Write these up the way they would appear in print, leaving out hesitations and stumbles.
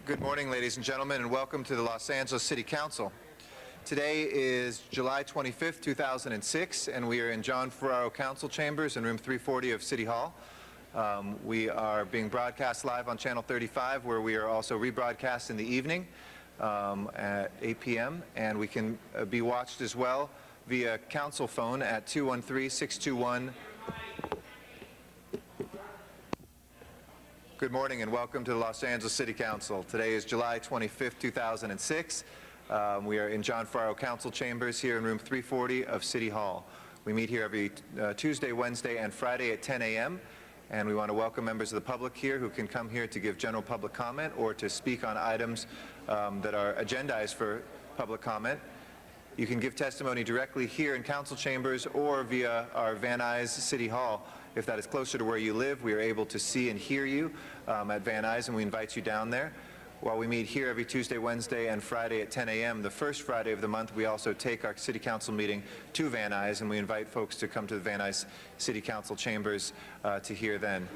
Good morning, ladies and gentlemen, and welcome to the Los Angeles City Council. Today is July 25th, 2006, and we are in John Ferraro Council Chambers in room 340 of City Hall. We are being broadcast live on Channel 35, where we are also rebroadcast in the evening at 8 p.m., and we can be watched as well via council phone at 213-621. Good morning and welcome to the Los Angeles City Council. Today is July 25th, 2006. We are in John Ferraro Council Chambers here in room 340 of City Hall. We meet here every Tuesday, Wednesday, and Friday at 10 a.m. And we want to welcome members of the public here who can come here to give general public comment or to speak on items that are agendized for public comment. You can give testimony directly here in council chambers or via our Van Nuys City Hall. If that is closer to where you live, we are able to see and hear you at Van Nuys, and we invite you down there. While we meet here every Tuesday, Wednesday, and Friday at 10 a.m., the first Friday of the month, we also take our City Council meeting to Van Nuys, and we invite folks to come to the Van Nuys City Council chambers to hear then.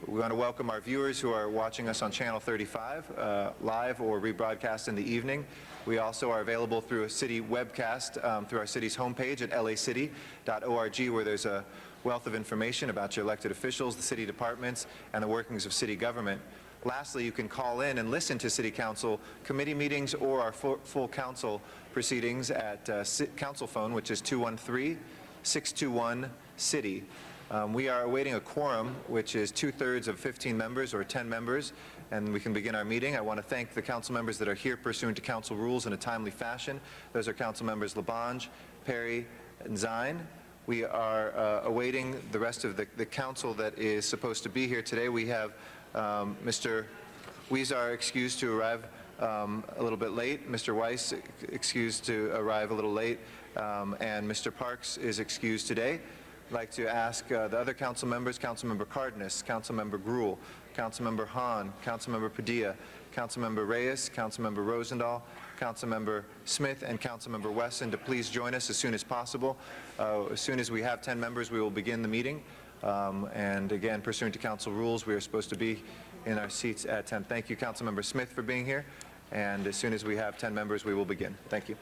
We want to welcome our viewers who are watching us on Channel 35, live or rebroadcast in the evening. We also are available through a city webcast through our city's homepage at lacity.org, where there's a wealth of information about your elected officials, the city departments, and the workings of city government. Lastly, you can call in and listen to City Council committee meetings or our full council proceedings at council phone, which is 213-621-CITY. We are awaiting a quorum, which is 2/3 of 15 members or 10 members, and we can begin our meeting. I want to thank the council members that are here pursuant to council rules in a timely fashion. Those are council members LaBonge, Perry, and Zine. We are awaiting the rest of the council that is supposed to be here today. We have Mr. Huizar excused to arrive a little bit late, Mr. Weiss excused to arrive a little late, and Mr. Parks is excused today. I'd like to ask the other council members, Councilmember Cardenas, Councilmember Gruhl, Councilmember Hahn, Councilmember Padilla, Councilmember Reyes, Councilmember Rosendahl, Councilmember Smith, and Councilmember Wesson to please join us as soon as possible. As soon as we have 10 members, we will begin the meeting. And again, pursuant to council rules, we are supposed to be in our seats at 10. Thank you, Councilmember Smith, for being here. And as soon as we have 10 members, we will begin. Thank you.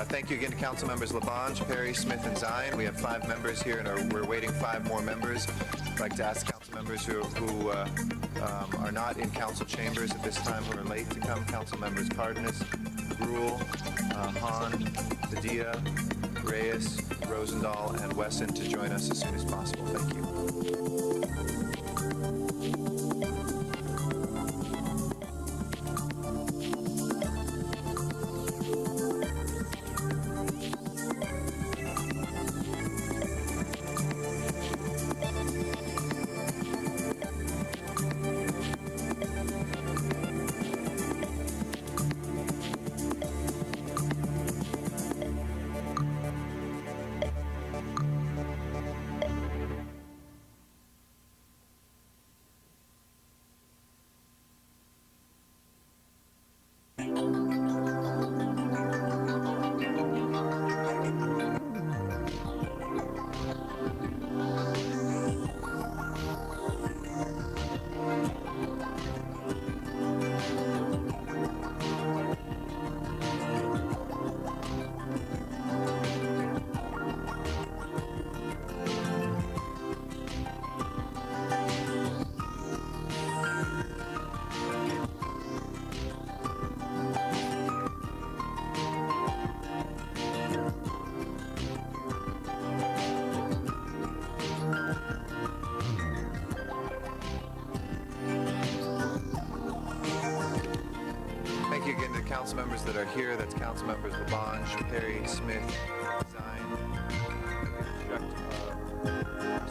Thank you again to council members LaBonge, Perry, Smith, and Zine. We have 5 members here, and we're waiting 5 more members. I'd like to ask council members who are not in council chambers at this time, who are late to come, council members Cardenas, Gruhl, Hahn, Padilla, Reyes, Rosendahl, and Wesson to join us as soon as possible. Thank you. council members that are here. That's council members Labange, Perry, Smith, Zine.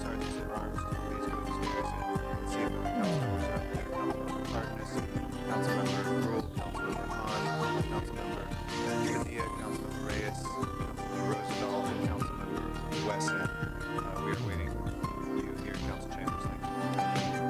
Sergeants at Arms to please go upstairs and see if the council members are up there. Councilmember Cardenas, Councilmember Rule, Councilmember Hahn, Councilmember Padilla, Councilmember Reyes, Councilmember Rosendahl, and Councilmember Wesson. We are waiting for you here in council chambers. Thank you.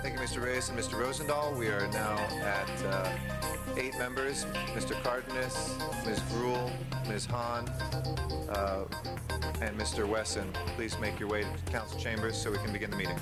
Thank you, Mr. Reyes and Mr. Rosendahl. We are now at 8 members. Mr. Cardenas, Ms. Gruhl, Ms. Hahn, and Mr. Wesson. Please make your way to council chambers so we can begin the meeting.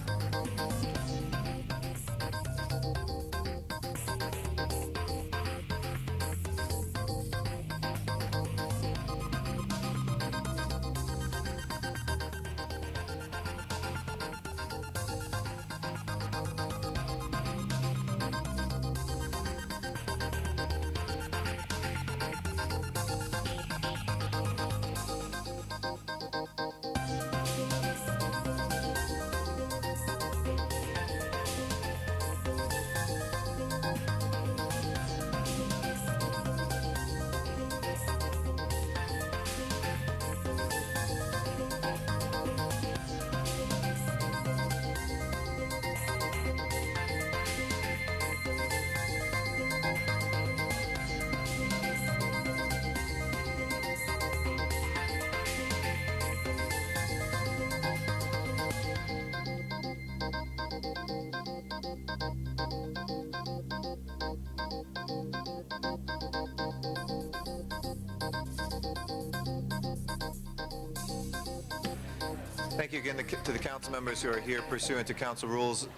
Thank you again to the council members who are here pursuant to council rules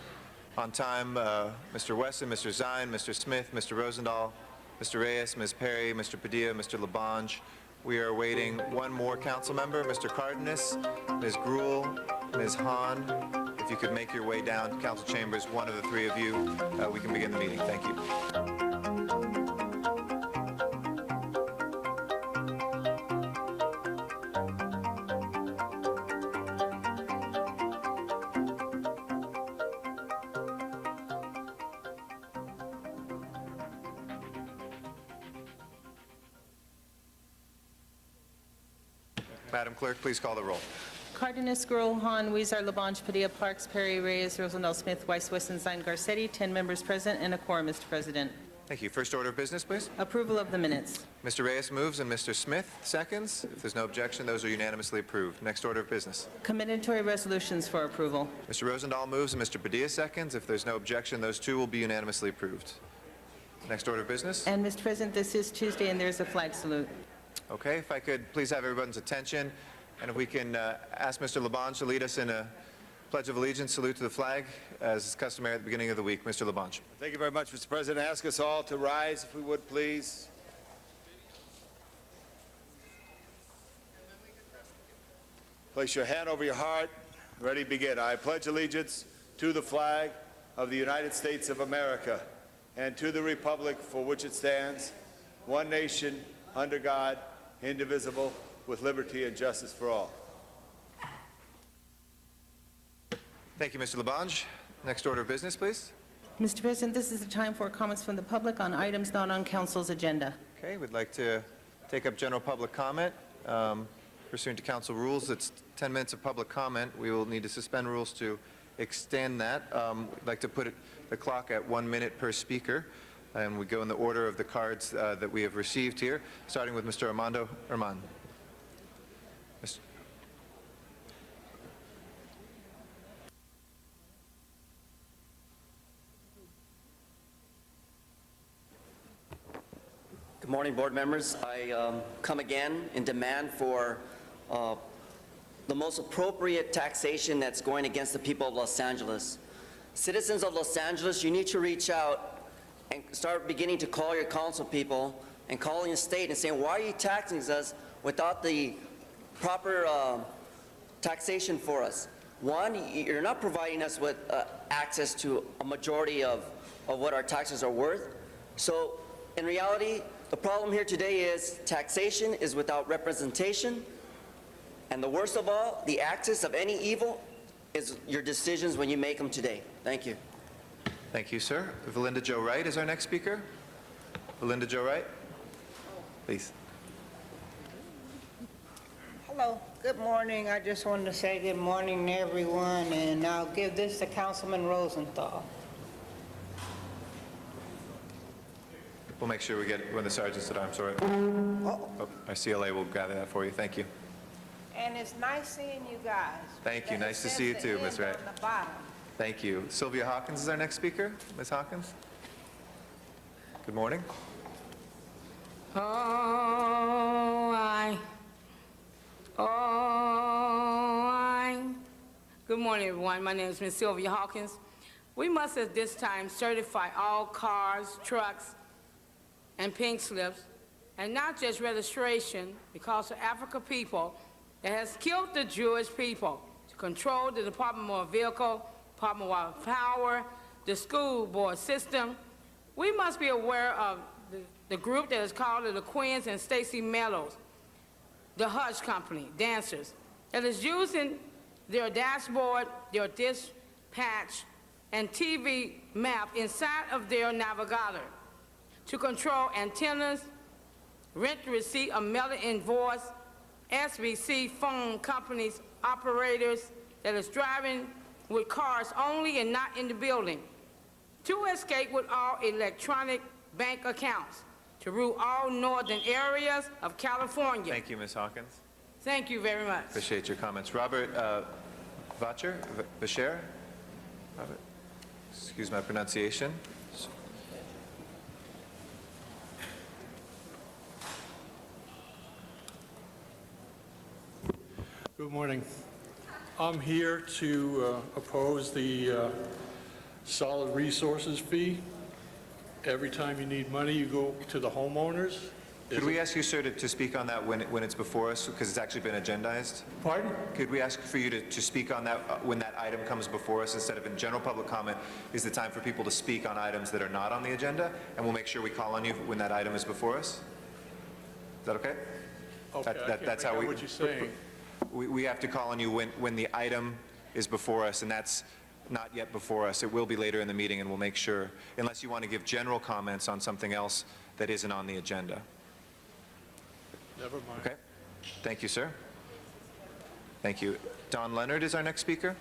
on time. Mr. Wesson, Mr. Zine, Mr. Smith, Mr. Rosendahl, Mr. Reyes, Ms. Perry, Mr. Padilla, Mr. Labange. We are awaiting one more council member, Mr. Cardenas, Ms. Gruhl, Ms. Hahn. If you could make your way down to council chambers, one of the three of you, we can begin the meeting. Thank you. Madam Clerk, please call the roll. Cardenas, Gruhl, Hahn, Weezer, Labange, Padilla, Parks, Perry, Reyes, Rosendahl, Smith, Weiss, Wesson, Zine, Garcetti. 10 members present and a quorum, Mr. President. Thank you. First order of business, please. Approval of the minutes. Mr. Reyes moves and Mr. Smith seconds. If there's no objection, those are unanimously approved. Next order of business. Commendatory resolutions for approval. Mr. Rosendahl moves and Mr. Padilla seconds. If there's no objection, those two will be unanimously approved. Next order of business. And, Mr. President, this is Tuesday, and there's a flag salute. Okay, if I could please have everyone's attention, and if we can ask Mr. Labange to lead us in a Pledge of Allegiance, salute to the flag, as is customary at the beginning of the week. Mr. Labange. Thank you very much, Mr. President. Ask us all to rise, if we would, please. Place your hand over your heart. Ready, begin. I pledge allegiance to the flag of the United States of America and to the republic for which it stands, one nation, under God, indivisible, with liberty and justice for all. Thank you, Mr. Labange. Next order of business, please. Mr. President, this is the time for comments from the public on items not on council's agenda. Okay, we'd like to take up general public comment. Pursuant to council rules, it's 10 minutes of public comment. We will need to suspend rules to extend that. We'd like to put the clock at 1 minute per speaker, and we go in the order of the cards that we have received here, starting with Mr. Armando Herman. Good morning, board members. I come again in demand for the most appropriate taxation that's going against the people of Los Angeles. Citizens of Los Angeles, you need to reach out and start beginning to call your council people and calling the state and saying, why are you taxing us without the proper taxation for us? One, you're not providing us with access to a majority of what our taxes are worth. So in reality, the problem here today is taxation is without representation, and the worst of all, the axis of any evil is your decisions when you make them today. Thank you. Thank you, sir. Valinda Jo Wright is our next speaker. Valinda Jo Wright, please. Hello, good morning. I just wanted to say good morning to everyone, and I'll give this to Councilman Rosenthal. We'll make sure we get it when the sergeant's at arms. Oh, our CLA will gather that for you. Thank you. And it's nice seeing you guys. Thank you. Because Nice it to see you says too, the Ms. end Wright. on the bottom. Thank you. Sylvia Hawkins is our next speaker. Ms. Hawkins? Good morning. Good morning, everyone. My name is Ms. Sylvia Hawkins. We must at this time certify all cars, trucks, and pink slips, and not just registration, because of African people that has killed the Jewish people to control the Department of Motor Vehicle, Department of Power, the school board system. We must be aware of the group that is called the Queens and Stacy Mellows, the Hush Company, dancers, that is using their dashboard, their dispatch, and TV map inside of their navigator to control antennas, rent receipt of mail invoice, SBC phone companies, operators that is driving with cars only and not in the building, to escape with all electronic bank accounts, to rule all northern areas of California. Thank you, Ms. Hawkins. Thank you very much. Appreciate your comments. Robert Vacher? Robert? Excuse my pronunciation. Good morning. I'm here to oppose the solid resources fee. Every time you need money, you go to the homeowners. Could we ask you, sir, to speak on that when it's before us, because it's actually been agendized? Pardon? Could we ask for you to speak on that when that item comes before us, instead of in general public comment, is the time for people to speak on items that are not on the agenda, and we'll make sure we call on you when that item is before us? Is that okay? Okay, That's I how can't we- make out what you're saying. We have to call on you when the item is before us, and that's not yet before us. It will be later in the meeting, and we'll make sure, unless you want to give general comments on something else that isn't on the agenda. Never mind. Okay? Thank you, sir. Thank you. Don Leonard is our next speaker.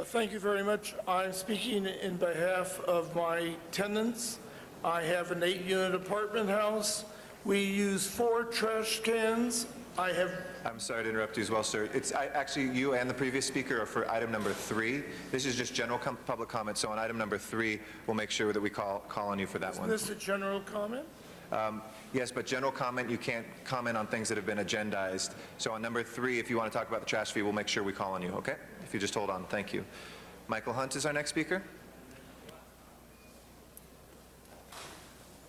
Thank you very much. I'm speaking in behalf of my tenants. I have an 8-unit apartment house. We use 4 trash cans. I have, I'm sorry to interrupt you as well, sir. Actually, you and the previous speaker are for item number 3. This is just general public comment, so on item number 3, we'll make sure that we call on you for that is one. this a general comment? Yes, but general comment, you can't comment on things that have been agendized. So on number 3, if you want to talk about the trash fee, we'll make sure we call on you, okay? If you just hold on, thank you. Michael Hunt is our next speaker.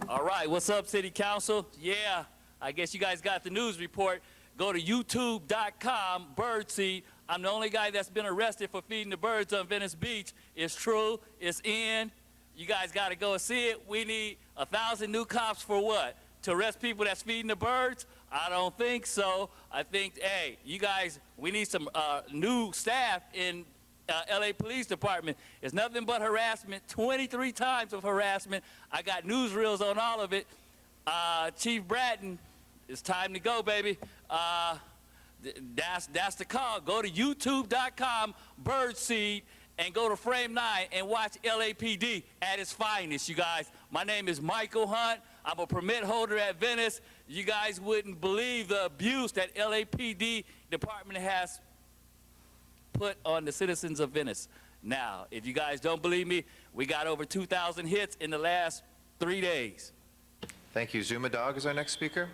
All right, what's up, City Council? Yeah, I guess you guys got the news report. Go to youtube.com, birdseed. I'm the only guy that's been arrested for feeding the birds on Venice Beach. It's true, it's in. You guys got to go and see it. We need 1,000 new cops for what? To arrest people that's feeding the birds? I don't think so. I think, hey, you guys, we need some new staff in LA Police Department. It's nothing but harassment, 23 times of harassment. I got newsreels on all of it. Chief Bratton, it's time to go, baby. That's the call. Go to youtube.com, birdseed, and go to Frame 9 and watch LAPD at its finest, you guys. My name is Michael Hunt. I'm a permit holder at Venice. You guys wouldn't believe the abuse that LAPD department has put on the citizens of Venice. Now, if you guys don't believe me, we got over 2,000 hits in the last 3 days. Thank you. Zuma Dog is our next speaker.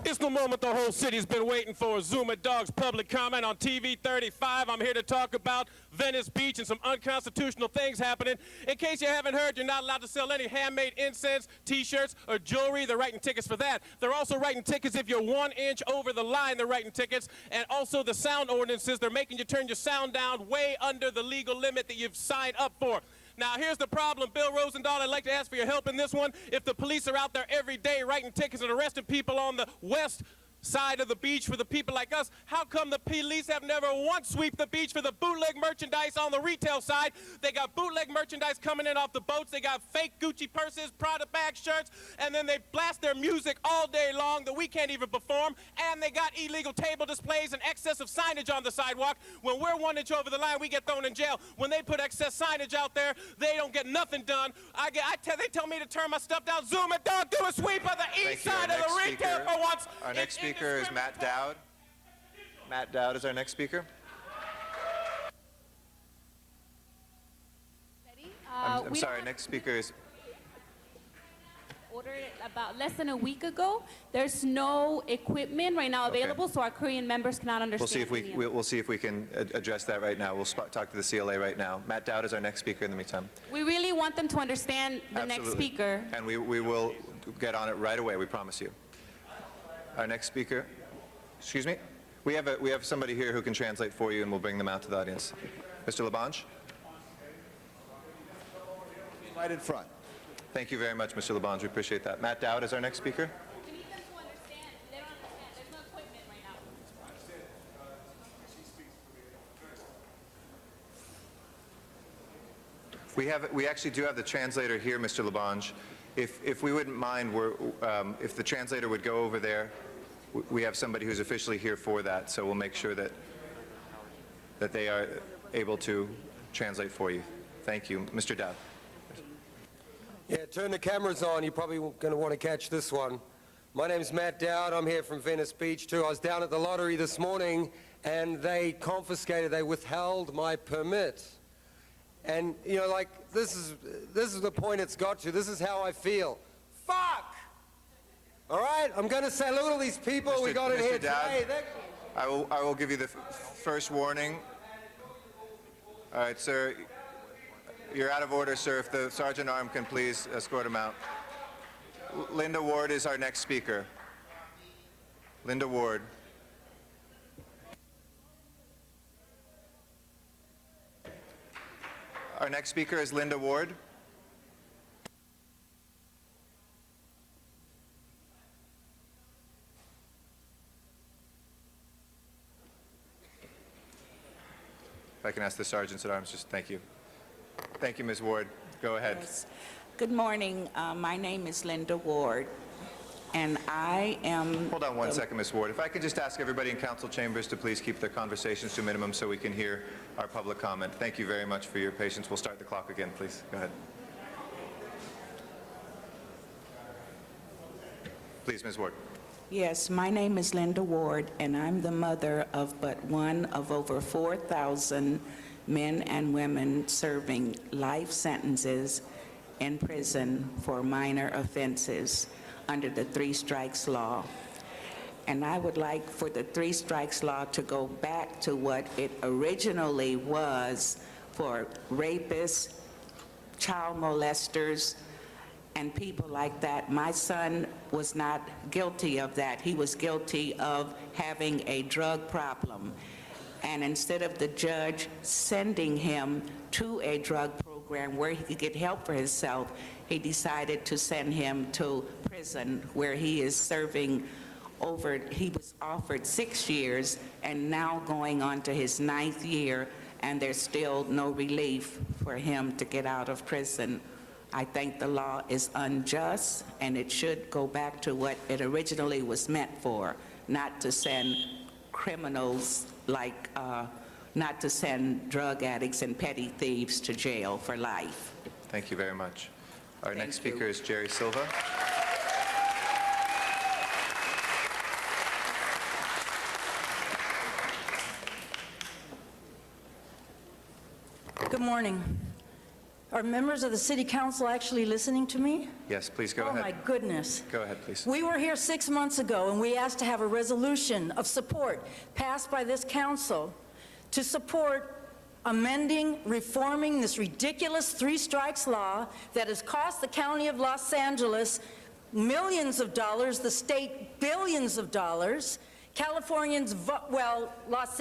It's the moment the whole city's been waiting for. Zuma Dog's public comment on TV 35. I'm here to talk about Venice Beach and some unconstitutional things happening. In case you haven't heard, you're not allowed to sell any handmade incense, T-shirts, or jewelry. They're writing tickets for that. They're also writing tickets if you're 1 inch over the line. They're writing tickets. And also the sound ordinances. They're making you turn your sound down way under the legal limit that you've signed up for. Now, here's the problem. Bill Rosendahl, I'd like to ask for your help in this one. If the police are out there every day writing tickets and arresting people on the west side of the beach for the people like us, how come the police have never once swept the beach for the bootleg merchandise on the retail side? They got bootleg merchandise coming in off the boats. They got fake Gucci purses, Prada bag shirts, and then they blast their music all day long that we can't even perform. And they got illegal table displays and excessive signage on the sidewalk. When we're 1 inch over the line, we get thrown in jail. When they put excess signage out there, they don't get nothing done. They tell me to turn my stuff down. Zuma Dog, do a sweep of the east side of the retail for once. Our next speaker is Matt Dowd. Matt Dowd is our next speaker. I'm sorry, next speaker is... Ordered it about less than a week ago. There's no equipment right now available, so our Korean members cannot understand. We'll see if we can address that right now. We'll talk to the CLA right now. Matt Dowd is our next speaker in the meantime. We really want them to understand the next speaker. And we will get on it right away, we promise you. Our next speaker, excuse me? We have somebody here who can translate for you, and we'll bring them out to the audience. Mr. Labange? Right in front. Thank you very much, Mr. Labange. We appreciate that. Matt Dowd is our next speaker. We need them to understand. They don't understand. There's no equipment right now. We actually do have the translator here, Mr. Labange. If we wouldn't mind, if the translator would go over there, we have somebody who's officially here for that, so we'll make sure that they are able to translate for you. Thank you. Mr. Dowd. Yeah, turn the cameras on. You're probably going to want to catch this one. My name's Matt Dowd. I'm here from Venice Beach, too. I was down at the lottery this morning, and they withheld my permit. And, you know, like, this is the point it's got to. This is how I feel. Fuck! All right? I'm going to say, look at all these people we got in here today. I will give you the first warning. All right, sir. You're out of order, sir. If the Sergeant Arm can please escort him out. Linda Ward is our next speaker. Linda Ward. Our next speaker is Linda Ward. If I can ask the Sergeants at Arms, just thank you. Thank you, Ms. Ward. Go ahead. Yes. Good morning. My name is Linda Ward, and I am... Hold on one second, Ms. Ward. If I could just ask everybody in council chambers to please keep their conversations to a minimum so we can hear our public comment. Thank you very much for your patience. We'll start the clock again, please. Go ahead. Please, Ms. Ward. Yes, my name is Linda Ward, and I'm the mother of but one of over 4,000 men and women serving life sentences in prison for minor offenses under the Three Strikes Law. And I would like for the Three Strikes Law to go back to what it originally was for rapists, child molesters, and people like that. My son was not guilty of that. He was guilty of having a drug problem. And instead of the judge sending him to a drug program where he could get help for himself, he decided to send him to prison where he is serving he was offered 6 years and now going on to his 9th year, and there's still no relief for him to get out of prison. I think the law is unjust, and it should go back to what it originally was meant for, not to send criminals like, not to send drug addicts and petty thieves to jail for life. Thank you very much. Our next speaker is Jerry Silva. Good morning. Are members of the City Council actually listening to me? Yes, please go ahead. Oh, my goodness. Go ahead, please. We were here 6 months ago, and we asked to have a resolution of support passed by this council to support amending, reforming this ridiculous Three Strikes law that has cost the County of Los Angeles millions of dollars, the state billions of dollars. Californians, Los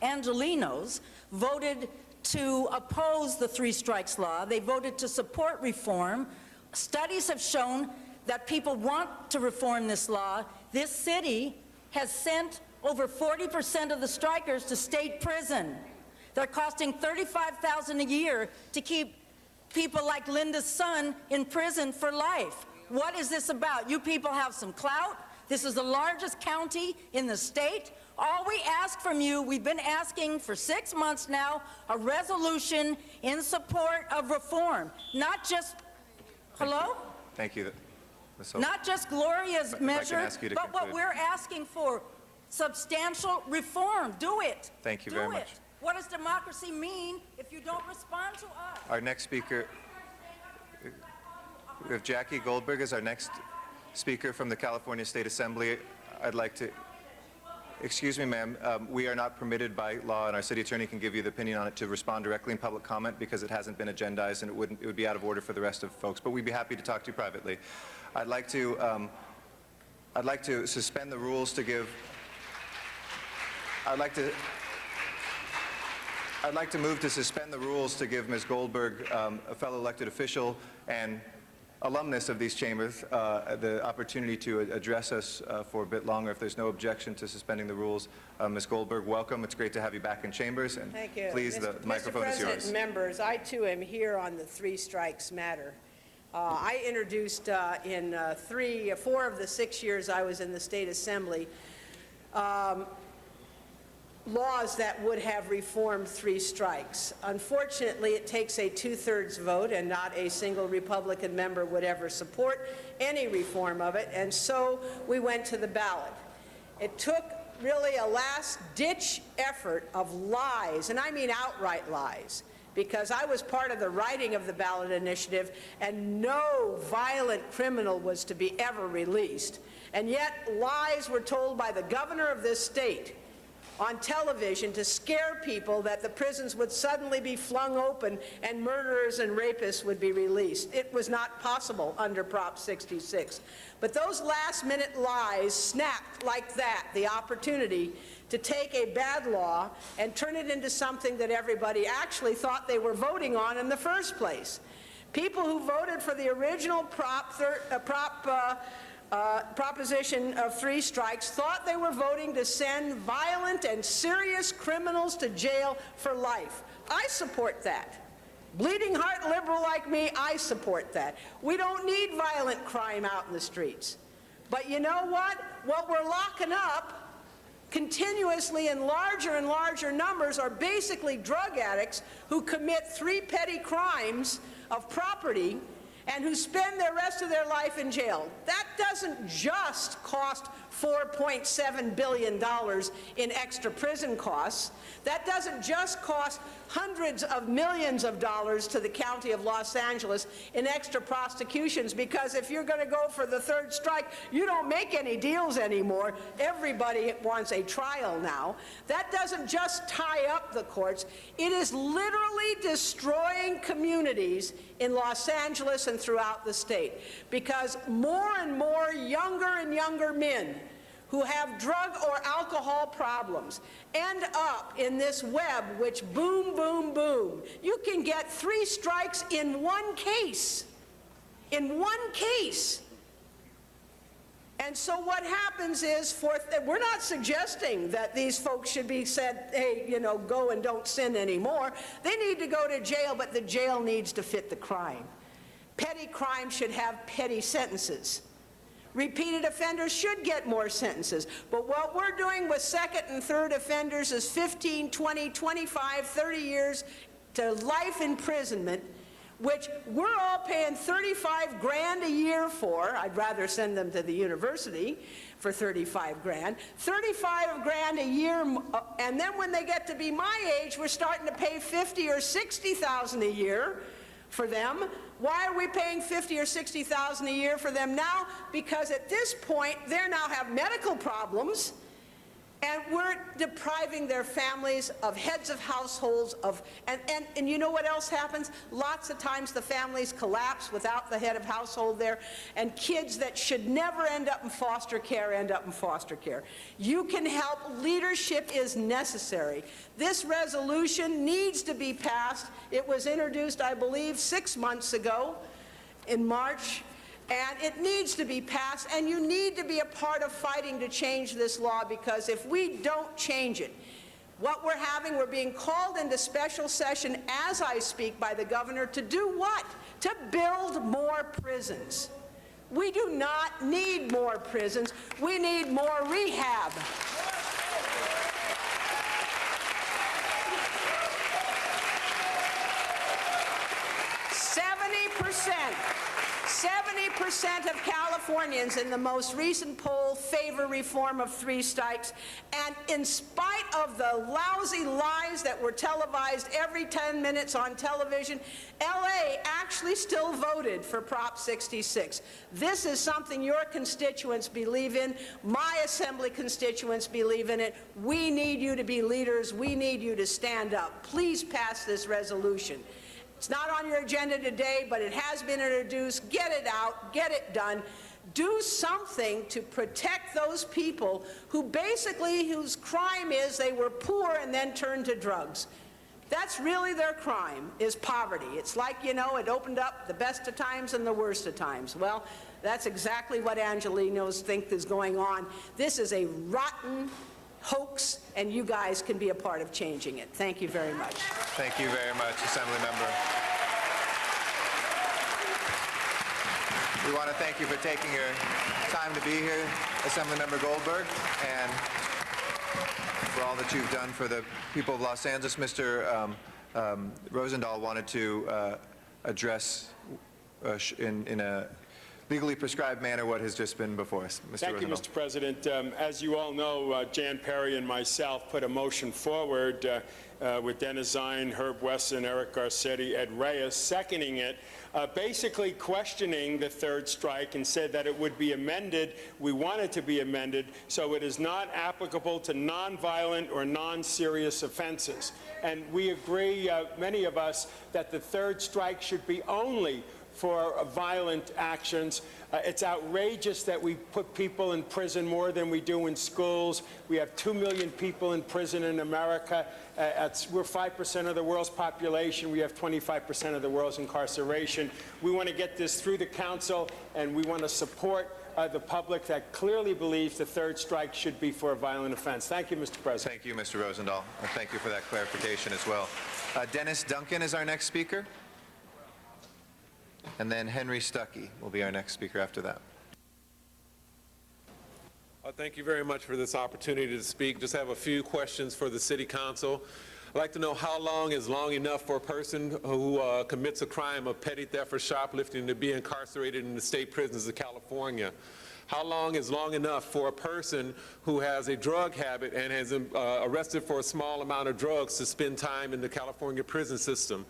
Angelinos voted to oppose the Three Strikes law. They voted to support reform. Studies have shown that people want to reform this law. This city has sent over 40% of the strikers to state prison. They're costing $35,000 a year to keep people like Linda's son in prison for life. What is this about? You people have some clout. This is the largest county in the state. All we ask from you, we've been asking for 6 months now, a resolution in support of reform. Not just, hello? Thank you. Ms. Silva. Not just Gloria's measure, but what conclude. we're asking for, substantial reform. Do it. Thank you very much. Do it. What does democracy mean if you don't respond to us? Our next speaker, we have Jackie Goldberg as our next speaker from the California State Assembly. I'd like to, excuse me, ma'am, we are not permitted by law, and our city attorney can give you the opinion on it, to respond directly in public comment because it hasn't been agendized and it would be out of order for the rest of folks, but we'd be happy to talk to you privately. I'd like to suspend the rules to give, I'd like to move to suspend the rules to give Ms. Goldberg, a fellow elected official and alumnus of these chambers, the opportunity to address us for a bit longer. If there's no objection to suspending the rules, Ms. Goldberg, welcome. It's great to have you back in chambers. And thank you. Please, the microphone is yours. Mr. President, members, I too am here on the Three Strikes matter. I introduced in 4 of the 6 years I was in the State Assembly laws that would have reformed Three Strikes. Unfortunately, it takes a 2/3 vote, and not a single Republican member would ever support any reform of it, and so we went to the ballot. It took really a last-ditch effort of lies, and I mean outright lies, because I was part of the writing of the ballot initiative, and no violent criminal was to be ever released. And yet lies were told by the governor of this state on television to scare people that the prisons would suddenly be flung open and murderers and rapists would be released. It was not possible under Prop 66. But those last-minute lies snapped like that the opportunity to take a bad law and turn it into something that everybody actually thought they were voting on in the first place. People who voted for the original proposition of Three Strikes thought they were voting to send violent and serious criminals to jail for life. I support that. Bleeding heart liberal like me, I support that. We don't need violent crime out in the streets. But you know what? What we're locking up continuously in larger and larger numbers are basically drug addicts who commit 3 petty crimes of property and who spend the rest of their life in jail. That doesn't just cost $4.7 billion in extra prison costs. That doesn't just cost hundreds of millions of dollars to the County of Los Angeles in extra prosecutions, because if you're going to go for the third strike, you don't make any deals anymore. Everybody wants a trial now. That doesn't just tie up the courts. It is literally destroying communities in Los Angeles and throughout the state, because more and more younger and younger men who have drug or alcohol problems end up in this web which boom, boom, boom. You can get 3 strikes in one case. In one case. And so what happens is, we're not suggesting that these folks should be said, hey, you know, go and don't sin anymore. They need to go to jail, but the jail needs to fit the crime. Petty crime should have petty sentences. Repeated offenders should get more sentences. But what we're doing with second and third offenders is 15, 20, 25, 30 years to life imprisonment, which we're all paying 35 grand a year for. I'd rather send them to the university for 35 grand. 35 grand a year, and then when they get to be my age, we're starting to pay 50 or 60,000 a year for them. Why are we paying 50 or 60,000 a year for them now? Because at this point, they now have medical problems, and we're depriving their families of heads of households of, and you know what else happens? Lots of times the families collapse without the head of household there, and kids that should never end up in foster care end up in foster care. You can help. Leadership is necessary. This resolution needs to be passed. It was introduced, I believe, 6 months ago in March. And it needs to be passed, and you need to be a part of fighting to change this law, because if we don't change it, what we're being called into special session as I speak by the governor to do what? To build more prisons. We do not need more prisons. We need more rehab. Seventy percent of Californians in the most recent poll favor reform of 3 strikes, and in spite of the lousy lies that were televised every 10 minutes on television, LA actually still voted for Prop 66. This is something your constituents believe in. My assembly constituents believe in it. We need you to be leaders. We need you to stand up. Please pass this resolution. It's not on your agenda today, but it has been introduced. Get it out, get it done. Do something to protect those people who whose crime is they were poor and then turned to drugs. That's really their crime, is poverty. It's like, you know, it opened up the best of times and the worst of times. Well, that's exactly what Angelenos think is going on. This is a rotten hoax, and you guys can be a part of changing it. Thank you very much. Thank you very much, Assembly Member. We want to thank you for taking your time to be here, Assemblymember Goldberg, and for all that you've done for the people of Los Angeles. Mr. Rosendahl wanted to address in a legally prescribed manner what has just been before us. Mr. Thank you, Rosendahl. Mr. President. As you all know, Jan Perry and myself put a motion forward with Dennis Zine, Herb Wesson, Eric Garcetti, Ed Reyes, seconding it, basically questioning the third strike, and said that it would be amended. We want it to be amended so it is not applicable to nonviolent or non-serious offenses. And we agree, many of us, that the third strike should be only for violent actions. It's outrageous that we put people in prison more than we do in schools. We have 2 million people in prison in America. We're 5% of the world's population. We have 25% of the world's incarceration. We want to get this through the council, and we want to support the public that clearly believes the third strike should be for a violent offense. Thank you, Mr. President. Thank you, Mr. Rosendahl, and thank you for that clarification as well. Dennis Duncan is our next speaker. And then Henry Stuckey will be our next speaker after that. Thank you very much for this opportunity to speak. Just have a few questions for the City Council. I'd like to know how long is long enough for a person who commits a crime of petty theft or shoplifting to be incarcerated in the state prisons of California? How long is long enough for a person who has a drug habit and has arrested for a small amount of drugs to spend time in the California prison system?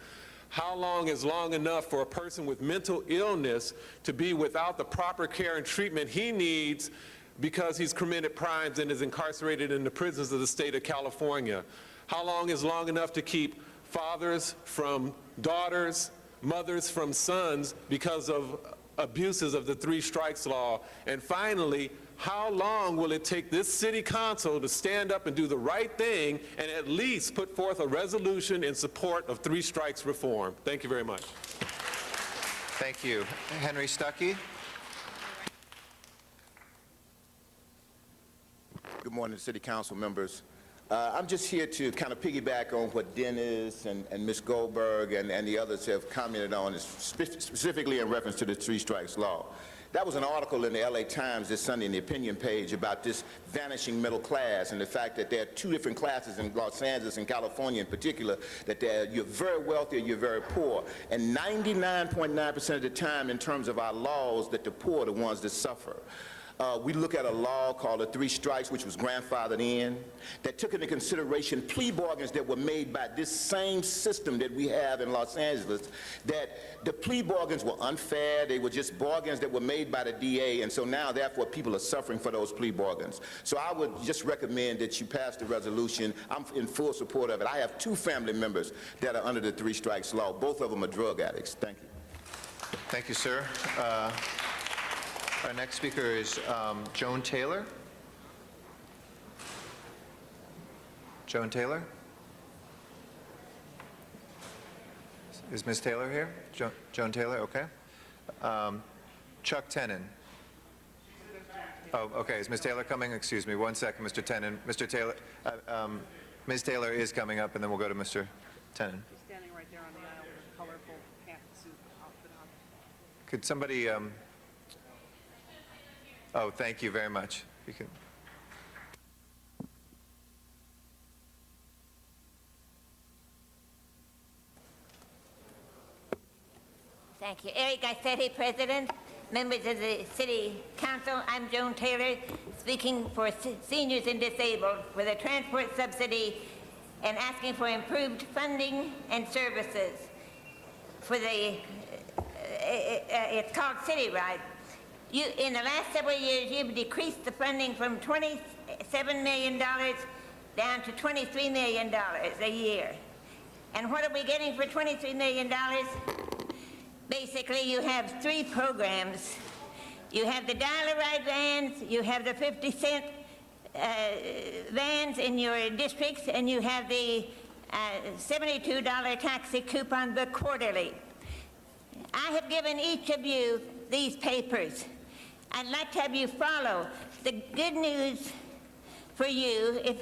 How long is long enough for a person with mental illness to be without the proper care and treatment he needs because he's committed crimes and is incarcerated in the prisons of the state of California? How long is long enough to keep fathers from daughters, mothers from sons because of abuses of the three strikes law? And finally, how long will it take this city council to stand up and do the right thing and at least put forth a resolution in support of three strikes reform? Thank you very much. Thank you. Henry Stuckey. Good morning, City Council members. I'm just here to kind of piggyback on what Dennis and Ms. Goldberg and the others have commented on, specifically in reference to the three strikes law. That was an article in the LA Times this Sunday in the opinion page about this vanishing middle class and the fact that there are two different classes in Los Angeles and California in particular, that you're very wealthy or you're very poor. And 99.9% of the time in terms of our laws, that the poor are the ones that suffer. We look at a law called the Three Strikes, which was grandfathered in, that took into consideration plea bargains that were made by this same system that we have in Los Angeles, that the plea bargains were unfair. They were just bargains that were made by the DA, and so now, therefore, people are suffering for those plea bargains. So I would just recommend that you pass the resolution. I'm in full support of it. I have 2 family members that are under the Three Strikes law. Both of them are drug addicts. Thank you. Thank you, sir. Our next speaker is Joan Taylor. Joan Taylor? Is Ms. Taylor here? Joan Taylor, okay. Chuck Tenon. Oh, okay, is Ms. Taylor coming? Excuse me, 1 second, Mr. Tenon. Mr. Taylor, Ms. Taylor is coming up, and then we'll go to Mr. Tenon. She's standing right there on the aisle with a colorful pantsuit outfit on. Could somebody, oh, thank you very much. You can. Thank you. Eric Garcetti, President, members of the City Council. I'm Joan Taylor, speaking for seniors and disabled for the transport subsidy and asking for improved funding and services for the, it's called City Ride. In the last several years, you've decreased the funding from $27 million down to $23 million a year. And what are we getting for $23 million? Basically, you have 3 programs. You have the dial-a-ride vans, you have the 50-cent vans in your districts, and you have the $72 taxi coupon book quarterly. I have given each of you these papers. I'd like to have you follow. The good news for you, if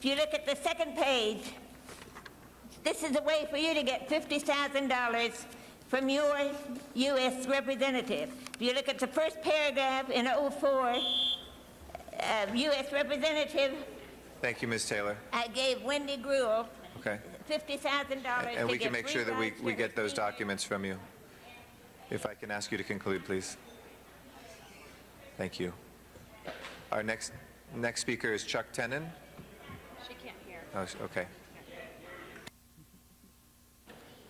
you look at the second page, this is a way for you to get $50,000 from your U.S. representative. If you look at the first paragraph in 04, U.S. representative. Thank you, Ms. Taylor. I gave Wendy Gruhl Okay. $50,000 And we can make sure that we get those documents from you. If I can ask you to conclude, please. Thank you. Our next speaker is Chuck Tenon. She can't hear. Oh, okay.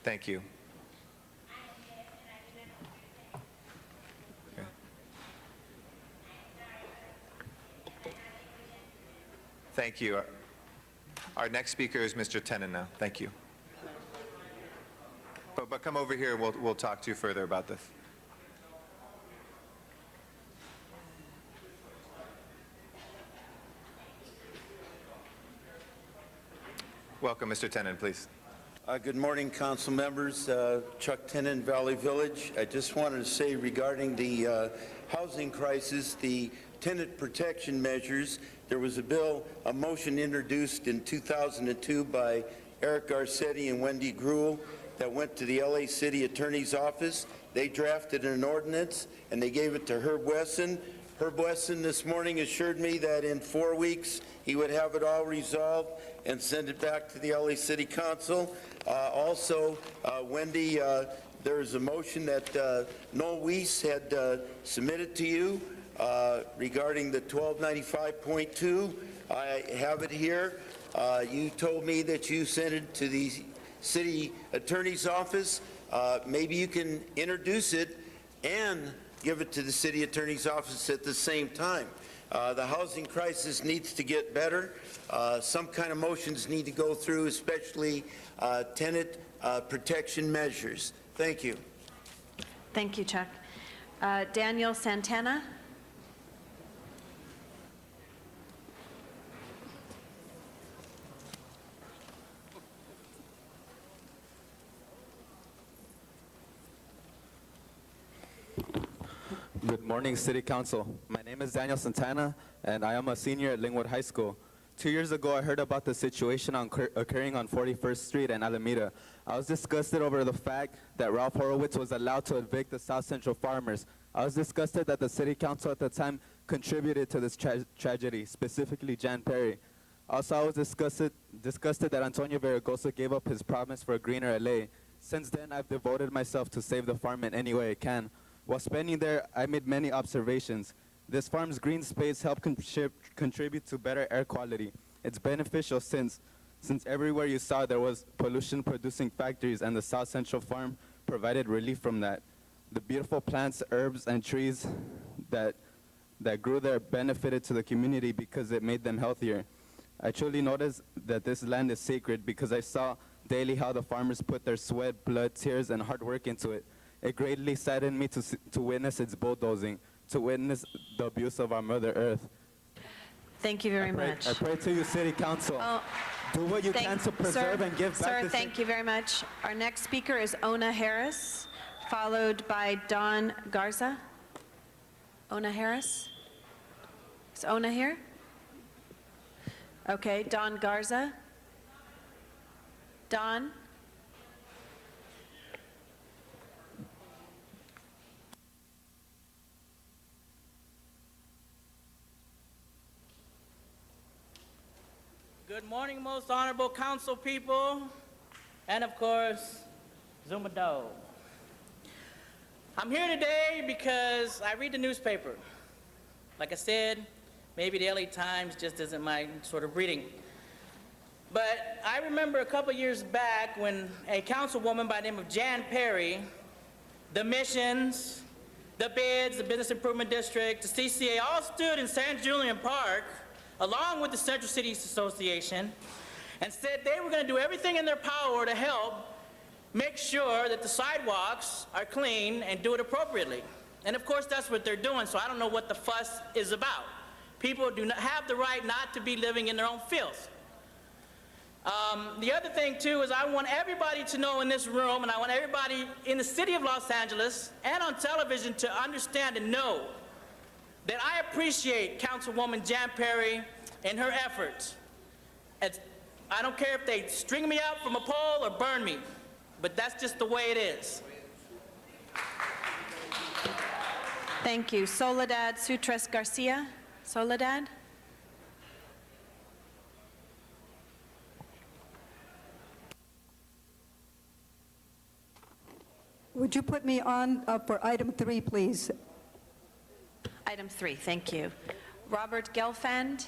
Thank you. Okay. Thank you. Our next speaker is Mr. Tenon now. Thank you. But come over here, we'll talk to you further about this. Welcome, Mr. Tenon, please. Good morning, council members. Chuck Tenon, Valley Village. I just wanted to say regarding the housing crisis, the tenant protection measures, there was a bill, a motion introduced in 2002 by Eric Garcetti and Wendy Gruhl that went to the LA City Attorney's Office. They drafted an ordinance and they gave it to Herb Wesson. Herb Wesson this morning assured me that in 4 weeks he would have it all resolved and send it back to the LA City Council. Also, Wendy, there's a motion that Noel Weiss had submitted to you regarding the 1295.2. I have it here. You told me that you sent it to the city attorney's office. Maybe you can introduce it and give it to the city attorney's office at the same time. The housing crisis needs to get better. Some kind of motions need to go through, especially tenant protection measures. Thank you. Thank you, Chuck. Daniel Santana. Good morning, City Council. My name is Daniel Santana, and I am a senior at Lingwood High School. 2 years ago, I heard about the situation occurring on 41st Street in Alameda. I was disgusted over the fact that Ralph Horowitz was allowed to evict the South Central farmers. I was disgusted that the City Council at the time contributed to this tragedy, specifically Jan Perry. Also, I was disgusted that Antonio Verragosa gave up his promise for a greener LA. Since then, I've devoted myself to save the farm in any way I can. While spending there, I made many observations. This farm's green space helped contribute to better air quality. It's beneficial since everywhere you saw there was pollution-producing factories, and the South Central Farm provided relief from that. The beautiful plants, herbs, and trees that grew there benefited to the community because it made them healthier. I truly noticed that this land is sacred because I saw daily how the farmers put their sweat, blood, tears, and hard work into it. It greatly saddened me to witness its bulldozing, to witness the abuse of our Mother Earth. Thank you very much. I pray to you, City Council. Do what you can to preserve and give back Sir, thank you very much. Our next speaker is Ona Harris, followed by Don Garza. Ona Harris? Is Ona here? Okay, Don Garza. Don? Good morning, most honorable council people, and of course, Zuma Dog. I'm here today because I read the newspaper. Like I said, maybe the LA Times just isn't my sort of reading. But I remember a couple years back when a councilwoman by the name of Jan Perry, the Missions, the BIDS, the Business Improvement District, the CCA, all stood in San Julian Park along with the Central Cities Association, and said they were going to do everything in their power to help make sure that the sidewalks are clean and do it appropriately. And of course, that's what they're doing, so I don't know what the fuss is about. People do not have the right not to be living in their own filth. The other thing, too, is I want everybody to know in this room, and I want everybody in the city of Los Angeles and on television to understand and know that I appreciate Councilwoman Jan Perry and her efforts. I don't care if they string me up from a pole or burn me, but that's just the way it is. Thank you. Soledad Sutres Garcia. Soledad? Would you put me on for item 3, please? Item 3, thank you. Robert Gelfand.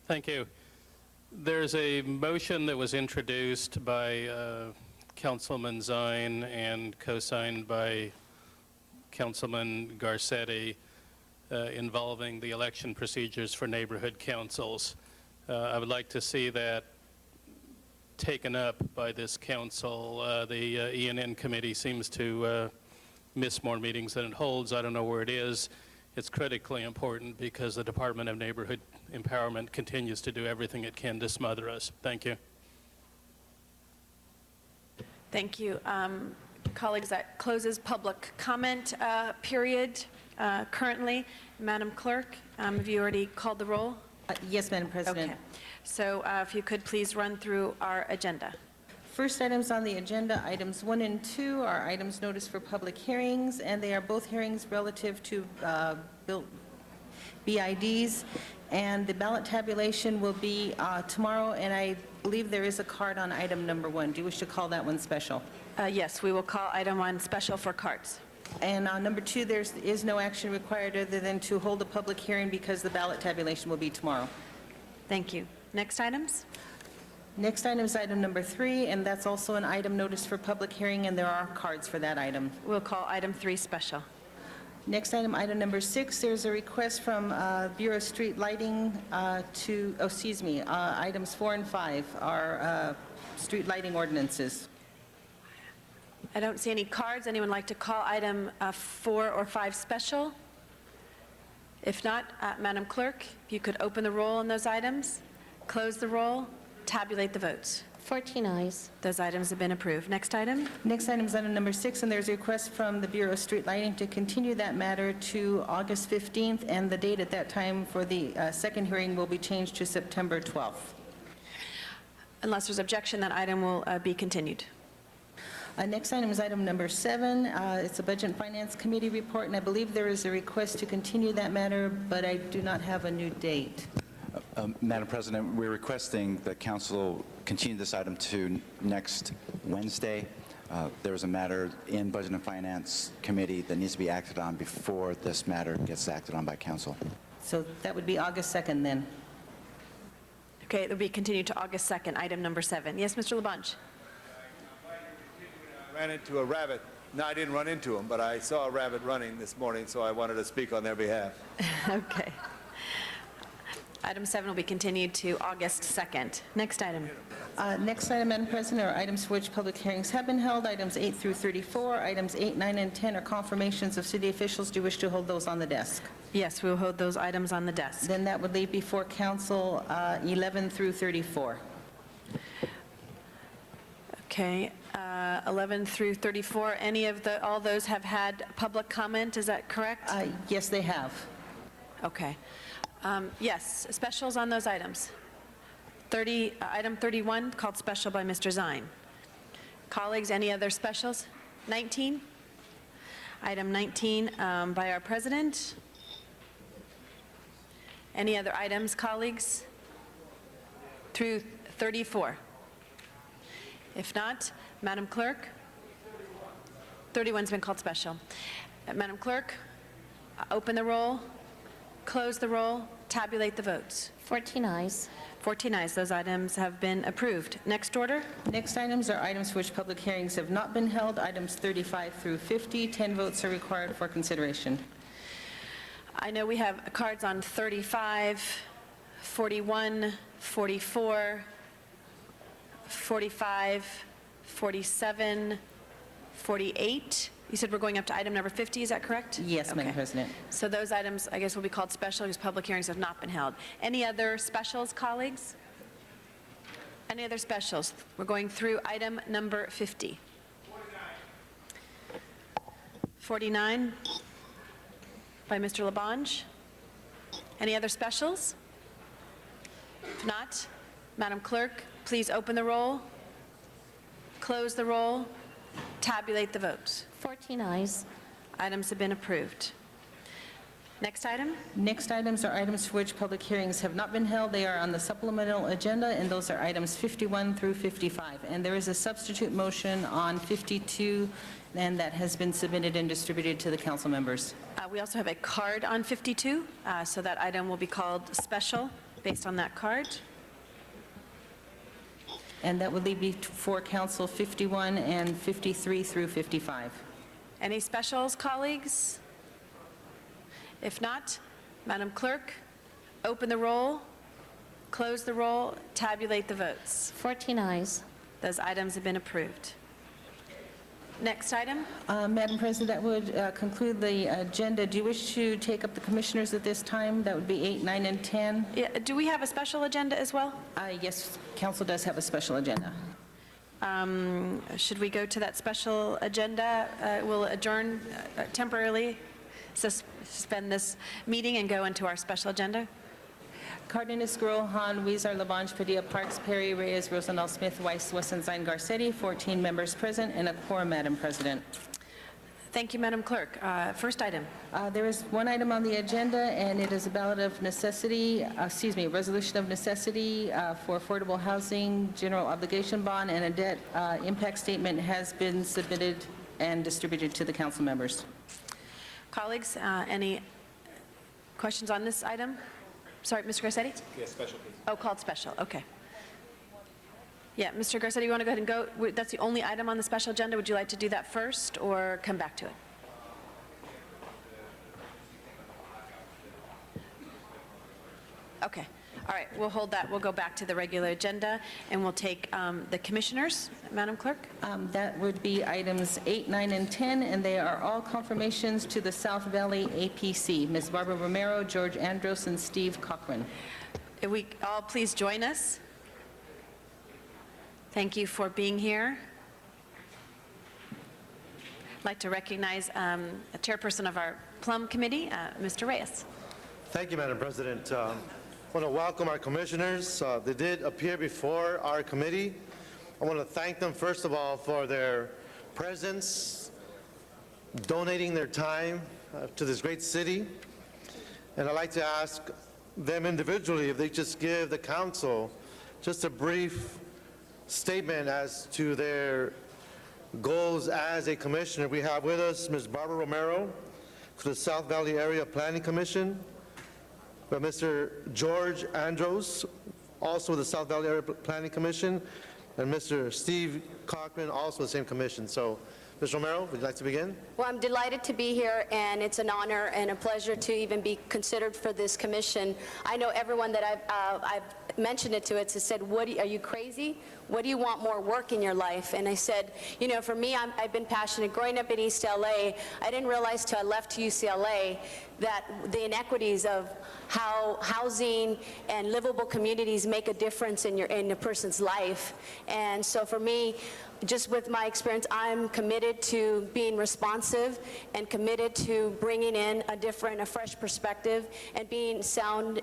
Thank you. There's a motion that was introduced by Councilman Zine and co-signed by Councilman Garcetti involving the election procedures for neighborhood councils. I would like to see that taken up by this council. The ENN committee seems to miss more meetings than it holds. I don't know where it is. It's critically important because the Department of Neighborhood Empowerment continues to do everything it can to smother us. Thank you. Thank you. Colleagues, that closes public comment period currently. Madam Clerk, have you already called the roll? Yes, Madam President. Okay. So if you could please run through our agenda. First items on the agenda, items 1 and 2 are items noticed for public hearings, and they are both hearings relative to BIDs, and the ballot tabulation will be tomorrow, and I believe there is a card on item number 1. Do you wish to call that one special? Yes, we will call item 1 special for cards. And on number 2, there is no action required other than to hold a public hearing because the ballot tabulation will be tomorrow. Thank you. Next items? Next item is item number 3, and that's also an item noticed for public hearing, and there are cards for that item. We'll call item 3 special. Next item, item number 6, there's a request from Bureau of Street Lighting items 4 and 5 are street lighting ordinances. I don't see any cards. Anyone like to call item 4 or 5 special? If not, Madam Clerk, if you could open the roll on those items, close the roll, tabulate the votes. 14 ayes. Those items have been approved. Next item? Next item is item number 6, and there's a request from the Bureau of Street Lighting to continue that matter to August 15th, and the date at that time for the second hearing will be changed to September 12th. Unless there's objection, that item will be continued. Next item is item number 7. It's a Budget and Finance Committee report, and I believe there is a request to continue that matter, but I do not have a new date. Madam President, we're requesting that council continue this item to next Wednesday. There is a matter in Budget and Finance Committee that needs to be acted on before this matter gets acted on by council. So that would be August 2nd then. Okay, it will be continued to August 2nd, item number 7. Yes, Mr. Labange? I ran into a rabbit. No, I didn't run into him, but I saw a rabbit running this morning, so I wanted to speak on their behalf. Okay. Item 7 will be continued to August 2nd. Next item. Next item, Madam President, are items for which public hearings have been held, items 8 through 34. Items 8, 9, and 10 are confirmations of city officials. Do you wish to hold those on the desk? Yes, we will hold those items on the desk. Then that would leave before council 11 through 34. Okay, 11 through 34, all those have had public comment, is that correct? Yes, they have. Okay. Yes, specials on those items. Item 31, called special by Mr. Zine. Colleagues, any other specials? 19? Item 19 by our president. Any other items, colleagues? Through 34. If not, Madam Clerk? 31's been called special. Madam Clerk, open the roll, close the roll, tabulate the votes. 14 ayes. 14 ayes. Those items have been approved. Next order? Next items are items for which public hearings have not been held, items 35 through 50. 10 votes are required for consideration. I know we have cards on 35, 41, 44, 45, 47, 48. You said we're going up to item number 50, is that correct? Yes, Madam President. So those items, I guess, will be called special because public hearings have not been held. Any other specials, colleagues? Any other specials? We're going through item number 50. 49 by Mr. Labange. Any other specials? If not, Madam Clerk, please open the roll, close the roll, tabulate the votes. 14 ayes. Items have been approved. Next item? Next items are items for which public hearings have not been held. They are on the supplemental agenda, and those are items 51 through 55. And there is a substitute motion on 52, and that has been submitted and distributed to the council members. We also have a card on 52, so that item will be called special based on that card. And that would leave before council 51 and 53 through 55. Any specials, colleagues? If not, Madam Clerk, open the roll, close the roll, tabulate the votes. 14 ayes. Those items have been approved. Next item? Madam President, that would conclude the agenda. Do you wish to take up the commissioners at this time? That would be 8, 9, and 10. Yeah, do we have a special agenda as well? Yes, council does have a special agenda. Should we go to that special agenda? We'll adjourn temporarily, suspend this meeting and go into our special agenda. Cardenas, Gruel, Han, Weezer, Labange, Padilla, Parks, Perry, Reyes, Rosendahl, Smith, Weiss, Wesson, Zine, Garcetti, 14 members present, and a quorum, Madam President. Thank you, Madam Clerk. First item. There is one item on the agenda, and it is a ballot of necessity, a resolution of necessity for affordable housing, general obligation bond, and a debt impact statement has been submitted and distributed to the council members. Colleagues, any questions on this item? Sorry, Mr. Garcetti? Yes, special, please. Oh, called special, okay. Yeah, Mr. Garcetti, you want to go ahead and go? That's the only item on the special agenda. Would you like to do that first or come back to it? Okay, all right, we'll hold that. We'll go back to the regular agenda, and we'll take the commissioners, Madam Clerk. That would be items 8, 9, and 10, and they are all confirmations to the South Valley APC. Ms. Barbara Romero, George Andros, and Steve Cochran. If we all please join us. Thank you for being here. I'd like to recognize a chairperson of our Plum Committee, Mr. Reyes. Thank you, Madam President. I want to welcome our commissioners. They did appear before our committee. I want to thank them, first of all, for their presence, donating their time to this great city. And I'd like to ask them individually if they just give the council just a brief statement as to their goals as a commissioner. We have with us Ms. Barbara Romero for the South Valley Area Planning Commission, but Mr. George Andros, also the South Valley Area Planning Commission, and Mr. Steve Cochran, also the same commission. So, Ms. Romero, would you like to begin? Well, I'm delighted to be here, and it's an honor and a pleasure to even be considered for this commission. I know everyone that I've mentioned it to, it's said, are you crazy? What do you want more work in your life? And I said, you know, for me, I've been passionate. Growing up in East LA, I didn't realize till I left to UCLA that the inequities of how housing and livable communities make a difference in a person's life. And so for me, just with my experience, I'm committed to being responsive and committed to bringing in a fresh perspective and being sound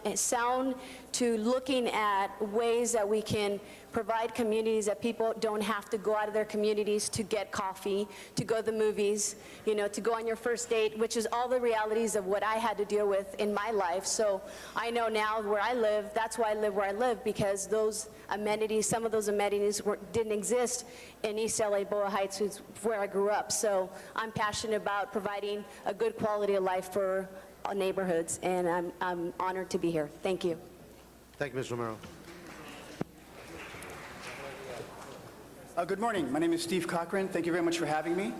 to looking at ways that we can provide communities that people don't have to go out of their communities to get coffee, to go to the movies, you know, to go on your first date, which is all the realities of what I had to deal with in my life. So I know now where I live, that's why I live where I live, because those amenities, some of those amenities didn't exist in East LA, Boa Heights, which is where I grew up. So I'm passionate about providing a good quality of life for neighborhoods, and I'm honored to be here. Thank you. Thank you, Ms. Romero. Good morning. My name is Steve Cochran. Thank you very much for having me.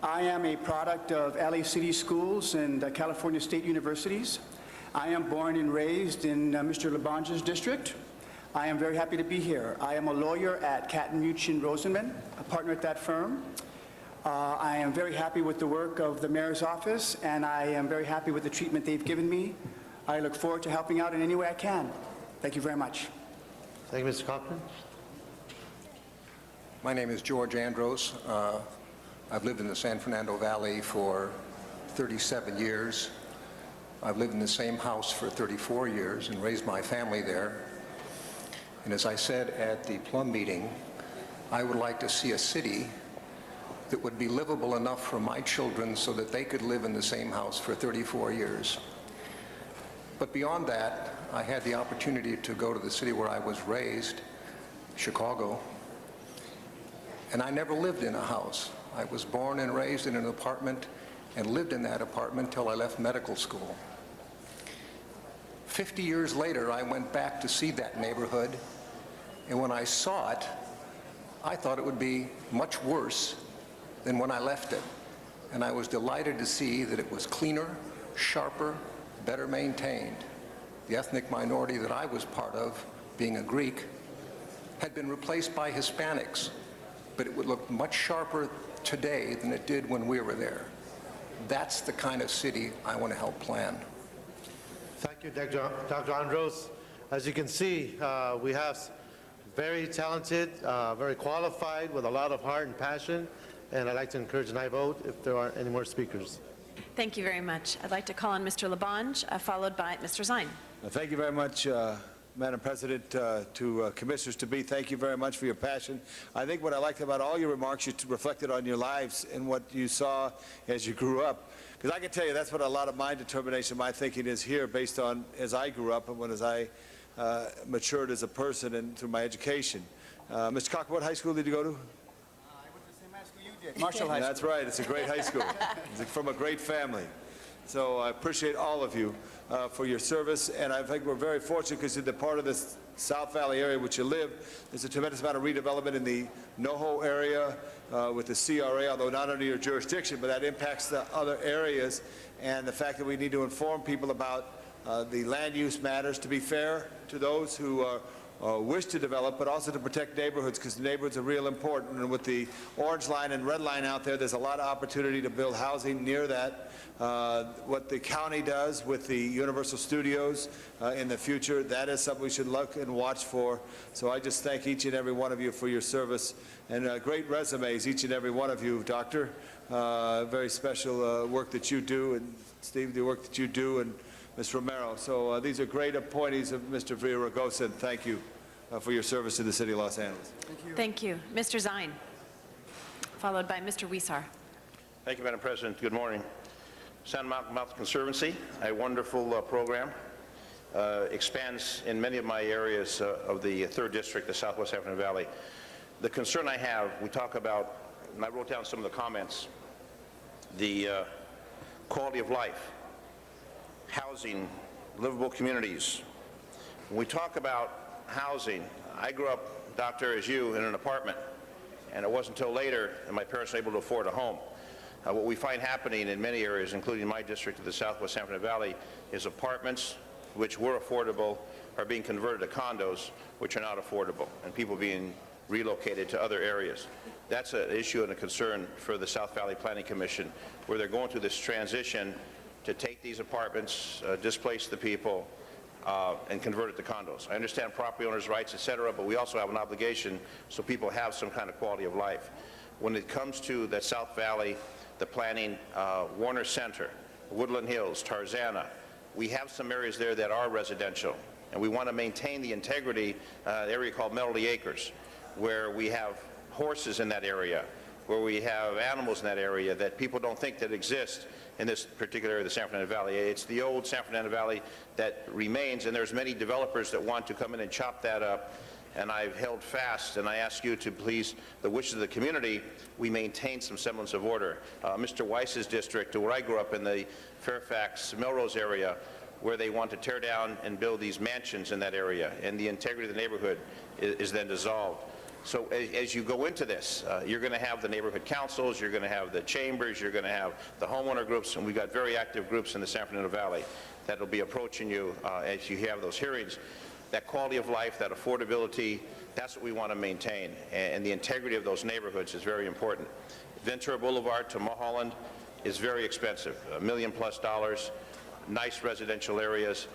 I am a product of LA City Schools and California State Universities. I am born and raised in Mr. Labange's district. I am very happy to be here. I am a lawyer at Catton Muchin Rosenman, a partner at that firm. I am very happy with the work of the mayor's office, and I am very happy with the treatment they've given me. I look forward to helping out in any way I can. Thank you very much. Thank you, Mr. Cochran. My name is George Andros. I've lived in the San Fernando Valley for 37 years. I've lived in the same house for 34 years and raised my family there. And as I said at the Plum meeting, I would like to see a city that would be livable enough for my children so that they could live in the same house for 34 years. But beyond that, I had the opportunity to go to the city where I was raised, Chicago, and I never lived in a house. I was born and raised in an apartment and lived in that apartment till I left medical school. 50 years later, I went back to see that neighborhood, and when I saw it, I thought it would be much worse than when I left it. And I was delighted to see that it was cleaner, sharper, better maintained. The ethnic minority that I was part of, being a Greek, had been replaced by Hispanics, but it would look much sharper today than it did when we were there. That's the kind of city I want to help plan. Thank you, Dr. Andros. As you can see, we have very talented, very qualified, with a lot of heart and passion, and I'd like to encourage an aye vote if there aren't any more speakers. Thank you very much. I'd like to call on Mr. Labange, followed by Mr. Zine. Thank you very much, Madam President, to Commissioners-to-be, thank you very much for your passion. I think what I liked about all your remarks, you reflected on your lives and what you saw as you grew up. Because I can tell you that's what a lot of my determination, my thinking is here based on as I grew up and as I matured as a person and through my education. Mr. Cocker, what high school did you go to? Marshall High School. That's right. It's a great high school. It's from a great family. So I appreciate all of you for your service, and I think we're very fortunate because in the part of this South Valley area which you live, there's a tremendous amount of redevelopment in the NoHo area with the CRA, although not under your jurisdiction, but that impacts the other areas, and the fact that we need to inform people about the land use matters, to be fair to those who wish to develop, but also to protect neighborhoods, because the neighborhoods are real important. And with the orange line and red line out there, there's a lot of opportunity to build housing near that. What the county does with the Universal Studios in the future, that is something we should look and watch for. So I just thank each and every one of you for your service, and great resumes, each and every one of you, Doctor. Very special work that you do, and Steve, the work that you do, and Ms. Romero. So these are great appointees of Mr. Villaraigosa, and thank you for your service to the City of Los Angeles. Thank you. Mr. Zine, followed by Mr. Wisar. Thank you, Madam President. Good morning. San Mountain Conservancy, a wonderful program, expands in many of my areas of the 3rd District, the Southwest San Fernando Valley. The concern I have, we talk about, and I wrote down some of the comments, the quality of life, housing, livable communities. When we talk about housing, I grew up, Doctor, as you, in an apartment, and it wasn't until later that my parents were able to afford a home. What we find happening in many areas, including my district of the Southwest San Fernando Valley, is apartments which were affordable are being converted to condos which are not affordable, and people being relocated to other areas. That's an issue and a concern for the South Valley Planning Commission, where they're going through this transition to take these apartments, displace the people, and convert it to condos. I understand property owners' rights, et cetera, but we also have an obligation so people have some kind of quality of life. When it comes to the South Valley, the planning, Warner Center, Woodland Hills, Tarzana, we have some areas there that are residential, and we want to maintain the integrity, the area called Melody Acres, where we have horses in that area, where we have animals in that area that people don't think that exist in this particular area of the San Fernando Valley. It's the old San Fernando Valley that remains, and there's many developers that want to come in and chop that up, and I've held fast, and I ask you to please, the wishes of the community, we maintain some semblance of order. Mr. Weiss's district, where I grew up in the Fairfax, Melrose area, where they want to tear down and build these mansions in that area, and the integrity of the neighborhood is then dissolved. So as you go into this, you're going to have the neighborhood councils, you're going to have the chambers, you're going to have the homeowner groups, and we've got very active groups in the San Fernando Valley that will be approaching you as you have those hearings. That quality of life, that affordability, that's what we want to maintain, and the integrity of those neighborhoods is very important. Ventura Boulevard to Mulholland is very expensive, $1 million+, nice residential areas.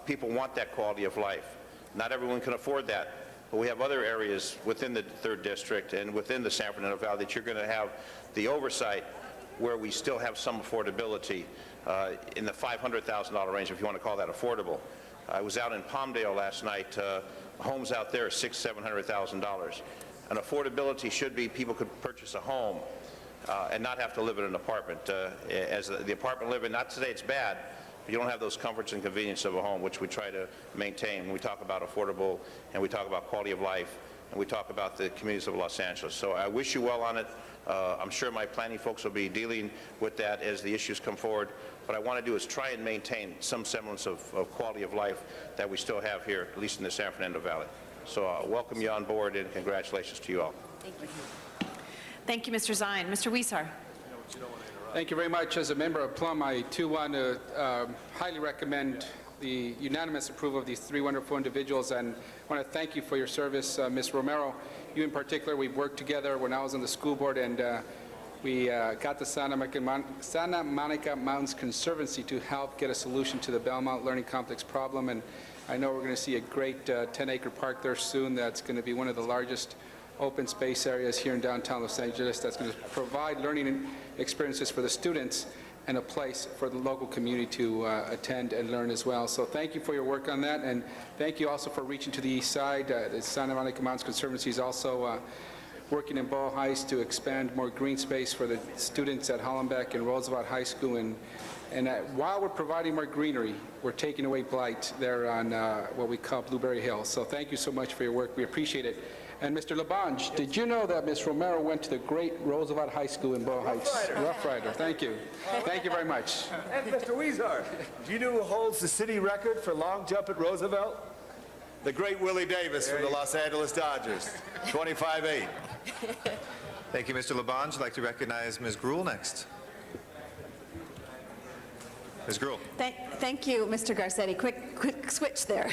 People want that quality of life. Not everyone can afford that. But we have other areas within the 3rd District and within the San Fernando Valley that you're going to have the oversight where we still have some affordability in the $500,000 range, if you want to call that affordable. I was out in Palmdale last night. Homes out there are $600,000 to $700,000. And affordability should be people could purchase a home and not have to live in an apartment. As the apartment living, not to say it's bad, but you don't have those comforts and convenience of a home, which we try to maintain when we talk about affordable, and we talk about quality of life, and we talk about the communities of Los Angeles. So I wish you well on it. I'm sure my planning folks will be dealing with that as the issues come forward. What I want to do is try and maintain some semblance of quality of life that we still have here, at least in the San Fernando Valley. So I welcome you on board, and congratulations to you all. Thank you. Thank you, Mr. Zine. Mr. Wisar. Thank you very much. As a member of Plum, I too want to highly recommend the unanimous approval of these 3 wonderful individuals, and I want to thank you for your service, Ms. Romero. You in particular, we've worked together when I was on the school board, and we got the Santa Monica Mountains Conservancy to help get a solution to the Belmont Learning Complex problem, and I know we're going to see a great 10-acre park there soon that's going to be one of the largest open space areas here in downtown Los Angeles that's going to provide learning experiences for the students. and a place for the local community to attend and learn as well. So thank you for your work on that, and thank you also for reaching to the east side. The Santa Monica Mountains Conservancy is also working in Ball Heights to expand more green space for the students at Hollenbeck and Roosevelt High School. And while we're providing more greenery, we're taking away blight there on what we call Blueberry Hill. So thank you so much for your work. We appreciate it. And Mr. Labange, did you know that Ms. Romero went to the great Roosevelt High School in Ball Heights? Rough Rider. Thank you. Thank you very much. And Mr. Weezer, do you know who holds the city record for long jump at Roosevelt? The great Willie Davis from the Los Angeles Dodgers, 25-8. Thank you, Mr. Labange. I'd like to recognize Ms. Gruhl next. Ms. Gruhl. Thank you, Mr. Garcetti. Quick switch there.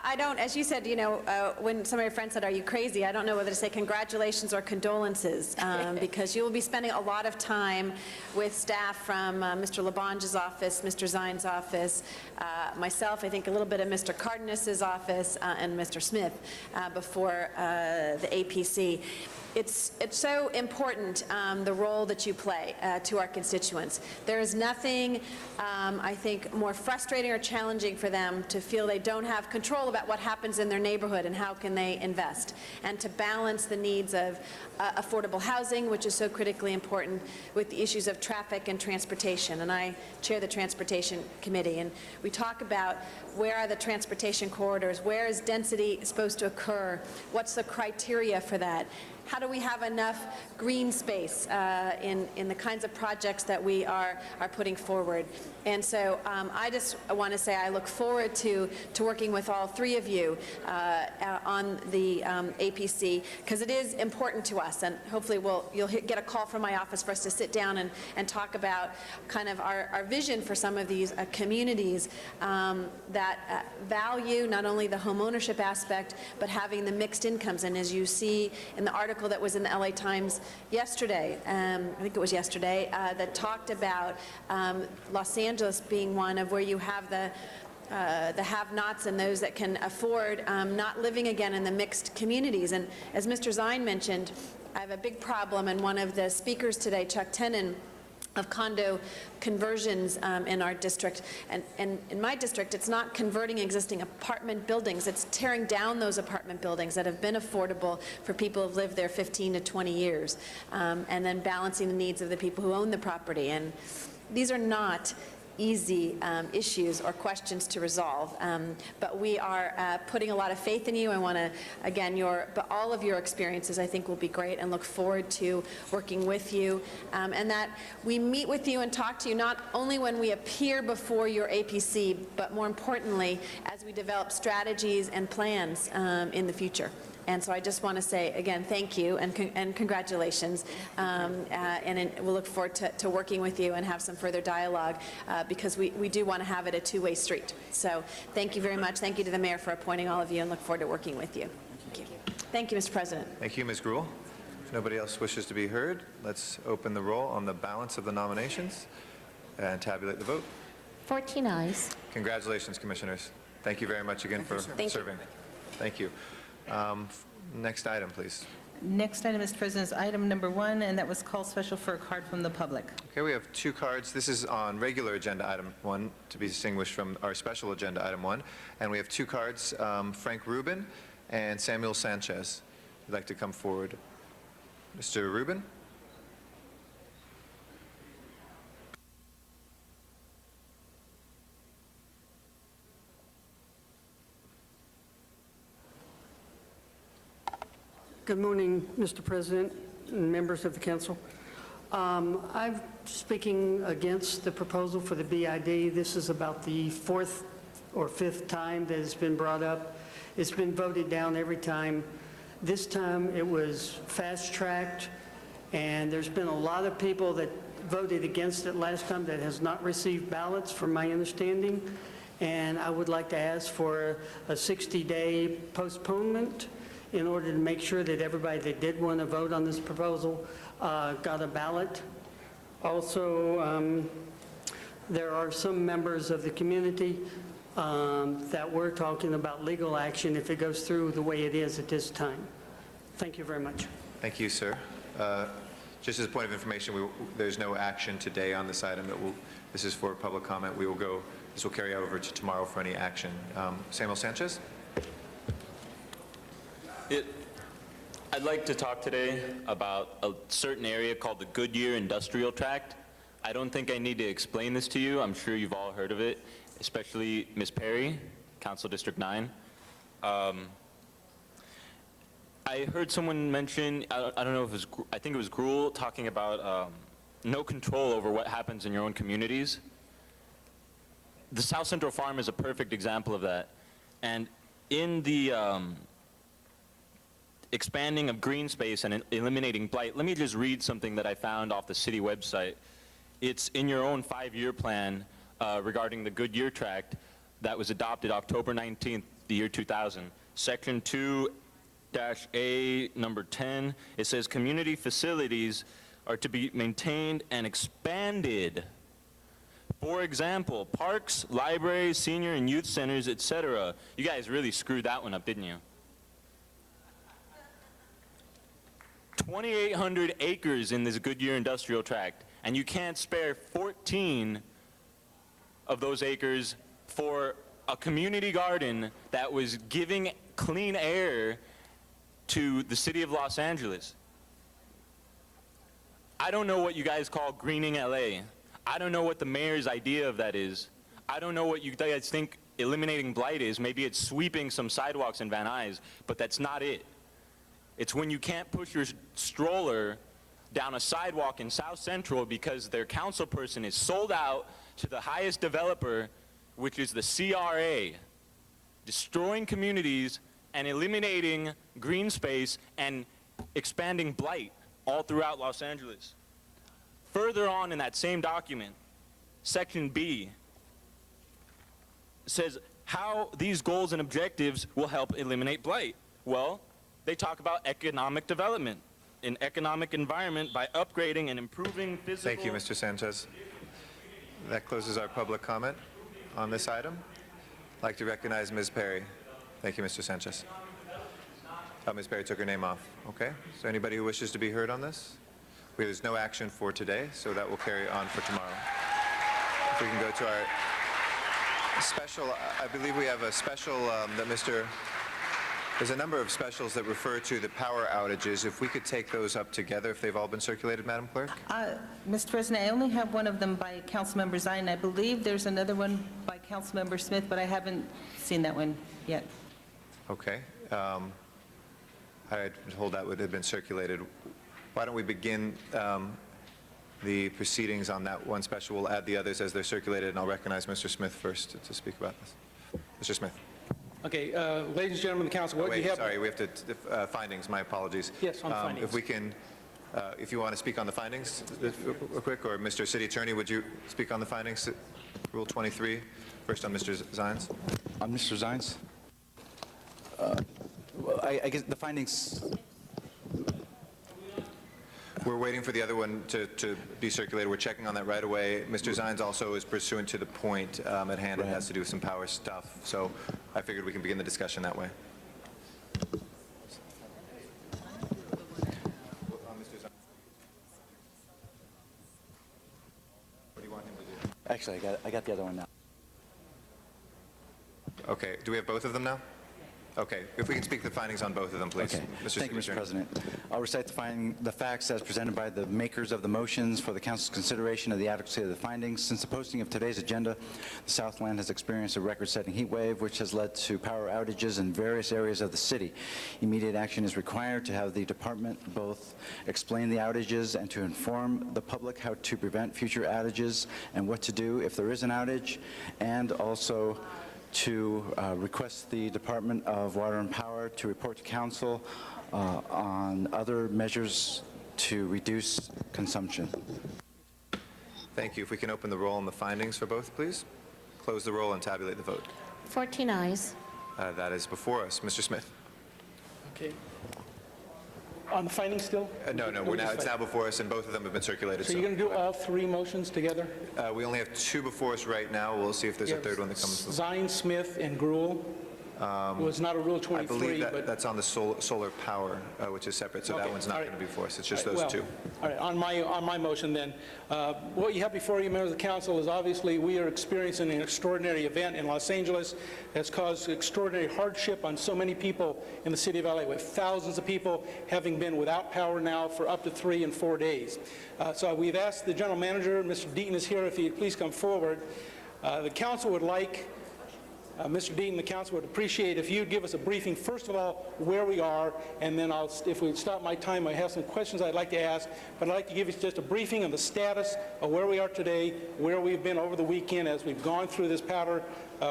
I don't, as you said, you know, when some of your friends said, "Are you crazy?" I don't know whether to say congratulations or condolences, because you will be spending a lot of time with staff from Mr. Labange's office, Mr. Zine's office, myself, I think a little bit of Mr. Cardenas's office, and Mr. Smith before the APC. It's so important, the role that you play to our constituents. There is nothing, I think, more frustrating or challenging for them to feel they don't have control about what happens in their neighborhood and how can they invest, and to balance the needs of affordable housing, which is so critically important, with the issues of traffic and transportation. And I chair the Transportation Committee, and we talk about where are the transportation corridors, where is density supposed to occur, what's the criteria for that. How do we have enough green space in the kinds of projects that we are putting forward? And so I just want to say I look forward to working with all three of you on the APC, because it is important to us, and hopefully you'll get a call from my office for us to sit down and talk about kind of our vision for some of these communities that value not only the home ownership aspect, but having the mixed incomes. And as you see in the article that was in the LA Times yesterday, I think it was yesterday, that talked about Los Angeles being one of where you have the have-nots and those that can afford not living again in the mixed communities. And as Mr. Zine mentioned, I have a big problem, and one of the speakers today, Chuck Tenon, of condo conversions in our district. And in my district, it's not converting existing apartment buildings, it's tearing down those apartment buildings that have been affordable for people who've lived there 15 to 20 years, and then balancing the needs of the people who own the property. And these are not easy issues or questions to resolve, but we are putting a lot of faith in you. I want to, again, but all of your experiences I think will be great, and look forward to working with you, and that we meet with you and talk to you not only when we appear before your APC, but more importantly as we develop strategies and plans in the future. And so I just want to say, again, thank you and congratulations. And we'll look forward to working with you and have some further dialogue, because we do want to have it a two-way street. So thank you very much. Thank you to the mayor for appointing all of you, and look forward to working with you. Thank you. Thank you, Mr. President. Thank you, Ms. Gruhl. If nobody else wishes to be heard, let's open the roll on the balance of the nominations and tabulate the vote. 14 ayes. Congratulations, commissioners. Thank you very much again for serving. Thank you. Next item, please. Next item, Mr. President, is item number 1, and that was called special for a card from the public. Okay, we have 2 cards. This is on regular agenda item 1, to be distinguished from our special agenda item 1. And we have 2 cards, Frank Rubin and Samuel Sanchez. If you'd like to come forward. Mr. Rubin? Good morning, Mr. President and members of the council. I'm speaking against the proposal for the BID. This is about the 4th or 5th time that it's been brought up. It's been voted down every time. This time it was fast-tracked, and there's been a lot of people that voted against it last time that has not received ballots, from my understanding. And I would like to ask for a 60-day postponement in order to make sure that everybody that did want to vote on this proposal got a ballot. Also, there are some members of the community that we're talking about legal action if it goes through the way it is at this time. Thank you very much. Thank you, sir. Just as a point of information, there's no action today on this item. This is for public comment. This will carry over to tomorrow for any action. Samuel Sanchez? I'd like to talk today about a certain area called the Goodyear Industrial Tract. I don't think I need to explain this to you. I'm sure you've all heard of it, especially Ms. Perry, Council District 9. I heard someone mention, I don't know if it was, I think it was Gruel, talking about no control over what happens in your own communities. The South Central Farm is a perfect example of that. And in the expanding of green space and eliminating blight, let me just read something that I found off the city website. It's in your own 5-year plan regarding the Goodyear Tract that was adopted October 19th, the year 2000. Section 2-A, number 10, it says community facilities are to be maintained and expanded. For example, parks, libraries, senior and youth centers, etc. You guys really screwed that one up, didn't you? 2,800 acres in this Goodyear Industrial Tract, and you can't spare 14 of those acres for a community garden that was giving clean air to the city of Los Angeles. I don't know what you guys call greening LA. I don't know what the mayor's idea of that is. I don't know what you guys think eliminating blight is. Maybe it's sweeping some sidewalks in Van Nuys, but that's not it. It's when you can't push your stroller down a sidewalk in South Central because their council person is sold out to the highest developer, which is the CRA, destroying communities and eliminating green space and expanding blight all throughout Los Angeles. Further on in that same document, Section B says how these goals and objectives will help eliminate blight. Well, they talk about economic development, an economic environment by upgrading and improving physical... Thank you, Mr. Sanchez. That closes our public comment on this item. I'd like to recognize Ms. Perry. Thank you, Mr. Sanchez. Ms. Perry took her name off. Okay. Is there anybody who wishes to be heard on this? There's no action for today, so that will carry on for tomorrow. If we can go to our special, I believe we have a special that there's a number of specials that refer to the power outages. If we could take those up together, if they've all been circulated, Madam Clerk? Mr. President, I only have one of them by Councilmember Zion. I believe there's another one by Councilmember Smith, but I haven't seen that one yet. Okay. I'd hold that would have been circulated. Why don't we begin the proceedings on that one special? We'll add the others as they're circulated, and I'll recognize Mr. Smith first to speak about this. Mr. Smith. Okay, ladies and gentlemen of the council, what you have... Sorry, we have to, findings, my apologies. Yes, on findings. If we can, if you want to speak on the findings real quick, or Mr. City Attorney, would you speak on the findings? Rule 23, first on Mr. Zines. On Mr. Zines? Well, I guess the findings... We're waiting for the other one to be circulated. We're checking on that right away. Mr. Zines also is pursuant to the point at hand. It has to do with some power stuff. So I figured we can begin the discussion that way. What do you want him to do? Actually, I got the other one now. Okay. Do we have both of them now? Okay. If we can speak the findings on both of them, please. Okay. Thank you, Mr. President. I'll recite the facts as presented by the makers of the motions for the council's consideration of the adequacy of the findings. Since the posting of today's agenda, the Southland has experienced a record-setting heat wave, which has led to power outages in various areas of the city. Immediate action is required to have the department both explain the outages and to inform the public how to prevent future outages and what to do if there is an outage, and also to request the Department of Water and Power to report to council on other measures to reduce consumption. Thank you. If we can open the roll on the findings for both, please. Close the roll and tabulate the vote. 14 ayes. That is before us. Mr. Smith. Okay. On the findings still? No, it's now before us, and both of them have been circulated. So you're going to do all three motions together? We only have two before us right now. We'll see if there's a third one that comes. Zine, Smith, and Gruel. Well, it's not a Rule 23, I believe but... that's on the solar power, which is separate, so that Okay, one's not all right. going to be before us. It's just All those right, two. well, all right, on my motion then, what you have before you, members of the council, is obviously we are experiencing an extraordinary event in Los Angeles that's caused extraordinary hardship on so many people in the city of LA, with thousands of people having been without power now for up to 3 and 4 days. So we've asked the general manager, Mr. Deaton is here, if he'd please come forward. The council would like, Mr. Deaton, the council would appreciate if you'd give us a briefing, first of all, where we are, and then if we stop my time, I have some questions I'd like to ask, but I'd like to give you just a briefing on the status of where we are today, where we've been over the weekend as we've gone through this power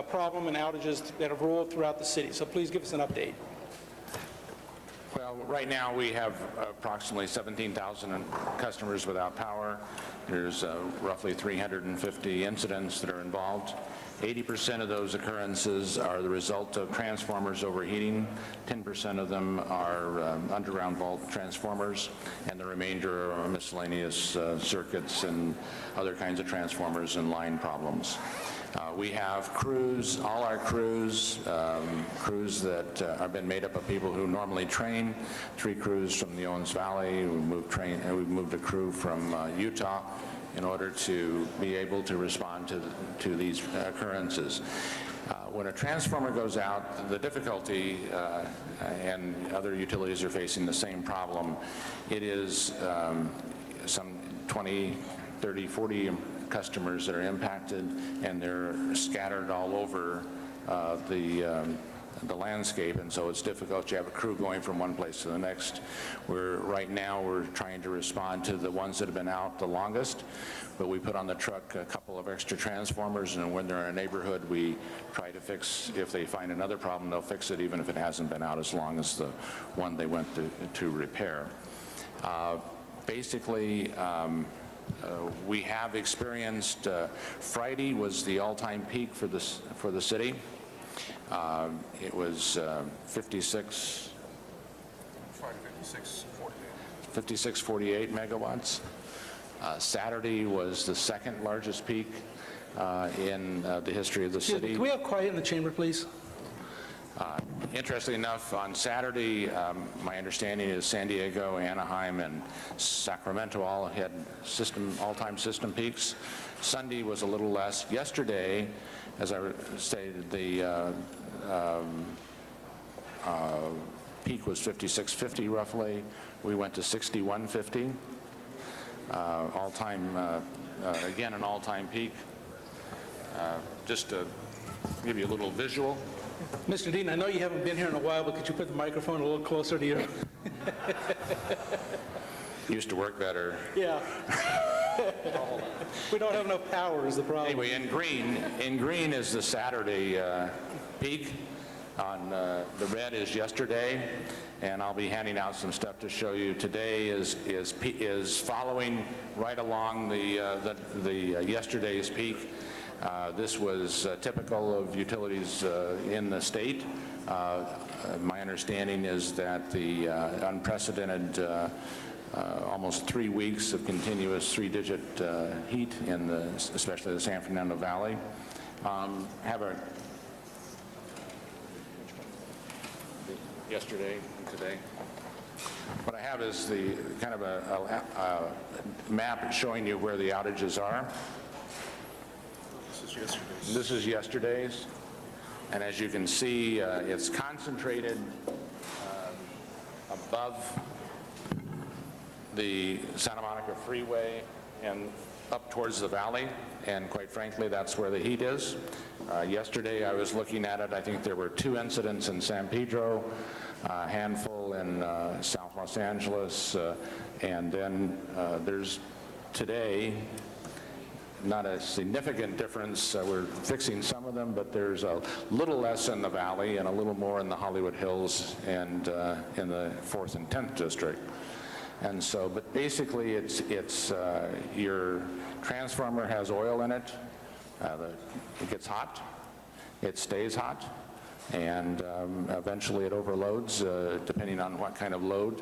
problem and outages that have rolled throughout the city. So please give us an update. Well, right now, we have approximately 17,000 customers without power. There's roughly 350 incidents that are involved. 80% of those occurrences are the result of transformers overheating. 10% of them are underground vault transformers, and the remainder are miscellaneous circuits and other kinds of transformers and line problems. We have crews, all our crews that have been made up of people who normally train. 3 crews from the Owens Valley. We've moved a crew from Utah in order to be able to respond to these occurrences. When a transformer goes out, the difficulty, and other utilities are facing the same problem, it is some 20, 30, 40 customers that are impacted, and they're scattered all over the landscape, and so it's difficult. You have a crew going from one place to the next. Right now we're trying to respond to the ones that have been out the longest, but we put on the truck a couple of extra transformers, and when they're in a neighborhood, we try to fix, if they find another problem, they'll fix it even if it hasn't been out as long as the one they went to repair. Basically, we have experienced, Friday was the all-time peak for the city. It was 5648 megawatts. Saturday was the second largest peak in the history of the city. Can we have quiet in the chamber, please? Interestingly enough, on Saturday, my understanding is San Diego, Anaheim, and Sacramento all had all-time system peaks. Sunday was a little less. Yesterday, as I stated, the peak was 5650 roughly. We went to 6150. All-time, again, an all-time peak. Just to give you a little visual. Mr. Dean, I know you haven't been here in a while, but could you put the microphone a little closer to you? Used to work better. Yeah. We don't have enough power is the problem. Anyway, in green is the Saturday peak. On the red is yesterday, and I'll be handing out some stuff to show you. Today is following right along the yesterday's peak. This was typical of utilities in the state. My understanding is that the unprecedented almost 3 weeks of continuous 3-digit heat in especially the San Fernando Valley. Yesterday and today. What I have is the kind of a map showing you where the outages are. This is yesterday's, and as you can see, it's concentrated above the Santa Monica Freeway and up towards the valley, and quite frankly, that's where the heat is. Yesterday, I was looking at it. I think there were 2 incidents in San Pedro, a handful in South Los Angeles, and then there's today, not a significant difference. We're fixing some of them, but there's a little less in the valley and a little more in the Hollywood Hills and in the 4th and 10th district. And so, but basically, it's your transformer has oil in it. It gets hot. It stays hot. And eventually it overloads, depending on what kind of load.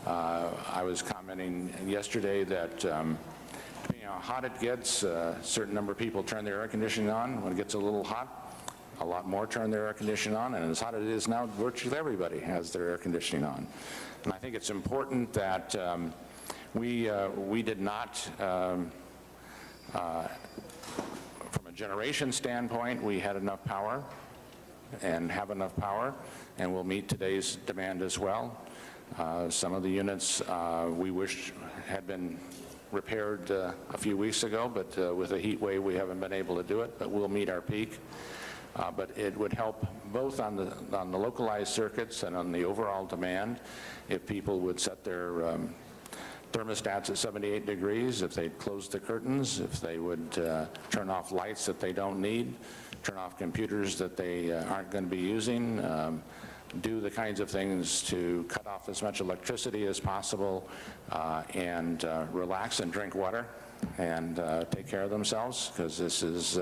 I was commenting yesterday that depending on how hot it gets, a certain number of people turn their air conditioning on when it gets a little hot. a lot more turn their air conditioning on, and as hot as it is now, virtually everybody has their air conditioning on. And I think it's important that we did not, from a generation standpoint, we had enough power and have enough power, and we'll meet today's demand as well. Some of the units we wish had been repaired a few weeks ago, but with a heat wave we haven't been able to do it, but we'll meet our peak. But it would help both on the localized circuits and on the overall demand if people would set their thermostats at 78 degrees, if they'd close the curtains, if they would turn off lights that they don't need, turn off computers that they aren't going to be using, do the kinds of things to cut off as much electricity as possible, and relax and drink water and take care of themselves, because this is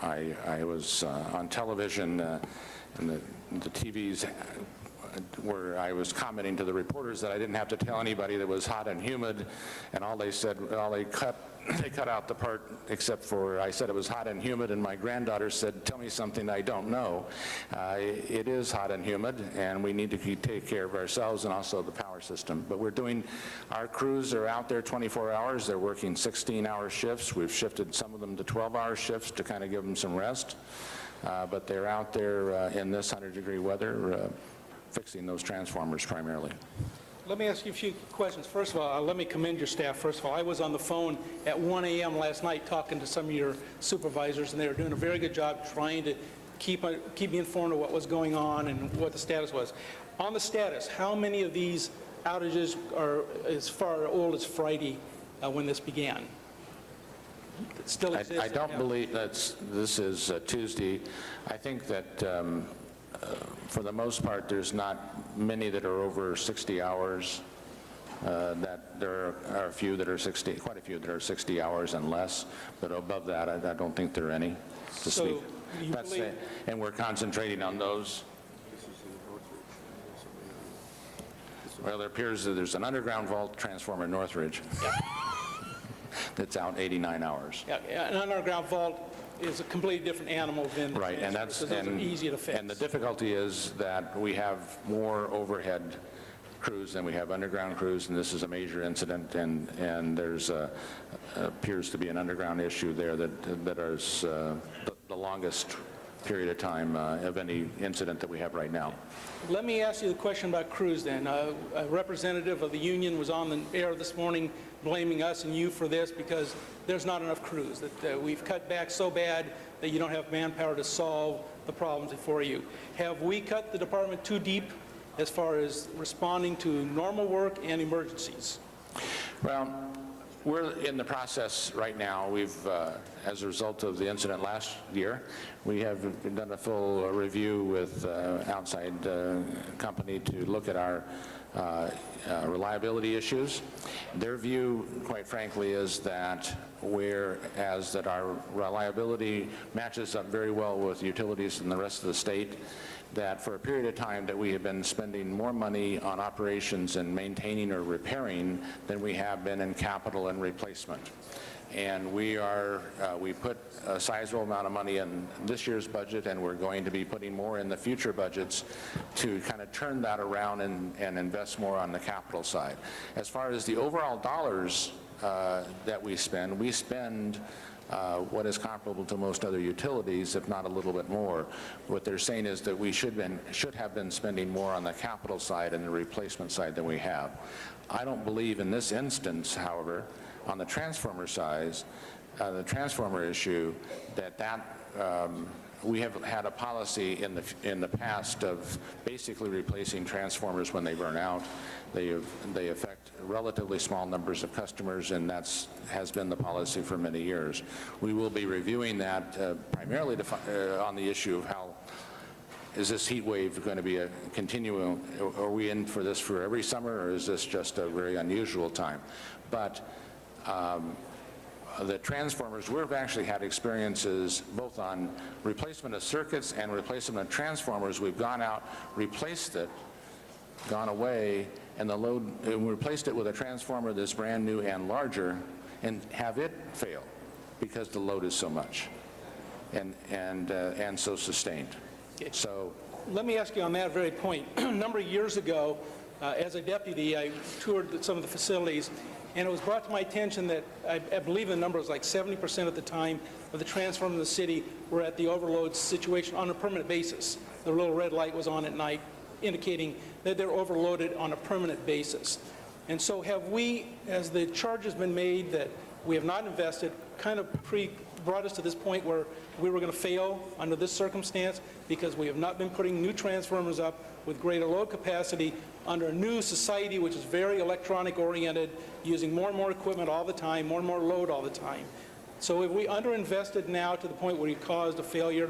I was on television and the TVs where I was commenting to the reporters that I didn't have to tell anybody that it was hot and humid, and all they said, well, they cut out the part except for I said it was hot and humid, and my granddaughter said, tell me something I don't know. It is hot and humid, and we need to take care of ourselves and also the power system. But we're doing, our crews are out there 24 hours. They're working 16-hour shifts. We've shifted some of them to 12-hour shifts to kind of give them some rest. But they're out there in this 100-degree weather fixing those transformers primarily. Let me ask you a few questions. First of all, let me commend your staff. First of all, I was on the phone at 1 a.m. last night talking to some of your supervisors, and they were doing a very good job trying to keep me informed of what was going on and what the status was. On the status, how many of these outages are as far old as Friday when this began? It still exists? I don't believe this is Tuesday. I think that for the most part, there's not many that are over 60 hours. That there are a few that are 60, quite a few that are 60 hours and less, but above that, I don't think there are any to speak. That's it. And we're concentrating on those. Well, it appears that there's an underground vault transformer in Northridge that's out 89 hours. Yeah, an underground vault is a completely different animal than the right, and transfer, so those are easy to fix. And the difficulty is that we have more overhead crews than we have underground crews, and this is a major incident, and there's appears to be an underground issue there that is the longest period of time of any incident that we have right now. Let me ask you the question about crews then. A representative of the union was on the air this morning blaming us and you for this because there's not enough crews, that we've cut back so bad that you don't have manpower to solve the problems before you. Have we cut the department too deep as far as responding to normal work and emergencies? Well, we're in the process right now. We've, as a result of the incident last year, we have done a full review with outside company to look at our reliability issues. Their view, quite frankly, is that our reliability matches up very well with utilities in the rest of the state, that for a period of time that we have been spending more money on operations and maintaining or repairing than we have been in capital and replacement. And we put a sizable amount of money in this year's budget, and we're going to be putting more in the future budgets to kind of turn that around and invest more on the capital side. As far as the overall dollars that we spend what is comparable to most other utilities, if not a little bit more. What they're saying is that we should have been spending more on the capital side and the replacement side than we have. I don't believe in this instance, however, on the transformer size, the transformer issue, we have had a policy in the past of basically replacing transformers when they burn out. They affect relatively small numbers of customers, and has been the policy for many years. We will be reviewing that primarily on the issue of how is this heat wave going to be a continuing? Are we in for this for every summer, or is this just a very unusual time? But the transformers, we've actually had experiences both on replacement of circuits and replacement of transformers. We've gone out, replaced it, gone away, and we replaced it with a transformer that's brand new and larger, and have it fail. because the load is so much and so sustained. So Let me ask you on that very point. A number of years ago, as a deputy, I toured some of the facilities, and it was brought to my attention that I believe the number was like 70% at the time of the transformers in the city were at the overload situation on a permanent basis. The little red light was on at night, indicating that they're overloaded on a permanent basis. And so have we, as the charge has been made that we have not invested, kind of brought us to this point where we were going to fail under this circumstance because we have not been putting new transformers up with greater load capacity under a new society which is very electronic oriented, using more and more equipment all the time, more and more load all the time. So have we underinvested now to the point where you caused a failure?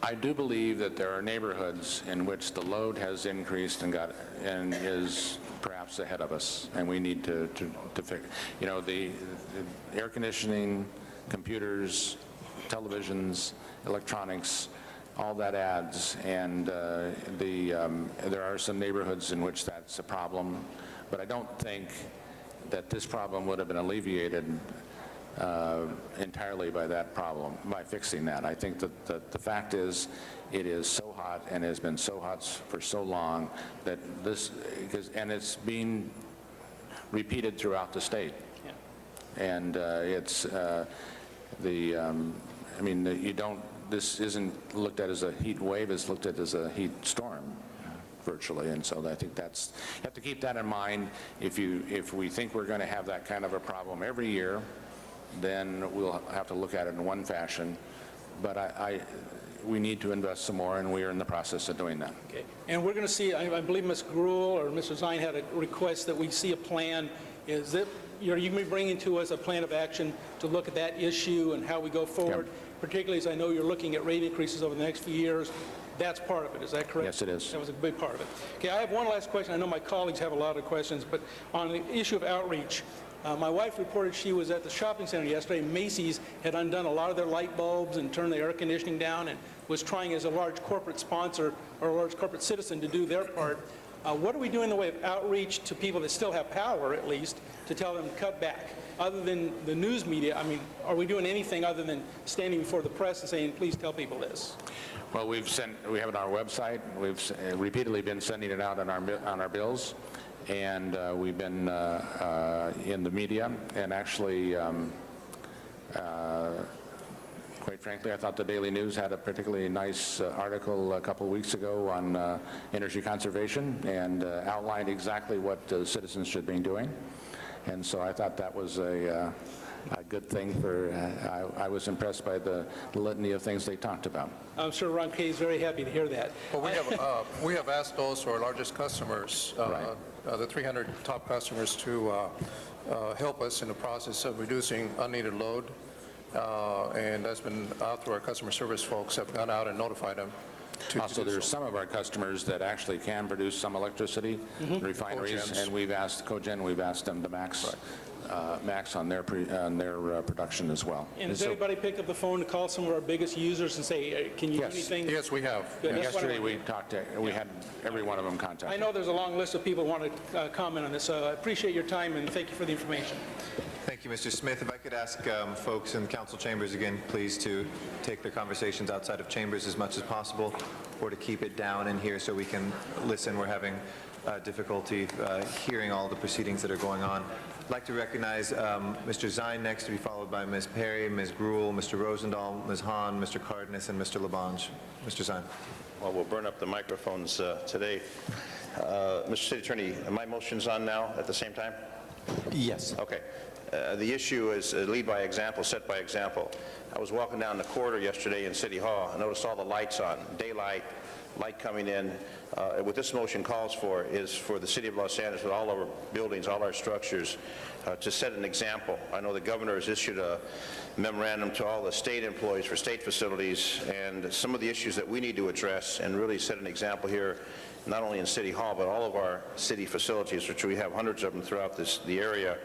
I do believe that there are neighborhoods in which the load has increased and is perhaps ahead of us, and we need to fix. You know, the air conditioning, computers, televisions, electronics, all that adds, and there are some neighborhoods in which that's a problem, but I don't think that this problem would have been alleviated entirely by that problem, by fixing that. I think that the fact is, it is so hot and has been so hot for so long that and it's being repeated throughout the state. Yeah. And this isn't looked at as a heat wave, it's looked at as a heat storm, virtually, and so I think you have to keep that in mind. If we think we're going to have that kind of a problem every year, then we'll have to look at it in one fashion, but we need to invest some more, and we are in the process of doing that. Okay. And we're going to see, I believe Ms. Gruhl or Mr. Zine had a request that we see a plan. Is that, you can be bringing to us a plan of action to look at that issue and how we go forward, particularly as I know you're looking at rate increases over the next few years. That's part of it, is that correct? Yes, it is. That was a big part of it. Okay, I have one last question. I know my colleagues have a lot of questions, but on the issue of outreach, my wife reported she was at the shopping center yesterday. Macy's had undone a lot of their light bulbs and turned the air conditioning down and was trying as a large corporate sponsor or a large corporate citizen to do their part. What are we doing in the way of outreach to people that still have power, at least, to tell them to cut back? Other than the news media, I mean, are we doing anything other than standing before the press and saying, please tell people this? Well, we have it on our website. We've repeatedly been sending it out on our bills, and we've been in the media, and actually, quite frankly, I thought the Daily News had a particularly nice article a couple of weeks ago on energy conservation and outlined exactly what citizens should be doing. And so I thought that was a good thing I was impressed by the litany of things they talked about. I'm sure Ron Kay is very happy to hear that. Well, we have asked those who are our largest customers, the 300 top customers, to help us in the process of reducing unneeded load. And that's been out through our customer service folks have gone out and notified them. Also, there's some of our customers that actually can produce some electricity, refineries, Cogens. and we've asked them to max on their production as well. And has anybody picked up the phone to call some of our biggest users and say, can you do anything? Yes, we have. Good. Yesterday we had every one of them contacted. I know there's a long list of people who want to comment on this, so I appreciate your time and thank you for the information. Thank you, Mr. Smith. If I could ask folks in council chambers again, please, to take their conversations outside of chambers as much as possible, or to keep it down in here so we can listen. We're having difficulty hearing all the proceedings that are going on. I'd like to recognize Mr. Zine next, to be followed by Ms. Perry, Ms. Gruhl, Mr. Rosendahl, Ms. Hahn, Mr. Cardenas, and Mr. Labange. Mr. Zine. Well, we'll burn up the microphones today. Mr. City Attorney, are my motions on now at the same time? Yes. Okay. The issue is lead by example, set by example. I was walking down the corridor yesterday in City Hall. I noticed all the lights on, daylight, light coming in. What this motion calls for is for the City of Los Angeles, with all our buildings, all our structures, to set an example. I know the governor has issued a memorandum to all the state employees for state facilities, and some of the issues that we need to address and really set an example here, not only in City Hall, but all of our city facilities, which we have hundreds of them throughout the area,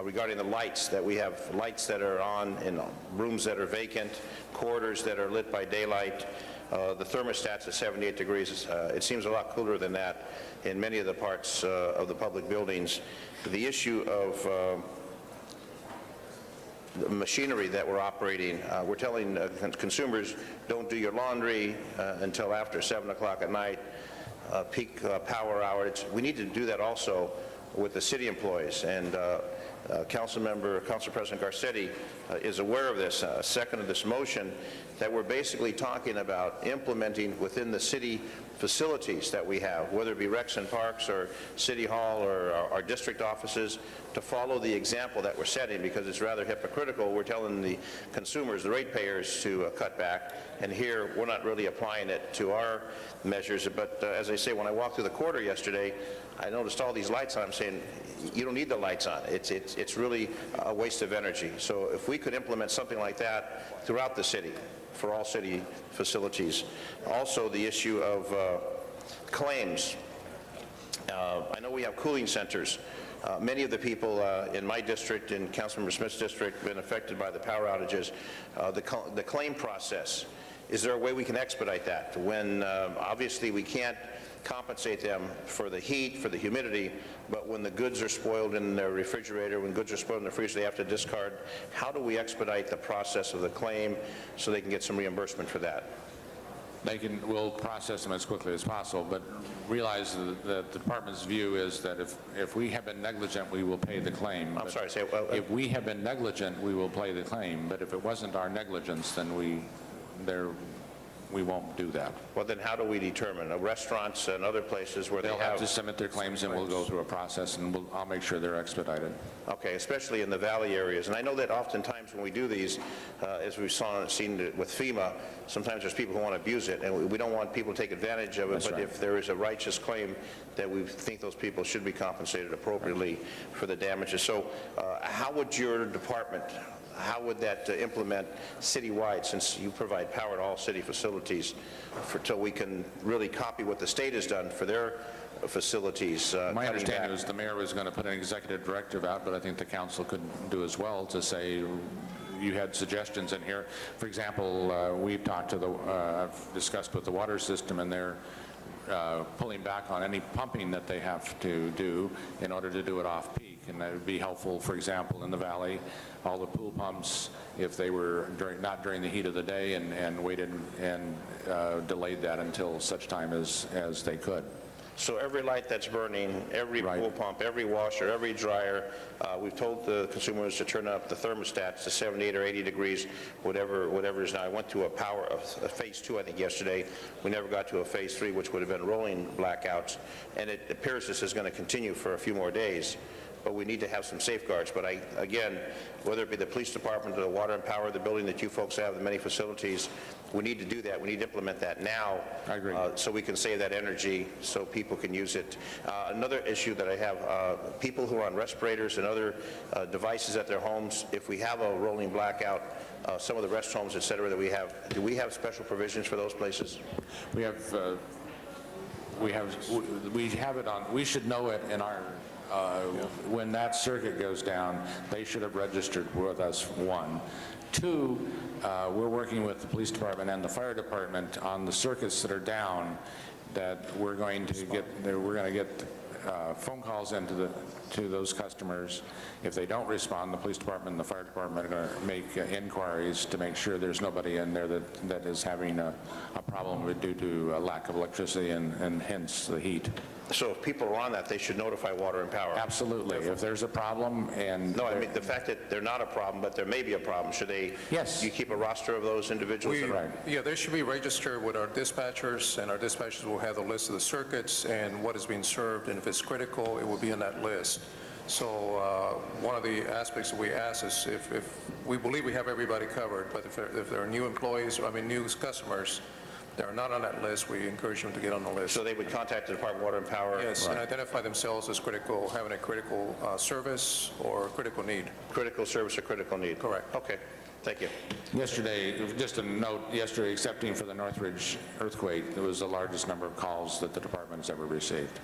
regarding the lights, that we have lights that are on in rooms that are vacant, corridors that are lit by daylight. The thermostats at 78 degrees. It seems a lot cooler than that in many of the parts of the public buildings. The issue of the machinery that we're operating. We're telling consumers, don't do your laundry until after 7 o'clock at night, peak power hours. We need to do that also with the city employees, and Council President Garcetti is aware of this, second of this motion, that we're basically talking about implementing within the city facilities that we have, whether it be Rex and Parks or City Hall or our district offices, to follow the example that we're setting, because it's rather hypocritical. We're telling the consumers, the ratepayers, to cut back, and here we're not really applying it to our measures. But as I say, when I walked through the quarter yesterday, I noticed all these lights on. I'm saying, you don't need the lights on. It's really a waste of energy. So if we could implement something like that throughout the city, for all city facilities. Also, the issue of claims. I know we have cooling centers. Many of the people in my district, in Councilmember Smith's district, have been affected by the power outages. The claim process, is there a way we can expedite that? When obviously we can't compensate them for the heat, for the humidity, but when the goods are spoiled in their refrigerator, when goods are spoiled in the freezer, they have to discard. How do we expedite the process of the claim so they can get some reimbursement for that? We'll process them as quickly as possible, but realize that the department's view is that if we have been negligent, we will pay the claim. I'm sorry, say if we have been negligent, we will pay the claim, but if it wasn't our negligence, then we won't do that. Well, then how do we determine? Restaurants and other places where they'll have to submit their claims, and we'll go through a process, and I'll make sure they're expedited. Okay, especially in the valley areas. And I know that oftentimes when we do these, as we've seen with FEMA, sometimes there's people who want to abuse it, and we don't want people to take advantage of it. That's but right. If there is a righteous claim, that we think those people should be compensated appropriately for the damages. So how would your department, how would that implement citywide, since you provide power to all city facilities, till we can really copy what the state has done for their facilities? My understanding was the mayor was going to put an executive directive out, but I think the council could do as well to say, you had suggestions in here. For example, we've talked to I've discussed with the water system, and they're pulling back on any pumping that they have to do in order to do it off-peak. And that would be helpful, for example, in the valley, all the pool pumps, if they were not during the heat of the day, and waited and delayed that until such time as they could. So every light that's burning, every pool pump, every washer, every dryer, we've told the consumers to turn up the thermostats to 78 or 80 degrees, whatever it is now. I went to a phase 2, I think, yesterday. We never got to a phase 3, which would have been rolling blackouts. And it appears this is going to continue for a few more days. But we need to have some safeguards. But again, whether it be the police department or the water and power, the building that you folks have, the many facilities, we need to do that. We need to implement that now. I agree. So we can save that energy so people can use it. Another issue that I have, people who are on respirators and other devices at their homes, if we have a rolling blackout, some of the rest homes, et cetera, that we have, do we have special provisions for those places? We have it on, we should know it in our, when that circuit goes down, they should have registered with us, 1. 2, we're working with the police department and the fire department on the circuits that are down, that we're going to get phone calls into to those customers. If they don't respond, the police department and the fire department are going to make inquiries to make sure there's nobody in there that is having a problem due to a lack of electricity and hence the heat. So if people are on that, they should notify water and power? Absolutely. If there's a problem and... No, I mean, the fact that they're not a problem, but there may be a problem, should they... Yes. You keep a roster of those individuals? Yeah, they should be registered with our dispatchers, and our dispatchers will have the list of the circuits and what is being served, and if it's critical, it will be on that list. So one of the aspects that we ask is if we believe we have everybody covered, but if there are new employees, new customers, that are not on that list, we encourage them to get on the list. So they would contact the Department of Water and Power? Yes, and identify themselves as critical, having a critical service or critical need. Critical service or critical need? Correct. Okay, thank you. Yesterday, just a note, yesterday, excepting for the Northridge earthquake, it was the largest number of calls that the department has ever received.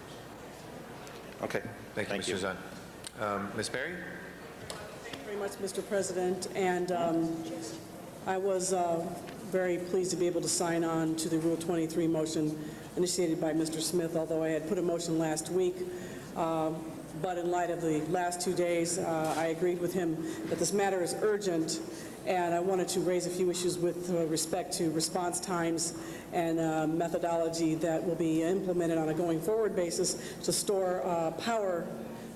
Okay, Thank you, Mr. Zahn. Ms. Berry? Thank you very much, Mr. President. And I was very pleased to be able to sign on to the Rule 23 motion initiated by Mr. Smith, although I had put a motion last week. but in light of the last 2 days, I agreed with him that this matter is urgent, and I wanted to raise a few issues with respect to response times and methodology that will be implemented on a going forward basis to store power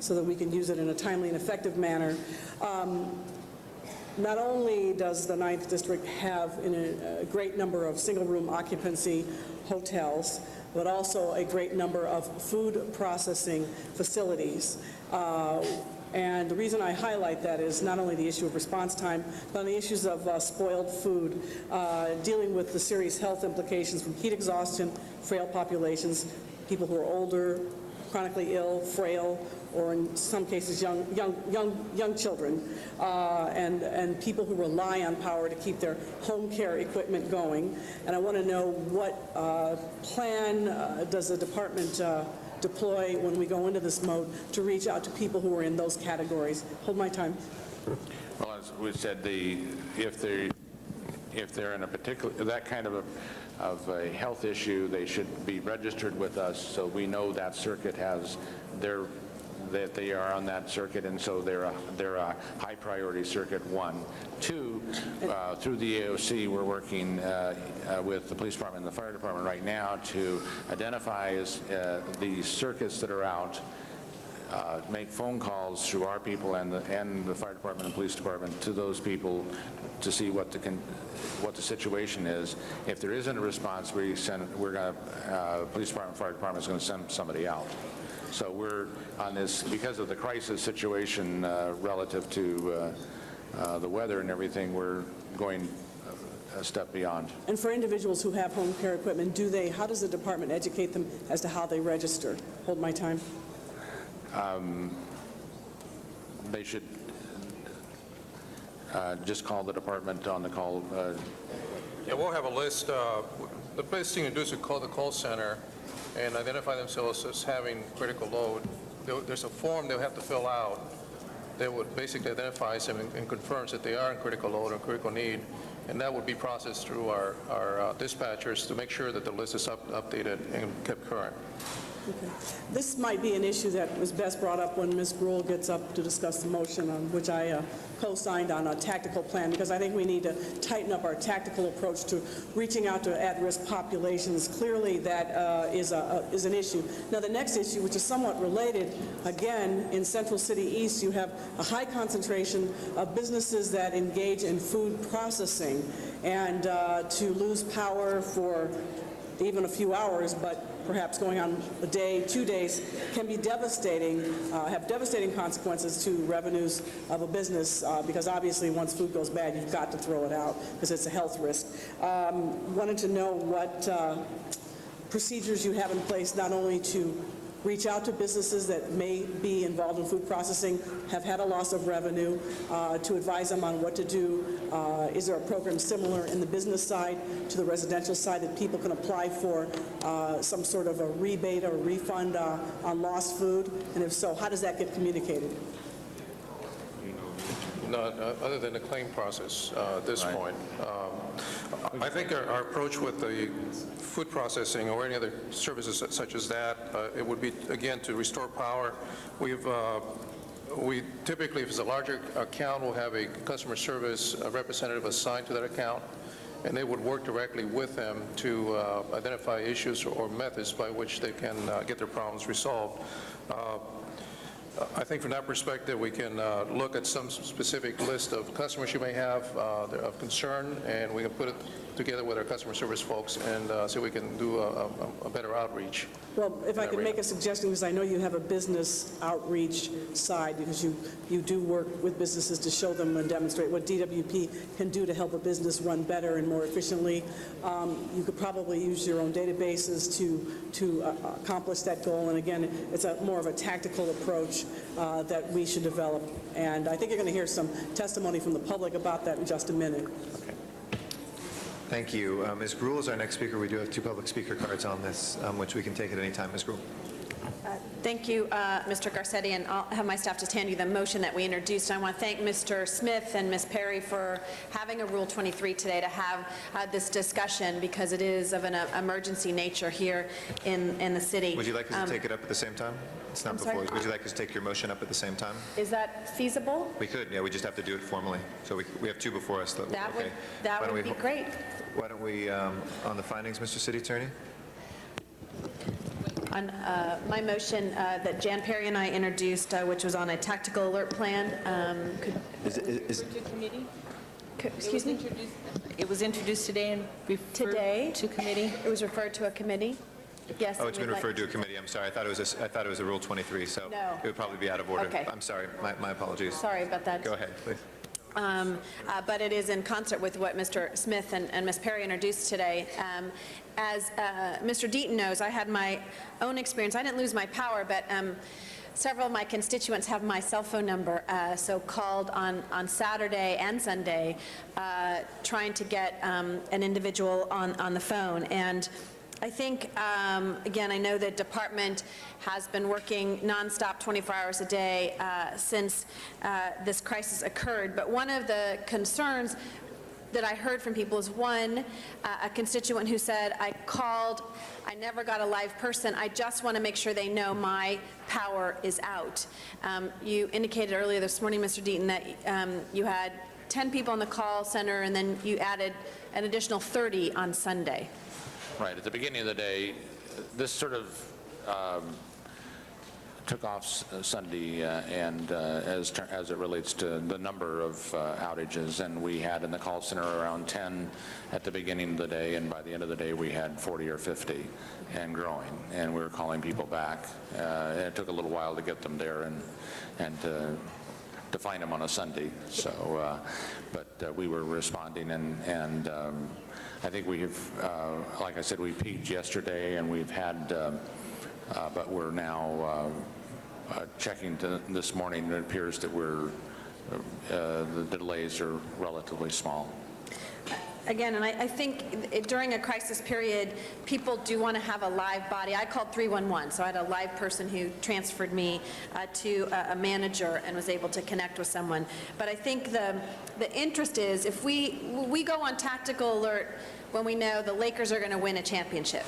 so that we can use it in a timely and effective manner. Not only does the 9th District have a great number of single-room occupancy hotels, but also a great number of food processing facilities. And the reason I highlight that is not only the issue of response time, but on the issues of spoiled food, dealing with the serious health implications from heat exhaustion, frail populations, people who are older, chronically ill, frail, or in some cases young children, and people who rely on power to keep their home care equipment going. And I want to know what plan does the department deploy when we go into this mode to reach out to people who are in those categories. Hold my time. Well, as we said, if they're in a particular, that kind of a health issue, they should be registered with us so we know that circuit has that they are on that circuit, and so they're a high priority circuit, 1. 2, through the AOC, we're working with the police department and the fire department right now to identify the circuits that are out, make phone calls through our people and the fire department and police department to those people to see what the situation is. If there isn't a response, police department, fire department is going to send somebody out. So we're on this, because of the crisis situation relative to the weather and everything, we're going a step beyond. And for individuals who have home care equipment, how does the department educate them as to how they register? Hold my time. They should just call the department on the call. Yeah, we'll have a list. The best thing to do is to call the call center and identify themselves as having critical load. There's a form they'll have to fill out that would basically identify them and confirms that they are in critical load or critical need, and that would be processed through our dispatchers to make sure that the list is updated and kept current. Okay. This might be an issue that was best brought up when Ms. Gruhl gets up to discuss the motion on which I co-signed on a tactical plan, because I think we need to tighten up our tactical approach to reaching out to at-risk populations. Clearly, that is an issue. Now, the next issue, which is somewhat related, again, in Central City East, you have a high concentration of businesses that engage in food processing, and to lose power for even a few hours, but perhaps going on a day, 2 days, can be devastating, have devastating consequences to revenues of a business, because obviously once food goes bad, you've got to throw it out because it's a health risk. Wanted to know what procedures you have in place, not only to reach out to businesses that may be involved in food processing, have had a loss of revenue, to advise them on what to do. Is there a program similar in the business side to the residential side that people can apply for some sort of a rebate or refund on lost food? And if so, how does that get communicated? No, other than the claim process at this point. I think our approach with the food processing or any other services such as that, it would be, again, to restore power. We typically, if it's a larger account, we'll have a customer service representative assigned to that account, and they would work directly with them to identify issues or methods by which they can get their problems resolved. I think from that perspective, we can look at some specific list of customers you may have of concern, and we can put it together with our customer service folks and see if we can do a better outreach. Well, if I could make a suggestion, because I know you have a business outreach side, because you do work with businesses to show them and demonstrate what DWP can do to help a business run better and more efficiently. You could probably use your own databases to accomplish that goal. And again, it's more of a tactical approach that we should develop. And I think you're going to hear some testimony from the public about that in just a minute. Okay. Thank you. Ms. Gruhl is our next speaker. We do have 2 public speaker cards on this, which we can take at any time. Ms. Gruhl. Thank you, Mr. Garcetti, and I'll have my staff just hand you the motion that we introduced. I want to thank Mr. Smith and Ms. Perry for having a Rule 23 today to have this discussion, because it is of an emergency nature here in the city. Would you like us to take it up at the same time? It's not I'm before. sorry? Would you like us to take your motion up at the same time? Is that feasible? We could, yeah, we just have to do it formally. So we have two before us. That okay. would, that Why don't would be we- great. Why don't we, on the findings, Mr. City Attorney? On my motion that Jan Perry and I introduced, which was on a tactical alert plan, excuse me? It was introduced today and referred to committee? It was referred to a committee? Yes. Oh, it's been we'd like- referred to a committee. I'm sorry. I thought it was a Rule 23, so No. it would probably be out of order. Okay. I'm sorry. My apologies. Sorry about that. Go ahead, please. But it is in concert with what Mr. Smith and Ms. Perry introduced today. As Mr. Deaton knows, I had my own experience. I didn't lose my power, but several of my constituents have my cell phone number, so called on Saturday and Sunday, trying to get an individual on the phone. And I think, again, I know the department has been working nonstop 24 hours a day since this crisis occurred, but one of the concerns that I heard from people is, one, a constituent who said, I called, I never got a live person, I just want to make sure they know my power is out. You indicated earlier this morning, Mr. Deaton, that you had 10 people in the call center, and then you added an additional 30 on Sunday. Right, at the beginning of the day, this sort of took off Sunday and as it relates to the number of outages, and we had in the call center around 10 at the beginning of the day, and by the end of the day we had 40 or 50 and growing, and we were calling people back. And it took a little while to get them there and to find them on a Sunday. So, but we were responding, and I think we have, like I said, we peaked yesterday, and we've had, but we're now checking this morning. It appears that the delays are relatively small. Again, and I think during a crisis period, people do want to have a live body. I called 311, so I had a live person who transferred me to a manager and was able to connect with someone. But I think the interest is, if we go on tactical alert when we know the Lakers are going to win a championship.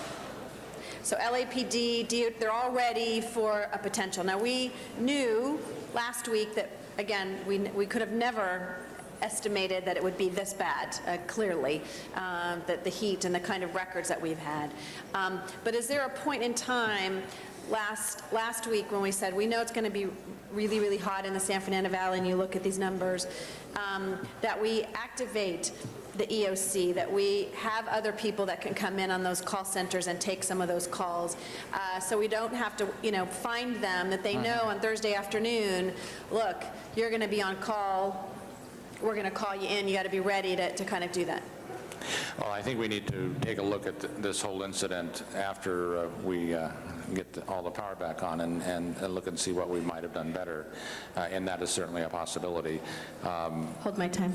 So LAPD, they're all ready for a potential. Now, we knew last week that, again, we could have never estimated that it would be this bad, clearly, that the heat and the kind of records that we've had. But is there a point in time last week when we said, we know it's going to be really, really hot in the San Fernando Valley, and you look at these numbers, that we activate the EOC, that we have other people that can come in on those call centers and take some of those calls, so we don't have to, find them, that they know on Thursday afternoon, look, you're going to be on call, we're going to call you in, you got to be ready to kind of do that. Well, I think we need to take a look at this whole incident after we get all the power back on and look and see what we might have done better, and that is certainly a possibility. Hold my time.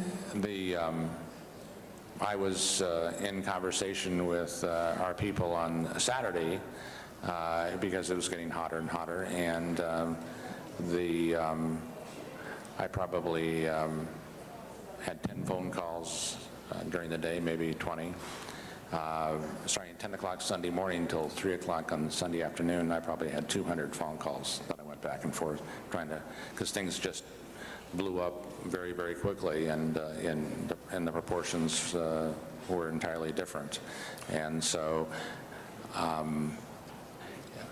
I was in conversation with our people on Saturday because it was getting hotter and hotter, and I probably had 10 phone calls during the day, maybe 20. Starting at 10 o'clock Sunday morning until 3 o'clock on Sunday afternoon, I probably had 200 phone calls that I went back and forth because things just blew up very, very quickly, and the proportions were entirely different. And so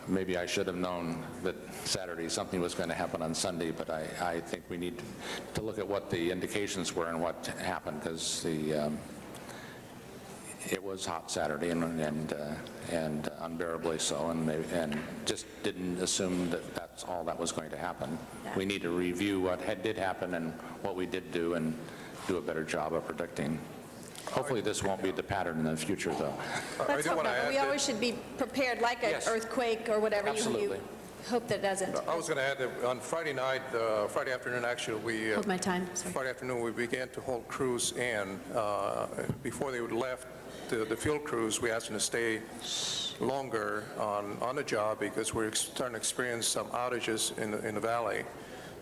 maybe I should have known that Saturday something was going to happen on Sunday, but I think we need to look at what the indications were and what happened, because it was hot Saturday and unbearably so, and just didn't assume that that's all that was going to happen. Yeah. We need to review what did happen and what we did do, and do a better job of predicting. Hopefully this won't be the pattern in the future, though. Let's hope not, but we always should be prepared, like an Yes. earthquake or whatever. Absolutely. hope that doesn't. I was going to add that on Friday night, Friday afternoon, actually, we... Hold my time, sorry. Friday afternoon, we began to hold crews in. Before they would left the field crews, we asked them to stay longer on the job because we're starting to experience some outages in the valley.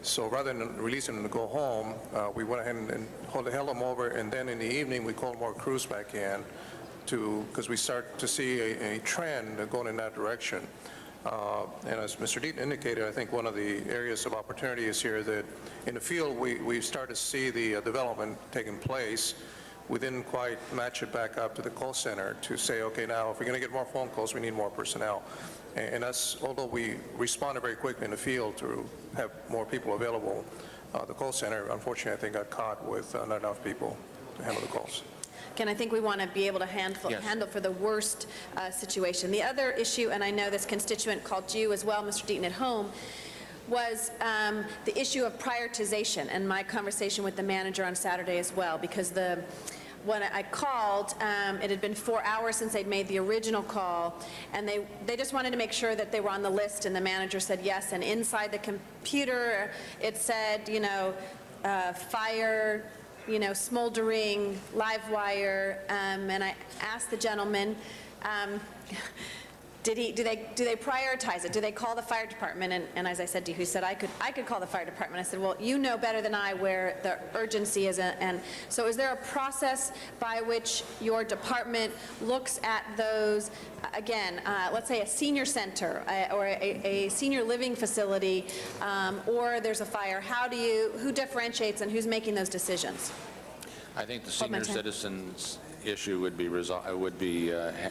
So rather than releasing them to go home, we went ahead and held them over, and then in the evening, we called more crews back in because we start to see a trend going in that direction. And as Mr. Deaton indicated, I think one of the areas of opportunity is here that in the field, we start to see the development taking place. We didn't quite match it back up to the call center to say, okay, now if we're going to get more phone calls, we need more personnel. And that's, although we responded very quickly in the field to have more people available, the call center, unfortunately, I think got caught with not enough people to handle the calls. Again, I think we want to be able to handle for the worst situation. The other issue, and I know this constituent called you as well, Mr. Deaton, at home, was the issue of prioritization, and my conversation with the manager on Saturday as well, because when I called, it had been 4 hours since they'd made the original call, and they just wanted to make sure that they were on the list, and the manager said yes, and inside the computer, it said, fire, smoldering, live wire, and I asked the gentleman, do they prioritize it? Do they call the fire department? And as I said to you, he said, I could call the fire department. I said, well, you know better than I where the urgency is. And so is there a process by which your department looks at those, again, let's say a senior center or a senior living facility, or there's a fire? Who differentiates and who's making those decisions? I think the senior citizens issue would be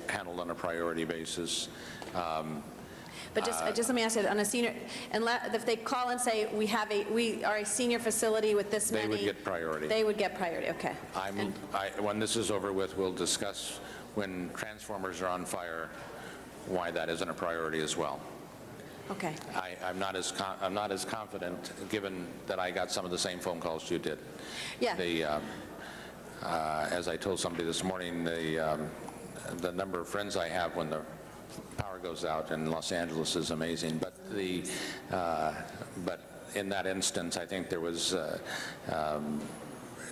handled on a priority basis. But just let me ask you, on a senior, if they call and say we are a senior facility with this many, they would get priority. They would get priority. Okay. When this is over with, we'll discuss when transformers are on fire why that isn't a priority as well. Okay. I'm not as confident, given that I got some of the same phone calls you did. Yeah. As I told somebody this morning, the number of friends I have when the power goes out in Los Angeles is amazing. But in that instance, I think there was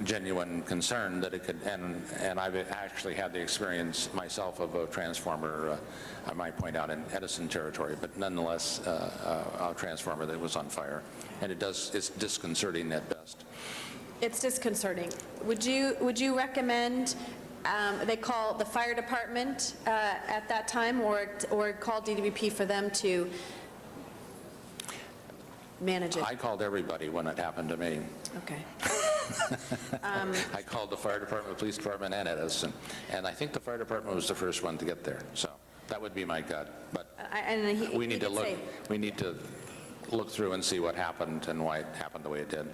genuine concern that it could, and I've actually had the experience myself of a transformer, I might point out in Edison territory, but nonetheless a transformer that was on fire, and it's disconcerting at best. It's disconcerting. Would you recommend they call the fire department at that time, or call DWP for them to manage it? I called everybody when it happened to me. Okay. I called the fire department, police department, and Edison, and I think the fire department was the first one to get there. So that would be my gut. But we need to look through and see what happened and why it happened the way it did.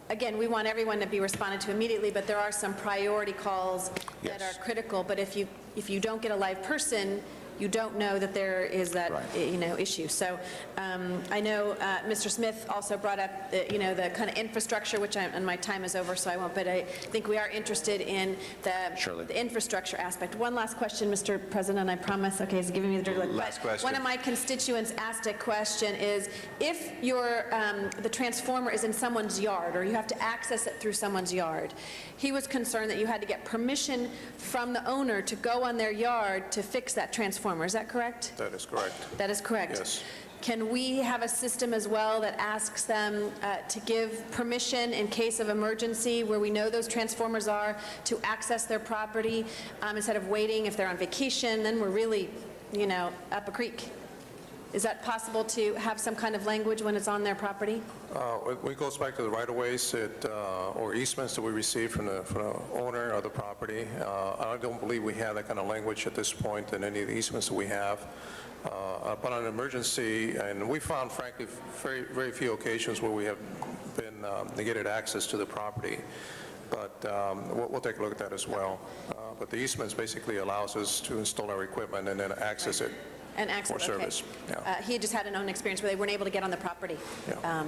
Again, we want everyone to be responded to immediately, but there are some priority calls that are critical. But if you don't get a live person, you don't know that there is that issue. So I know Mr. Smith also brought up the kind of infrastructure, which and my time is over, so I won't. But I think we are interested in the infrastructure aspect. One last question, Mr. President. I promise. Okay, he's giving me the dirty look. Last question. One of my constituents asked a question: is if the transformer is in someone's yard, or you have to access it through someone's yard, he was concerned that you had to get permission from the owner to go on their yard to fix that transformer. Is that correct? That is correct. That is correct. Yes. Can we have a system as well that asks them to give permission in case of emergency, where we know those transformers are, to access their property instead of waiting if they're on vacation? Then we're really, up a creek. Is that possible to have some kind of language when it's on their property? It goes back to the right-of-ways or easements that we receive from the owner of the property. I don't believe we have that kind of language at this point in any of the easements that we have. But on an emergency, and we found, frankly, very, very few occasions where we have been negated access to the property. But we'll take a look at that as well. But the easements basically allows us to install our equipment and then access it. And access, for service. Okay. Yeah. He just had an own experience where they weren't able to get on the property. Yeah.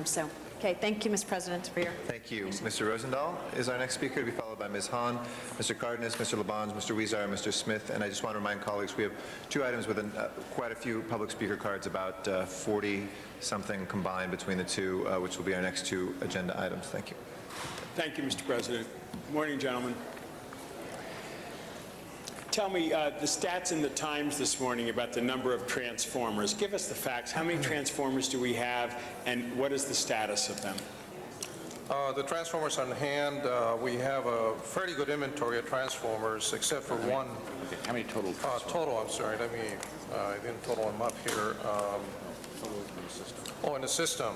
Okay, thank you, Mr. President, for your... Thank you. Mr. Rosendahl is our next speaker, to be followed by Ms. Hahn, Mr. Cardenas, Mr. Labange, Mr. Weezer, Mr. Smith, and I just want to remind colleagues we have two items with quite a few public speaker cards, about 40-something combined between the two, which will be our next two agenda items. Thank you. Thank you, Mr. President. Good morning, gentlemen. Tell me the stats in the Times this morning about the number of transformers. Give us the facts. How many transformers do we have, and what is the status of them? The transformers on hand, we have a fairly good inventory of transformers, except for one. How many total? Total, I'm sorry. Let me, I didn't total them up here. In the system.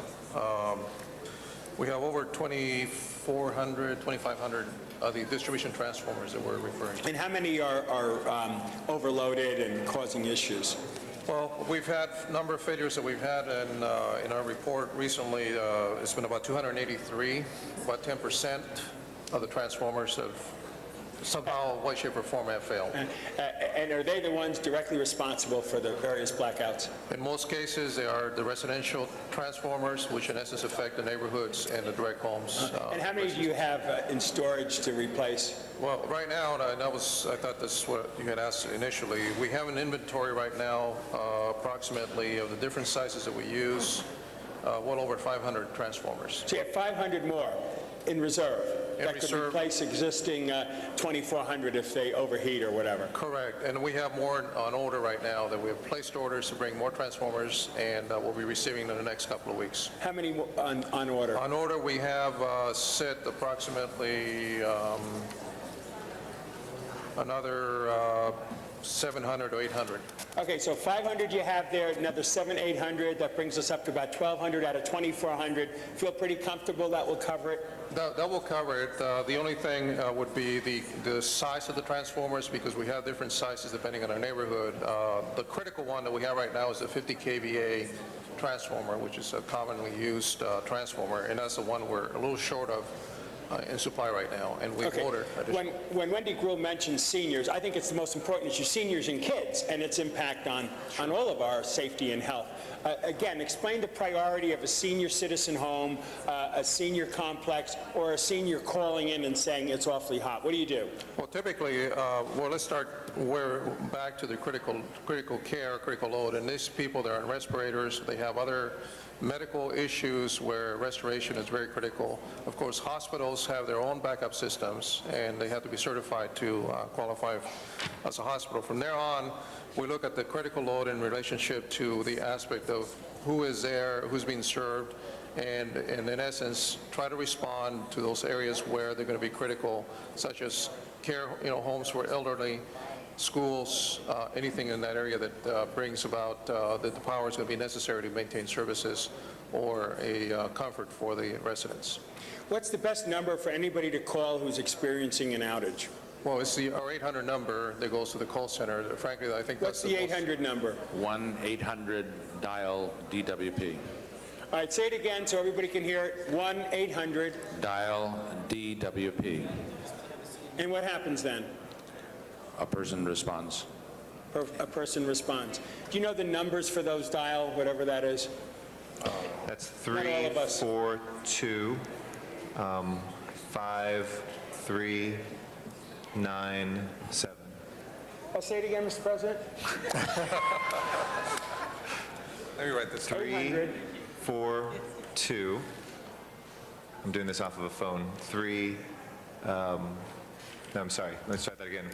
We have over 2,400, 2,500 of the distribution transformers that we're referring to. And how many are overloaded and causing issues? Well, we've had a number of failures that we've had in our report recently. It's been about 283, about 10% of the transformers have somehow, way, shape, or form have failed. And are they the ones directly responsible for the various blackouts? In most cases, they are the residential transformers, which in essence affect the neighborhoods and the direct homes. And how many do you have in storage to replace? Well, right now, and I thought this is what you had asked initially, we have an inventory right now, approximately, of the different sizes that we use, well over 500 transformers. So you have 500 more in reserve that could reserve. replace existing 2,400 if they overheat or whatever. Correct, and we have more on order right now that we have placed orders to bring more transformers, and we'll be receiving in the next couple of weeks. How many on order? On order, we have set approximately another 700 or 800. Okay, so 500 you have there, another 700, 800. That brings us up to about 1,200 out of 2,400. Feel pretty comfortable that will cover it? That will cover it. The only thing would be the size of the transformers, because we have different sizes depending on our neighborhood. The critical one that we have right now is the 50 kVA transformer, which is a commonly used transformer, and that's the one we're a little short of in supply right now, and we've ordered additional. When Wendy Gruhl mentions seniors, I think it's the most important issue, seniors and kids, and its impact on all of our safety and health. Again, explain the priority of a senior citizen home, a senior complex, or a senior calling in and saying it's awfully hot. What do you do? Well, typically, let's start back to the critical care, critical load, and these people, they're on respirators, they have other medical issues where restoration is very critical. Of course, hospitals have their own backup systems, and they have to be certified to qualify as a hospital. From there on, we look at the critical load in relationship to the aspect of who is there, who's being served, and in essence, try to respond to those areas where they're going to be critical, such as care, homes for elderly, schools, anything in that area that brings about that the power is going to be necessary to maintain services or a comfort for the residents. What's the best number for anybody to call who's experiencing an outage? Well, it's our 800 number that goes to the call center. Frankly, I think What's that's the 800 number? 1-800-DIAL-DWP. All right, say it again so everybody can hear it. 1-800. DIAL-DWP. And what happens then? A person responds. A person responds. Do you know the numbers for those dial, whatever that is? That's 342 5397. I'll say it again, Mr. President. Let me write this. 342. I'm doing this off of a phone. No, I'm sorry. Let's try that again.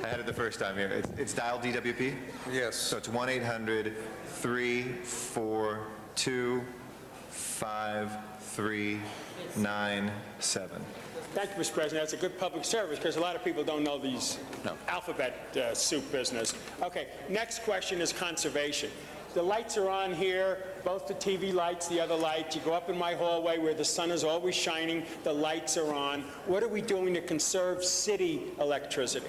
I had it the first time here. It's dial DWP? Yes. So it's 1-800-342-5397. Thank you, Mr. President. That's a good public service because a lot of people don't know these alphabet soup business. Okay, next question is conservation. The lights are on here, both the TV lights, the other lights. You go up in my hallway where the sun is always shining, the lights are on. What are we doing to conserve city electricity?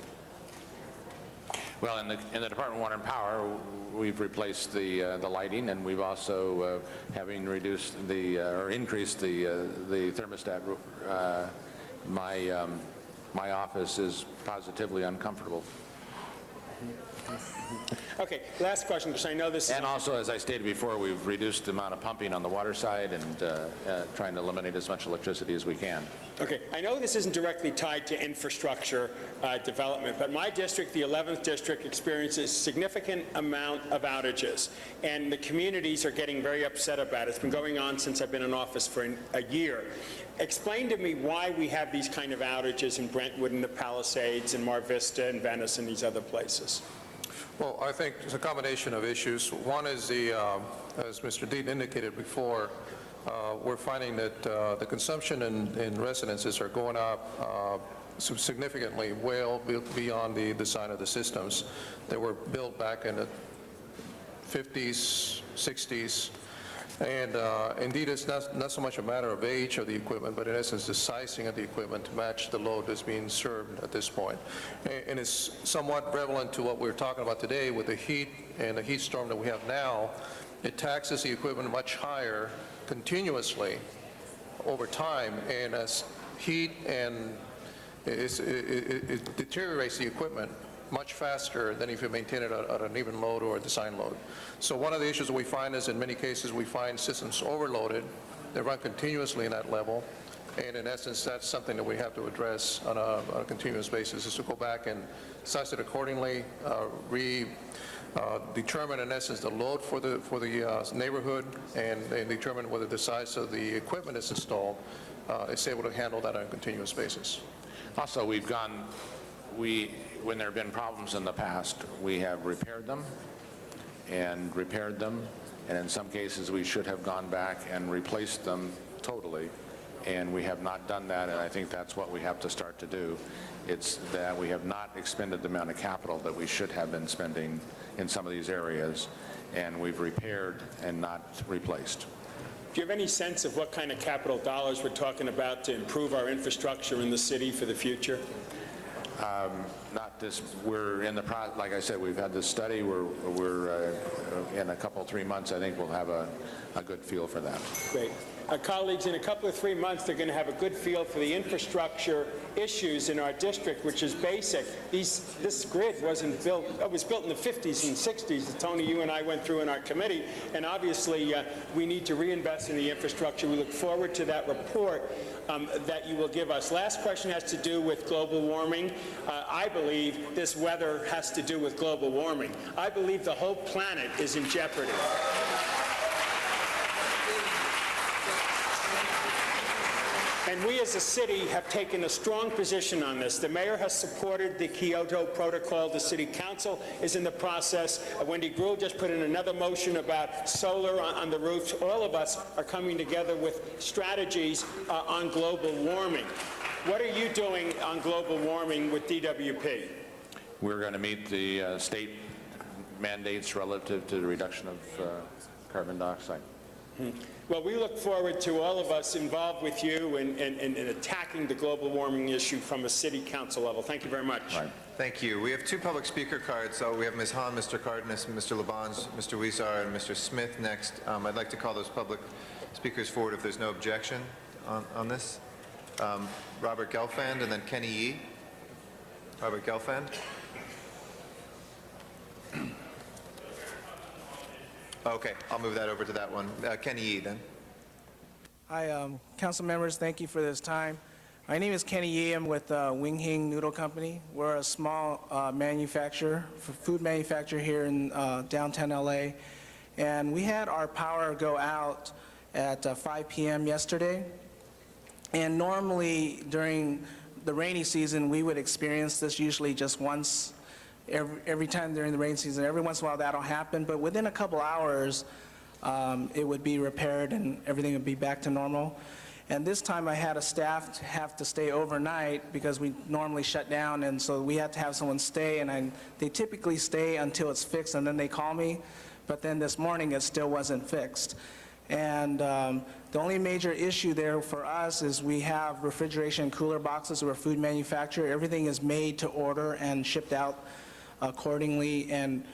Well, in the Department of Water and Power, we've replaced the lighting, and we've also, having reduced or increased the thermostat. My office is positively uncomfortable. Okay, last question, because I know this is... And also, as I stated before, we've reduced the amount of pumping on the water side and trying to eliminate as much electricity as we can. Okay, I know this isn't directly tied to infrastructure development, but my district, the 11th district, experiences significant amount of outages, and the communities are getting very upset about it. It's been going on since I've been in office for a year. Explain to me why we have these kind of outages in Brentwood and the Palisades and Mar Vista and Venice and these other places. Well, I think it's a combination of issues. One is as Mr. Deaton indicated before, we're finding that the consumption in residences are going up significantly, well beyond the design of the systems that were built back in the 50s, 60s. And indeed, it's not so much a matter of age of the equipment, but in essence, the sizing of the equipment to match the load that's being served at this point. And it's somewhat prevalent to what we're talking about today with the heat and the heat storm that we have now. It taxes the equipment much higher continuously over time, and as heat and it deteriorates the equipment much faster than if you maintain it at an even load or a design load. So one of the issues that we find is in many cases we find systems overloaded. They run continuously in that level, and in essence that's something that we have to address on a continuous basis, is to go back and size it accordingly, determine in essence the load for the neighborhood, and determine whether the size of the equipment is installed is able to handle that on a continuous basis. Also, when there have been problems in the past, we have repaired them, and in some cases we should have gone back and replaced them totally, and we have not done that, and I think that's what we have to start to do. It's that we have not expended the amount of capital that we should have been spending in some of these areas, and we've repaired and not replaced. Do you have any sense of what kind of capital dollars we're talking about to improve our infrastructure in the city for the future? Not this. We're in the process. Like I said, we've had this study. We're in a couple, 3 months. I think we'll have a good feel for that. Great. Colleagues, in a couple of 3 months, they're going to have a good feel for the infrastructure issues in our district, which is basic. This grid wasn't built, it was built in the 50s and 60s that Tony, you and I went through in our committee, and obviously we need to reinvest in the infrastructure. We look forward to that report that you will give us. Last question has to do with global warming. I believe this weather has to do with global warming. I believe the whole planet is in jeopardy. And we as a city have taken a strong position on this. The mayor has supported the Kyoto Protocol. The city council is in the process. Wendy Gruhl just put in another motion about solar on the roofs. All of us are coming together with strategies on global warming. What are you doing on global warming with DWP? We're going to meet the state mandates relative to the reduction of carbon dioxide. Well, we look forward to all of us involved with you in attacking the global warming issue from a city council level. Thank you very much. Right. Thank you. We have 2 public speaker cards. So we have Ms. Hahn, Mr. Cardenas, Mr. Labange, Mr. Huizar, and Mr. Smith next. I'd like to call those public speakers forward if there's no objection on this. Robert Gelfand and then Kenny Yee. Robert Gelfand. Okay, I'll move that over to that one. Kenny Yee, then. Hi, council members. Thank you for this time. My name is Kenny Yee. I'm with Wing Hing Noodle Company. We're a small food manufacturer here in downtown LA. And we had our power go out at 5 p.m. yesterday. And normally during the rainy season, we would experience this usually just once every time during the rain season. Every once in a while that'll happen, but within a couple hours it would be repaired and everything would be back to normal. And this time I had a staff have to stay overnight because we normally shut down, and so we had to have someone stay, and they typically stay until it's fixed and then they call me, but then this morning it still wasn't fixed. And the only major issue there for us is we have refrigeration and cooler boxes. We're a food manufacturer. Everything is made to order and shipped out accordingly, and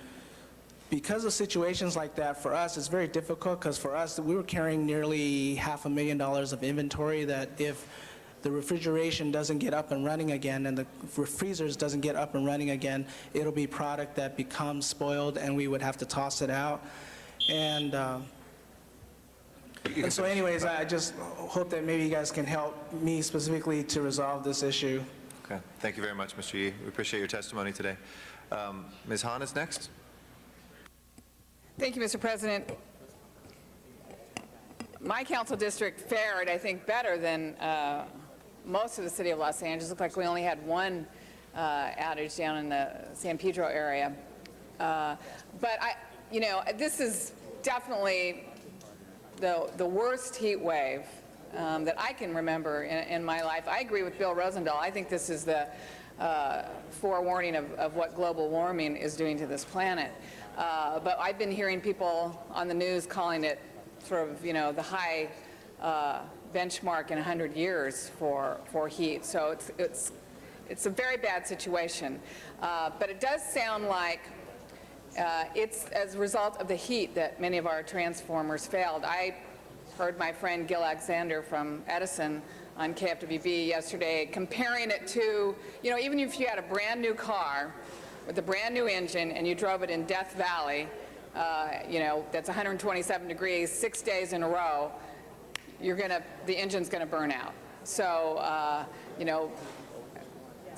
because of situations like that, for us it's very difficult, because for us we were carrying nearly $500,000 of inventory that if the refrigeration doesn't get up and running again and the freezers doesn't get up and running again, it'll be product that becomes spoiled and we would have to toss it out. And so anyways, I just hope that maybe you guys can help me specifically to resolve this issue. Okay. Thank you very much, Mr. Yee. We appreciate your testimony today. Ms. Hahn is next. Thank you, Mr. President. My council district fared, I think, better than most of the city of Los Angeles. It looked like we only had one outage down in the San Pedro area. But this is definitely the worst heat wave that I can remember in my life. I agree with Bill Rosendahl. I think this is the forewarning of what global warming is doing to this planet. But I've been hearing people on the news calling it sort of, the high benchmark in 100 years for heat. So it's a very bad situation. But it does sound like it's as a result of the heat that many of our transformers failed. I heard my friend Gil Alexander from Edison on KFWB yesterday comparing it to, even if you had a brand new car with a brand new engine and you drove it in Death Valley, that's 127 degrees, 6 days in a row, the engine's gonna burn out. So, it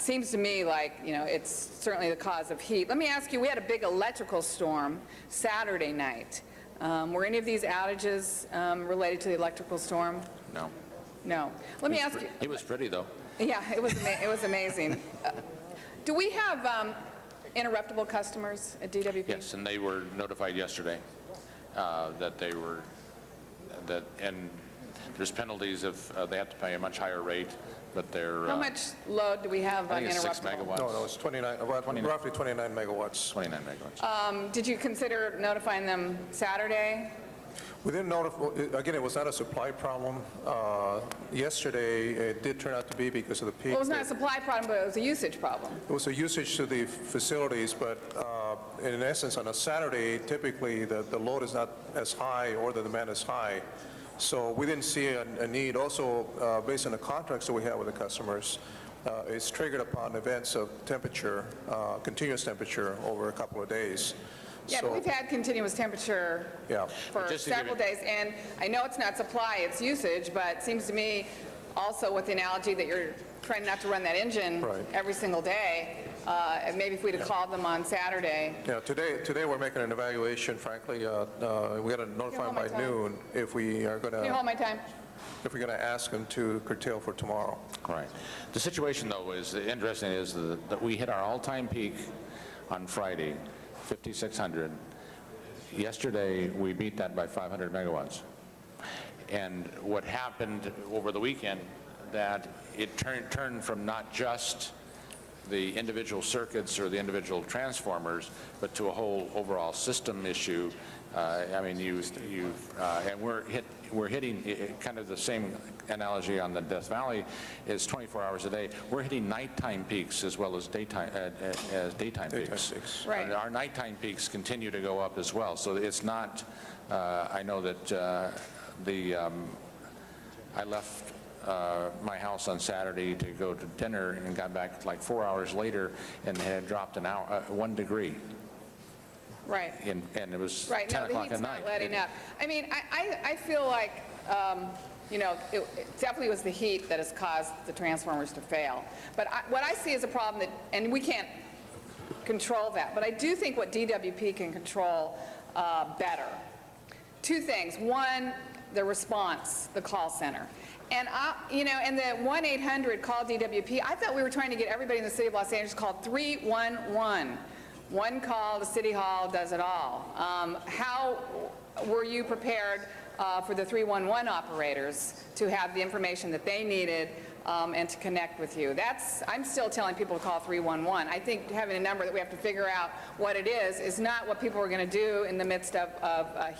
seems to me like, it's certainly the cause of heat. Let me ask you, we had a big electrical storm Saturday night. Were any of these outages related to the electrical storm? No. No. Let me ask you. It was pretty, though. Yeah, it was amazing. Do we have interruptible customers at DWP? Yes, and they were notified yesterday and there's penalties if they have to pay a much higher rate, but they're... How much load do we have on I think it's 6 interruptible? megawatts. No, it's 29, roughly 29 megawatts. 29 megawatts. Did you consider notifying them Saturday? We didn't notify, again, it was not a supply problem. Yesterday, it did turn out to be because of the peak. Well, it was not a supply problem, but it was a usage problem. It was a usage to the facilities, but in essence, on a Saturday, typically the load is not as high or the demand is high. So we didn't see a need. Also, based on the contracts that we have with the customers, it's triggered upon events of temperature, continuous temperature over a couple of days. Yeah, but we've had continuous temperature for several days, and I know it's not supply, it's usage, but it seems to me also with the analogy that you're trying not to run that engine every single day, maybe if we'd have called them on Saturday. Yeah, today we're making an evaluation, frankly. We got to notify them by noon if we are going to... Can you hold my time? If we're going to ask them to curtail for tomorrow. Right. The situation, though, is interesting is that we hit our all-time peak on Friday, 5,600. Yesterday, we beat that by 500 megawatts. And what happened over the weekend, that it turned from not just the individual circuits or the individual transformers, but to a whole overall system issue. I mean, and we're hitting kind of the same analogy on the Death Valley is 24 hours a day. We're hitting nighttime peaks as well as daytime peaks. Right. Our nighttime peaks continue to go up as well. So it's not. I know that I left my house on Saturday to go to dinner and got back like 4 hours later and had dropped 1 degree. Right. And it was right. 10 no, o'clock the heat's at night. Not letting up. I mean, I feel like, it definitely was the heat that has caused the transformers to fail. But what I see is a problem that, and we can't control that, but I do think what DWP can control better. Two things. One, the response, the call center. And, and the 1-800 call DWP, I thought we were trying to get everybody in the city of Los Angeles called 311. One call to City Hall does it all. How were you prepared for the 311 operators to have the information that they needed and to connect with you? I'm still telling people to call 311. I think having a number that we have to figure out what it is not what people are going to do in the midst of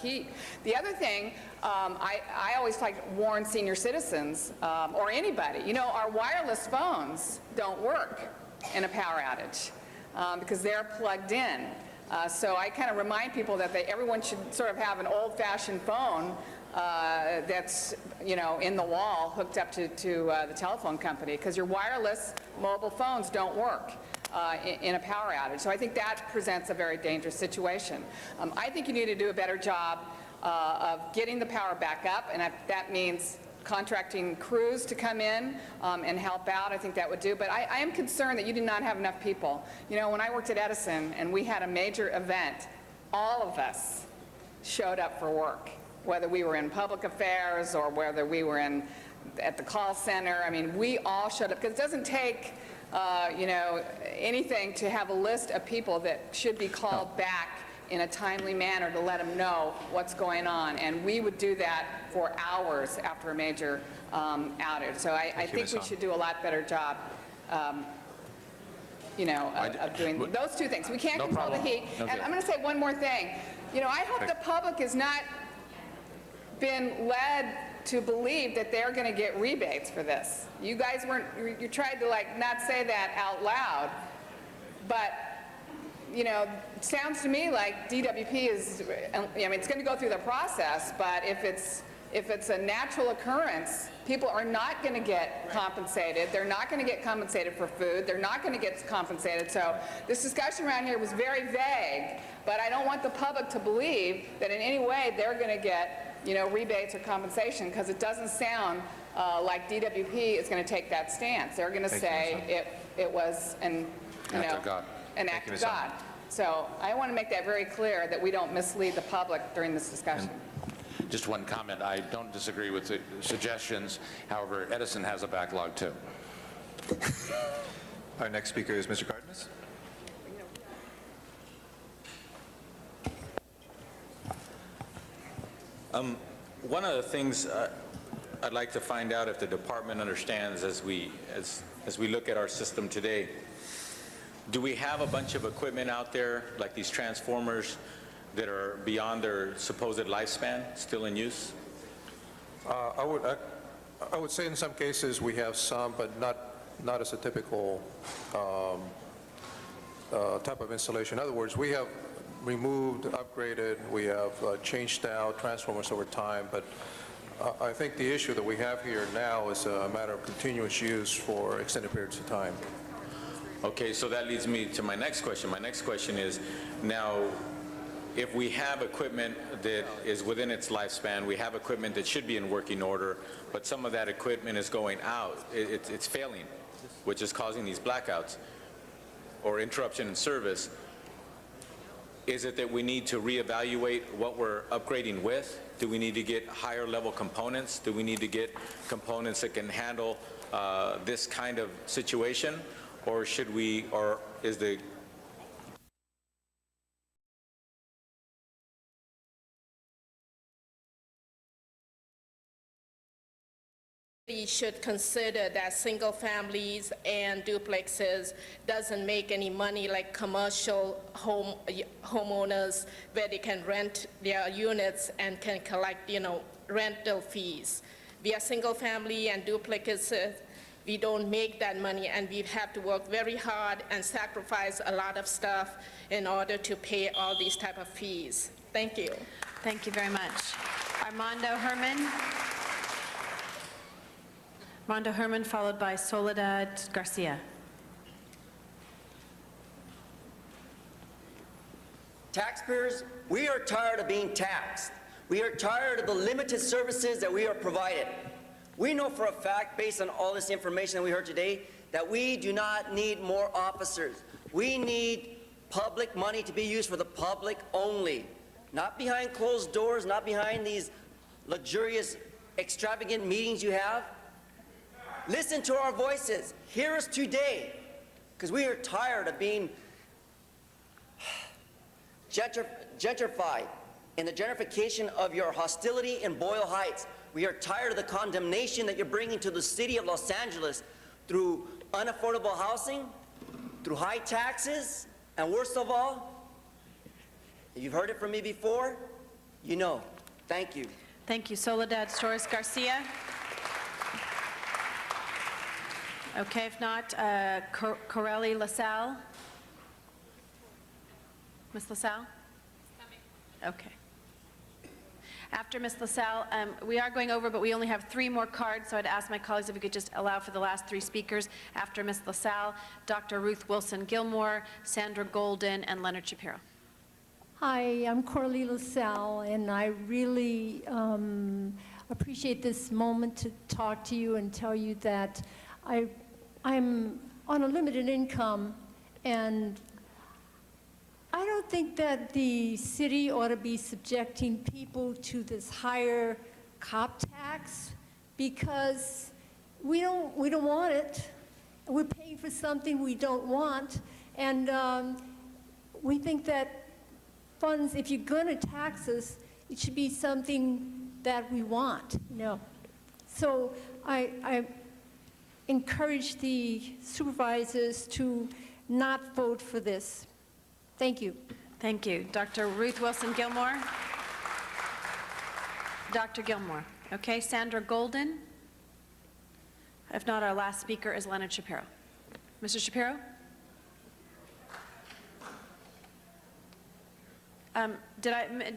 heat. The other thing, I always like to warn senior citizens or anybody, our wireless phones don't work in a power outage. Because they're plugged in. So I kind of remind people that everyone should sort of have an old-fashioned phone that's, you know, in the wall hooked up to the telephone company, because your wireless mobile phones don't work in a power outage. So I think that presents a very dangerous situation. I think you need to do a better job of getting the power back up, and that means contracting crews to come in and help out. I think that would do. But I am concerned that you do not have enough people. You know, when I worked at Edison and we had a major event, all of us showed up for work, whether we were in public affairs or whether we were at the call center. I mean, we all showed up, because it doesn't take you know, anything to have a list of people that should be called back in a timely manner to let them know what's going on. And we would do that for hours after a major outage. So I think we should do a lot better job, you know, of doing those two things. We can't control the heat. And I'm going to say one more thing. You know, I hope the public has not been led to believe that they're going to get rebates for this. You guys weren't, you tried to like not say that out loud, but you know, it sounds to me like DWP is, I mean, it's going to go through the process, but if it's a natural occurrence, people are not going to get compensated. They're not going to get compensated for food. They're not going to get compensated. So this discussion around here was very vague, but I don't want the public to believe that in any way they're going to get, you know, rebates or compensation, because it doesn't sound like DWP is going to take that stance. They're going to say it was an act of God. So I want to make that very clear, that we don't mislead the public during this discussion. Just one comment. I don't disagree with the suggestions. However, Edison has a backlog too. Our next speaker is Mr. Cardenas. One of the things I'd like to find out if the department understands as we look at our system today, do we have a bunch of equipment out there, like these transformers, that are beyond their supposed lifespan, still in use? I would say in some cases we have some, but not as a typical type of installation. In other words, we have removed, upgraded, we have changed out transformers over time, but I think the issue that we have here now is a matter of continuous use for extended periods of time. Okay, so that leads me to my next question. My next question is, now, if we have equipment that is within its lifespan, we have equipment that should be in working order, but some of that equipment is going out, it's failing, which is causing these blackouts or interruption in service, is it that we need to reevaluate what we're upgrading with? Do we need to get higher level components? Do we need to get components that can handle this kind of situation? Or should we, or is the should consider that single families and duplexes doesn't make any money like commercial homeowners, where they can rent their units and can collect, you know, rental fees. We are single family and duplexes. We don't make that money, and we have to work very hard and sacrifice a lot of stuff in order to pay all these type of fees. Thank you. Thank you very much. Armando Herman. Armando Herman, followed by Soledad Garcia. Taxpayers, we are tired of being taxed. We are tired of the limited services that we are provided. We know for a fact, based on all this information that we heard today, that we do not need more officers. We need public money to be used for the public only, not behind closed doors, not behind these luxurious, extravagant meetings you have. Listen to our voices. Hear us today, because we are tired of being gentrified in the gentrification of your hostility in Boyle Heights. We are tired of the condemnation that you're bringing to the city of Los Angeles through unaffordable housing, through high taxes, and worst of all, you've heard it from me before, you know. Thank you. Thank you. Soledad Torres Garcia. Okay, if not, Corelli LaSalle. Ms. LaSalle? Okay. After Ms. LaSalle, we are going over, but we only have 3 more cards, so I'd ask my colleagues if we could just allow for the last 3 speakers. After Ms. LaSalle, Dr. Ruth Wilson Gilmore, Sandra Golden, and Leonard Shapiro. Hi, I'm Coralie LaSalle, and I really appreciate this moment to talk to you and tell you that I'm on a limited income, and I don't think that the city ought to be subjecting people to this higher cop tax, because we don't want it. We're paying for something we don't want, and we think that funds, if you're going to tax us, it should be something that we want, you know. So I encourage the supervisors to not vote for this. Thank you. Thank you. Dr. Ruth Wilson Gilmore. Dr. Gilmore. Okay, Sandra Golden. If not, our last speaker is Leonard Shapiro. Mr. Shapiro?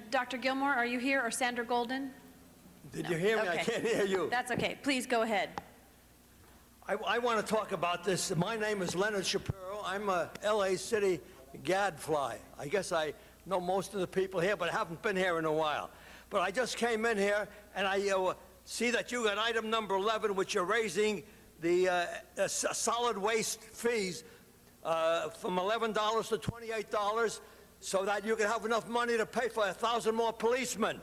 Dr. Gilmore, are you here, or Sandra Golden? Did you hear me? Okay. I can't hear you. That's okay. Please go ahead. I want to talk about this. My name is Leonard Shapiro. I'm a LA City gadfly. I guess I know most of the people here, but I haven't been here in a while. But I just came in here, and I see that you got item number 11, which you're raising the solid waste fees from $11 to $28, so that you can have enough money to pay for 1,000 more policemen.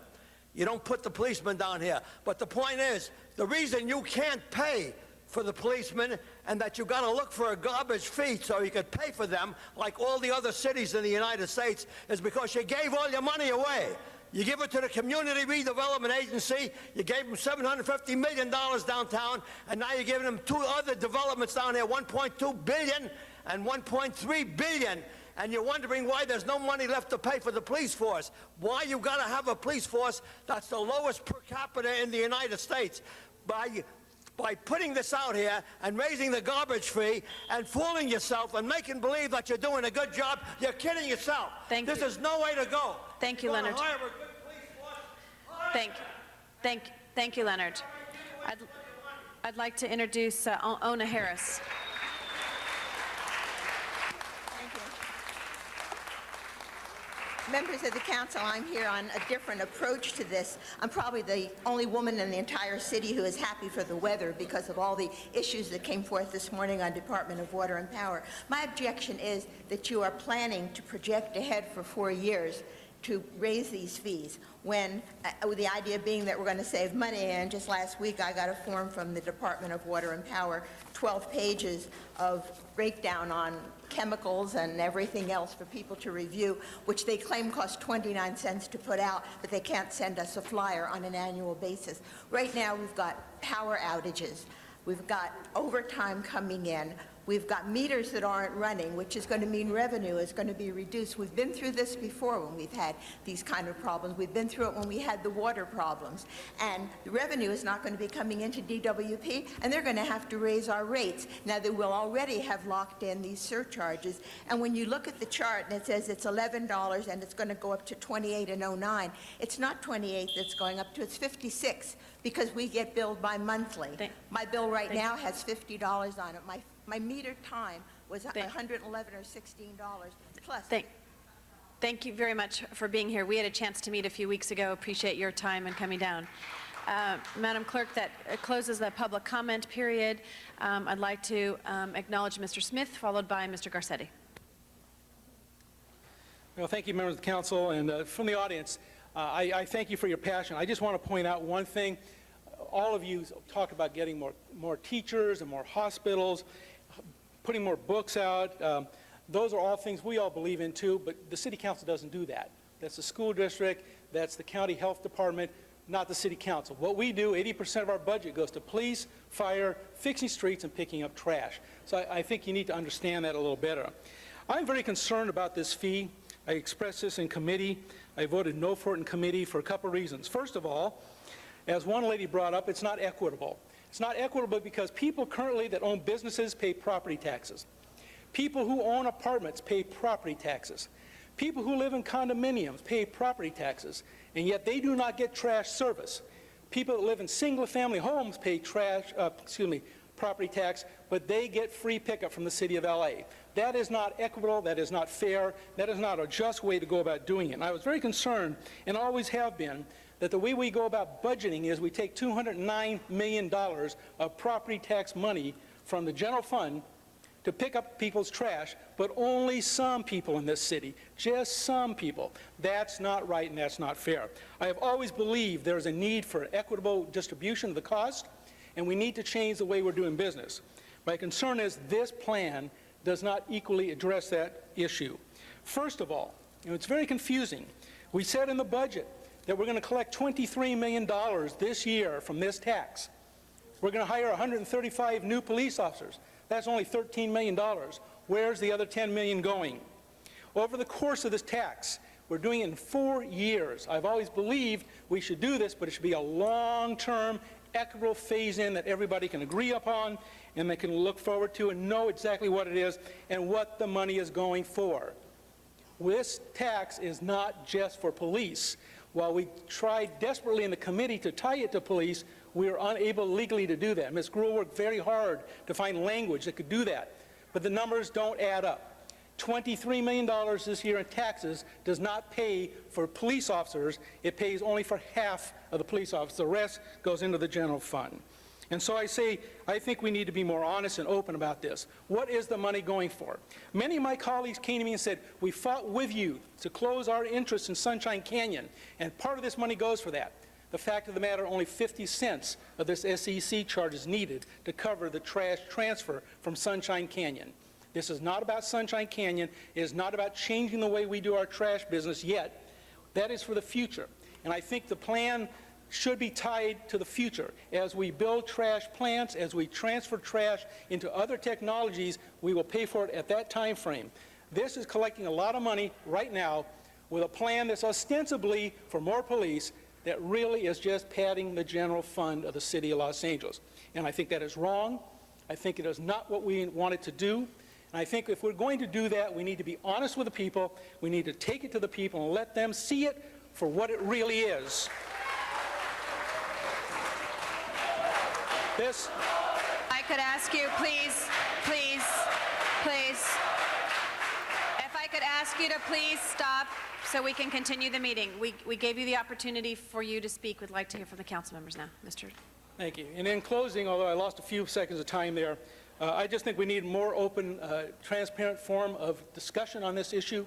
You don't put the policemen down here. But the point is, the reason you can't pay for the policemen and that you got to look for a garbage fee so you could pay for them like all the other cities in the United States is because you gave all your money away. You give it to the Community Redevelopment Agency, you gave them $750 million downtown, and now you're giving them 2 other developments down here, $1.2 billion and $1.3 billion. And you're wondering why there's no money left to pay for the police force. Why you got to have a police force that's the lowest per capita in the United States. By putting this out here and raising the garbage fee and fooling yourself and making believe that you're doing a good job, you're kidding yourself. This is no way to go. Thank you, Leonard. Hire a good police force. Thank you, Leonard. I'd like to introduce Ona Harris. Members of the council, I'm here on a different approach to this. I'm probably the only woman in the entire city who is happy for the weather because of all the issues that came forth this morning on Department of Water and Power. My objection is that you are planning to project ahead for 4 years to raise these fees when with the idea being that we're going to save money. And just last week I got a form from the Department of Water and Power, 12 pages of breakdown on chemicals and everything else for people to review, which they claim costs 29 cents to put out, but they can't send us a flyer on an annual basis. Right now we've got power outages. We've got overtime coming in. We've got meters that aren't running, which is going to mean revenue is going to be reduced. We've been through this before when we've had these kind of problems. We've been through it when we had the water problems. And the revenue is not going to be coming into DWP, and they're going to have to raise our rates. Now, they will already have locked in these surcharges. And when you look at the chart and it says it's $11 and it's going to go up to $28 in '09, it's not $28 that's going up to, it's $56, because we get billed by monthly. My bill right now has $50 on it. My meter time was $111 or $16 plus. Thank you very much for being here. We had a chance to meet a few weeks ago. Appreciate your time and coming down. Madam Clerk, that closes the public comment period. I'd like to acknowledge Mr. Smith, followed by Mr. Garcetti. Well, thank you, members of the council, and from the audience, I thank you for your passion. I just want to point out one thing. All of you talk about getting more teachers and more hospitals, putting more books out. Those are all things we all believe in too, but the city council doesn't do that. That's the school district, that's the county health department, not the city council. What we do, 80% of our budget goes to police, fire, fixing streets, and picking up trash. So I think you need to understand that a little better. I'm very concerned about this fee. I expressed this in committee. I voted no for it in committee for a couple of reasons. First of all, as one lady brought up, it's not equitable. It's not equitable because people currently that own businesses pay property taxes. People who own apartments pay property taxes. People who live in condominiums pay property taxes, and yet they do not get trash service. People that live in single-family homes pay property tax, but they get free pickup from the City of LA. That is not equitable, that is not fair, that is not a just way to go about doing it. And I was very concerned, and always have been, that the way we go about budgeting is we take $209 million of property tax money from the general fund to pick up people's trash, but only some people in this city, just some people. That's not right and that's not fair. I have always believed there is a need for equitable distribution of the cost, and we need to change the way we're doing business. My concern is this plan does not equally address that issue. First of all, it's very confusing. We said in the budget that we're going to collect $23 million this year from this tax. We're going to hire 135 new police officers. That's only $13 million. Where's the other $10 million going? Over the course of this tax, we're doing it in 4 years. I've always believed we should do this, but it should be a long-term, equitable phase-in that everybody can agree upon and they can look forward to and know exactly what it is and what the money is going for. This tax is not just for police. While we tried desperately in the committee to tie it to police, we were unable legally to do that. Ms. Gruhl worked very hard to find language that could do that, but the numbers don't add up. $23 million this year in taxes does not pay for police officers. It pays only for half of the police officers. The rest goes into the general fund. And so I say, I think we need to be more honest and open about this. What is the money going for? Many of my colleagues came to me and said, we fought with you to close our interest in Sunshine Canyon, and part of this money goes for that. The fact of the matter, only 50 cents of this SEC charge is needed to cover the trash transfer from Sunshine Canyon. This is not about Sunshine Canyon. It is not about changing the way we do our trash business yet. That is for the future. And I think the plan should be tied to the future. As we build trash plants, as we transfer trash into other technologies, we will pay for it at that time frame. This is collecting a lot of money right now with a plan that's ostensibly for more police that really is just padding the general fund of the City of Los Angeles. And I think that is wrong. I think it is not what we wanted to do. And I think if we're going to do that, we need to be honest with the people. We need to take it to the people and let them see it for what it really is. This. I could ask you, please, if I could ask you to please stop so we can continue the meeting. We gave you the opportunity for you to speak. We'd like to hear from the council members now. Mr. Thank you. And in closing, although I lost a few seconds of time there, I just think we need more open, transparent form of discussion on this issue.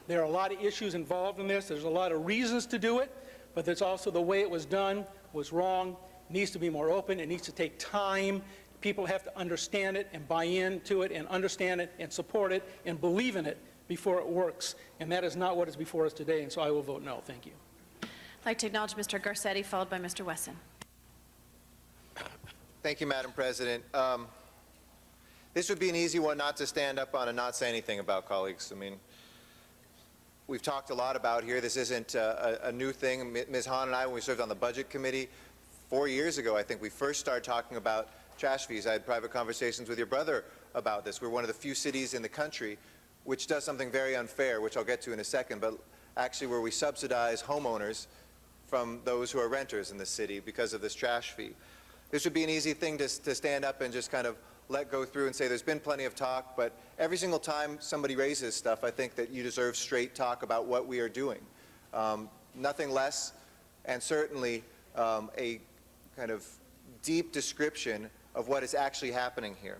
There are a lot of issues involved in this. There's a lot of reasons to do it, but there's also the way it was done was wrong. It needs to be more open. It needs to take time. People have to understand it and buy into it and understand it and support it and believe in it before it works. And that is not what is before us today, and so I will vote no. Thank you. I'd like to acknowledge Mr. Garcetti, followed by Mr. Wesson. Thank you, Madam President. This would be an easy one not to stand up on and not say anything about, colleagues. I mean, we've talked a lot about here. This isn't a new thing. Ms. Hahn and I, when we served on the Budget Committee 4 years ago, I think we first started talking about trash fees. I had private conversations with your brother about this. We're one of the few cities in the country which does something very unfair, which I'll get to in a second, but actually where we subsidize homeowners from those who are renters in the city because of this trash fee. This would be an easy thing to stand up and just kind of let go through and say there's been plenty of talk, but every single time somebody raises stuff, I think that you deserve straight talk about what we are doing. Nothing less, and certainly a kind of deep description of what is actually happening here.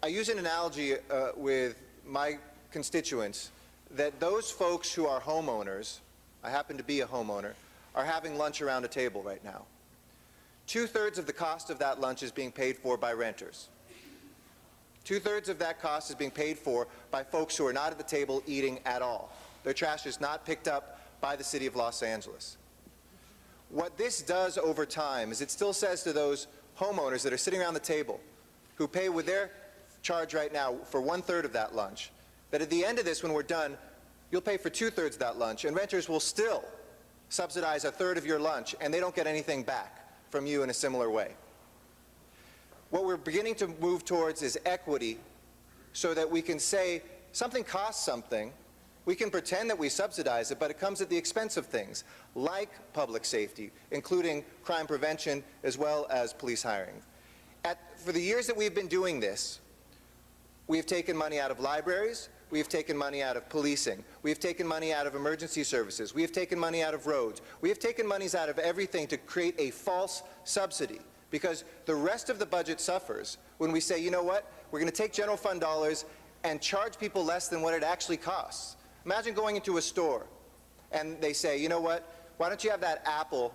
I use an analogy with my constituents that those folks who are homeowners, I happen to be a homeowner, are having lunch around a table right now. 2/3 of the cost of that lunch is being paid for by renters. 2/3 of that cost is being paid for by folks who are not at the table eating at all. Their trash is not picked up by the City of Los Angeles. What this does over time is it still says to those homeowners that are sitting around the table who pay with their charge right now for 1/3 of that lunch, that at the end of this, when we're done, you'll pay for 2/3 of that lunch, and renters will still subsidize 1/3 of your lunch, and they don't get anything back from you in a similar way. What we're beginning to move towards is equity so that we can say something costs something, We can pretend that we subsidize it, but it comes at the expense of things like public safety, including crime prevention as well as police hiring. For the years that we've been doing this, we've taken money out of libraries, we've taken money out of policing, we've taken money out of emergency services, we have taken money out of roads, we have taken monies out of everything to create a false subsidy, because the rest of the budget suffers when we say, you know what, we're going to take general fund dollars and charge people less than what it actually costs. Imagine going into a store and they say, you know what, why don't you have that apple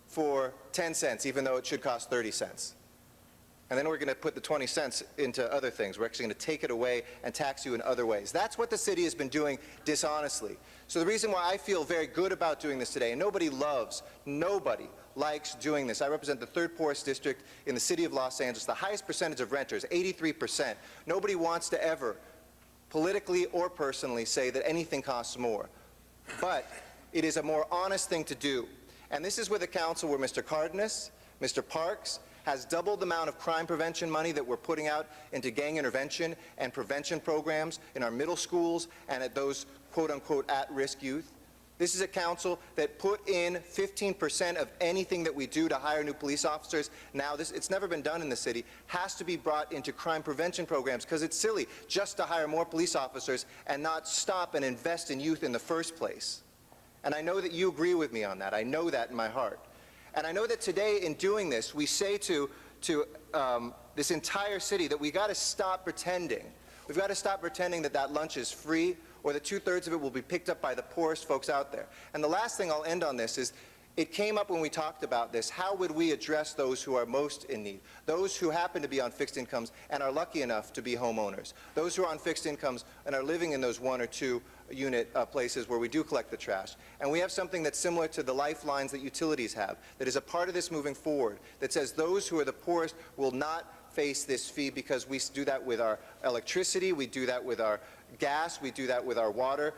for 10 cents even though it should cost 30 cents? And then we're going to put the 20 cents into other things. We're actually going to take it away and tax you in other ways. That's what the city has been doing dishonestly. So the reason why I feel very good about doing this today, and nobody likes doing this. I represent the third poorest district in the city of Los Angeles, the highest percentage of renters, 83%. Nobody wants to ever, politically or personally, say that anything costs more. But it is a more honest thing to do. And this is with a council where Mr. Cardenas, Mr. Parks, has doubled the amount of crime prevention money that we're putting out into gang intervention and prevention programs in our middle schools and at those quote-unquote at-risk youth. This is a council that put in 15% of anything that we do to hire new police officers. Now, it's never been done in the city, has to be brought into crime prevention programs, because it's silly just to hire more police officers and not stop and invest in youth in the first place. And I know that you agree with me on that. I know that in my heart. And I know that today, in doing this, we say to this entire city that we've got to stop pretending. We've got to stop pretending that that lunch is free, or that 2/3 of it will be picked up by the poorest folks out there. And the last thing I'll end on this is, it came up when we talked about this, how would we address those who are most in need? Those who happen to be on fixed incomes and are lucky enough to be homeowners. Those who are on fixed incomes and are living in those 1 or 2 unit places where we do collect the trash. And we have something that's similar to the lifelines that utilities have, that is a part of this moving forward, that says those who are the poorest will not face this fee, because we do that with our electricity, we do that with our gas, we do that with our water,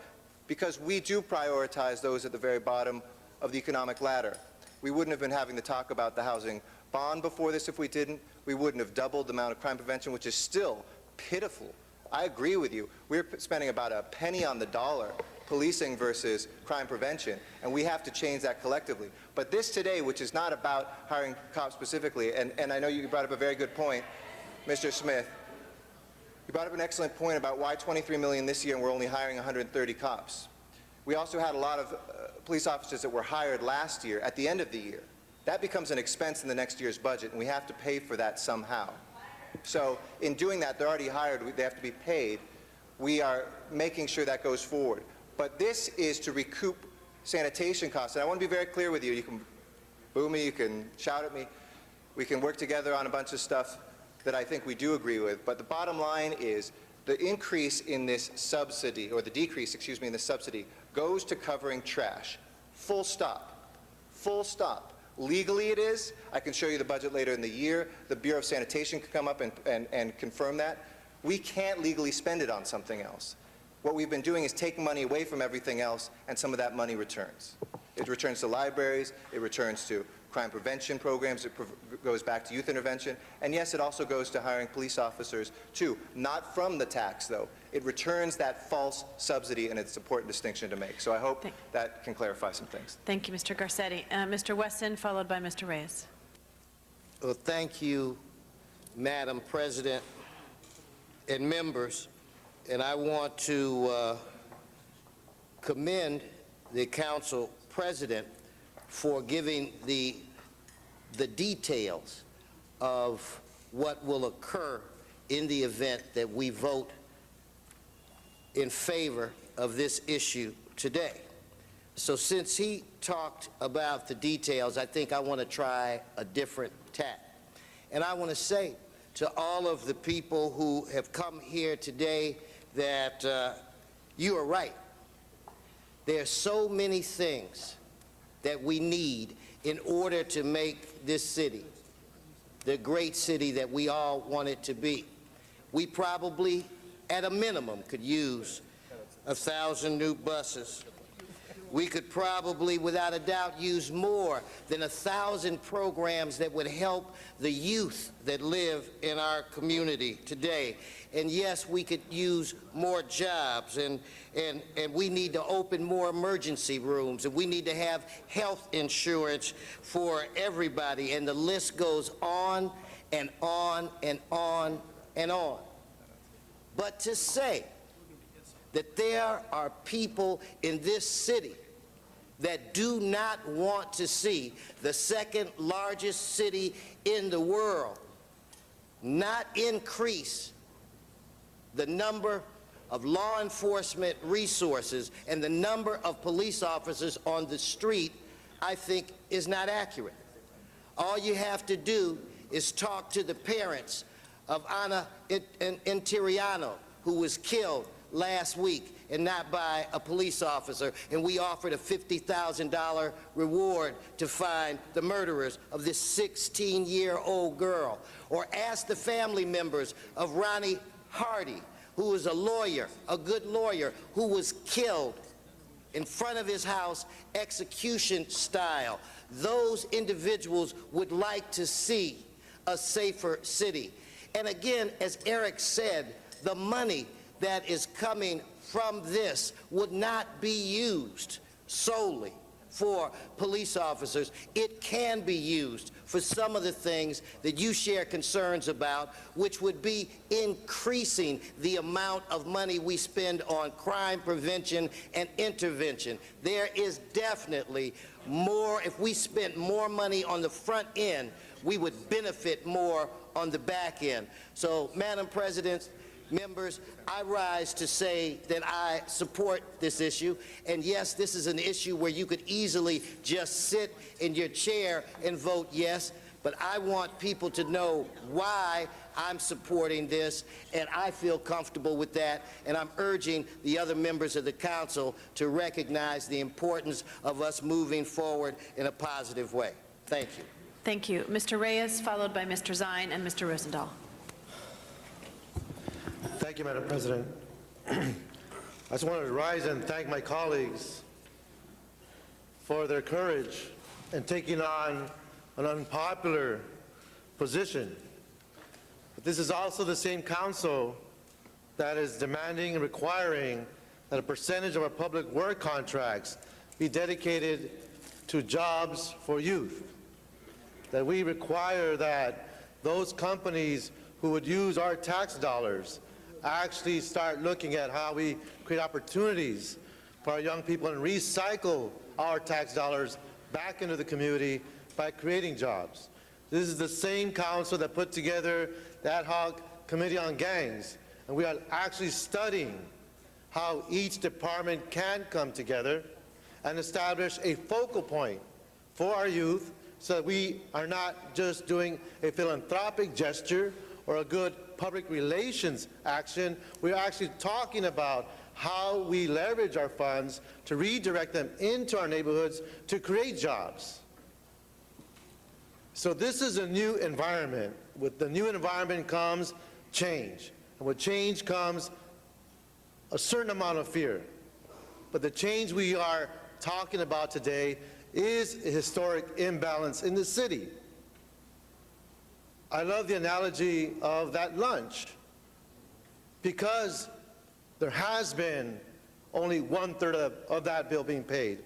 because we do prioritize those at the very bottom of the economic ladder. We wouldn't have been having to talk about the housing bond before this if we didn't. We wouldn't have doubled the amount of crime prevention, which is still pitiful. I agree with you. We're spending about a penny on the dollar policing versus crime prevention, and we have to change that collectively. But this today, which is not about hiring cops specifically, and I know you brought up a very good point, Mr. Smith. You brought up an excellent point about why $23 million this year and we're only hiring 130 cops. We also had a lot of police officers that were hired last year at the end of the year. That becomes an expense in the next year's budget, and we have to pay for that somehow. So in doing that, they're already hired, they have to be paid. We are making sure that goes forward. But this is to recoup sanitation costs. And I want to be very clear with you. You can boo me, you can shout at me. We can work together on a bunch of stuff that I think we do agree with. But the bottom line is the increase in this subsidy, or the decrease, excuse me, in this subsidy goes to covering trash. Full stop. Full stop. Legally it is. I can show you the budget later in the year. The Bureau of Sanitation can come up and confirm that. We can't legally spend it on something else. What we've been doing is taking money away from everything else, and some of that money returns. It returns to libraries, it returns to crime prevention programs, it goes back to youth intervention, and yes, it also goes to hiring police officers too. Not from the tax, though. It returns that false subsidy, and it's an important distinction to make. So I hope that can clarify some things. Thank you, Mr. Garcetti. Mr. Wesson, followed by Mr. Reyes. Well, thank you, Madam President and members. And I want to commend the Council President for giving the details of what will occur in the event that we vote in favor of this issue today. So since he talked about the details, I think I want to try a different tack. And I want to say to all of the people who have come here today that you are right. There are so many things that we need in order to make this city the great city that we all want it to be. We probably, at a minimum, could use 1,000 new buses. We could probably, without a doubt, use more than 1,000 programs that would help the youth that live in our community today. And yes, we could use more jobs, and we need to open more emergency rooms, and we need to have health insurance for everybody, and the list goes on and on and on and on. But to say that there are people in this city that do not want to see the second largest city in the world not increase the number of law enforcement resources and the number of police officers on the street, I think is not accurate. All you have to do is talk to the parents of Ana Interiano, who was killed last week, and not by a police officer, and we offered a $50,000 reward to find the murderers of this 16-year-old girl. Or ask the family members of Ronnie Hardy, who was a lawyer, a good lawyer, who was killed in front of his house, execution style. Those individuals would like to see a safer city. And again, as Eric said, the money that is coming from this would not be used solely for police officers. It can be used for some of the things that you share concerns about, which would be increasing the amount of money we spend on crime prevention and intervention. There is definitely more. If we spent more money on the front end, we would benefit more on the back end. So, Madam President, members, I rise to say that I support this issue. And yes, this is an issue where you could easily just sit in your chair and vote yes, but I want people to know why I'm supporting this, and I feel comfortable with that, and I'm urging the other members of the council to recognize the importance of us moving forward in a positive way. Thank you. Thank you. Mr. Reyes, followed by Mr. Zine and Mr. Rosendahl. Thank you, Madam President. I just wanted to rise and thank my colleagues for their courage in taking on an unpopular position. But this is also the same council that is demanding and requiring that a percentage of our public work contracts be dedicated to jobs for youth. That we require that those companies who would use our tax dollars actually start looking at how we create opportunities for our young people and recycle our tax dollars back into the community by creating jobs. This is the same council that put together the ad hoc committee on gangs, and we are actually studying how each department can come together and establish a focal point for our youth so that we are not just doing a philanthropic gesture or a good public relations action. We're actually talking about how we leverage our funds to redirect them into our neighborhoods to create jobs. So this is a new environment. With the new environment comes change. And with change comes a certain amount of fear. But the change we are talking about today is a historic imbalance in the city. I love the analogy of that lunch, because there has been only 1/3 of that bill being paid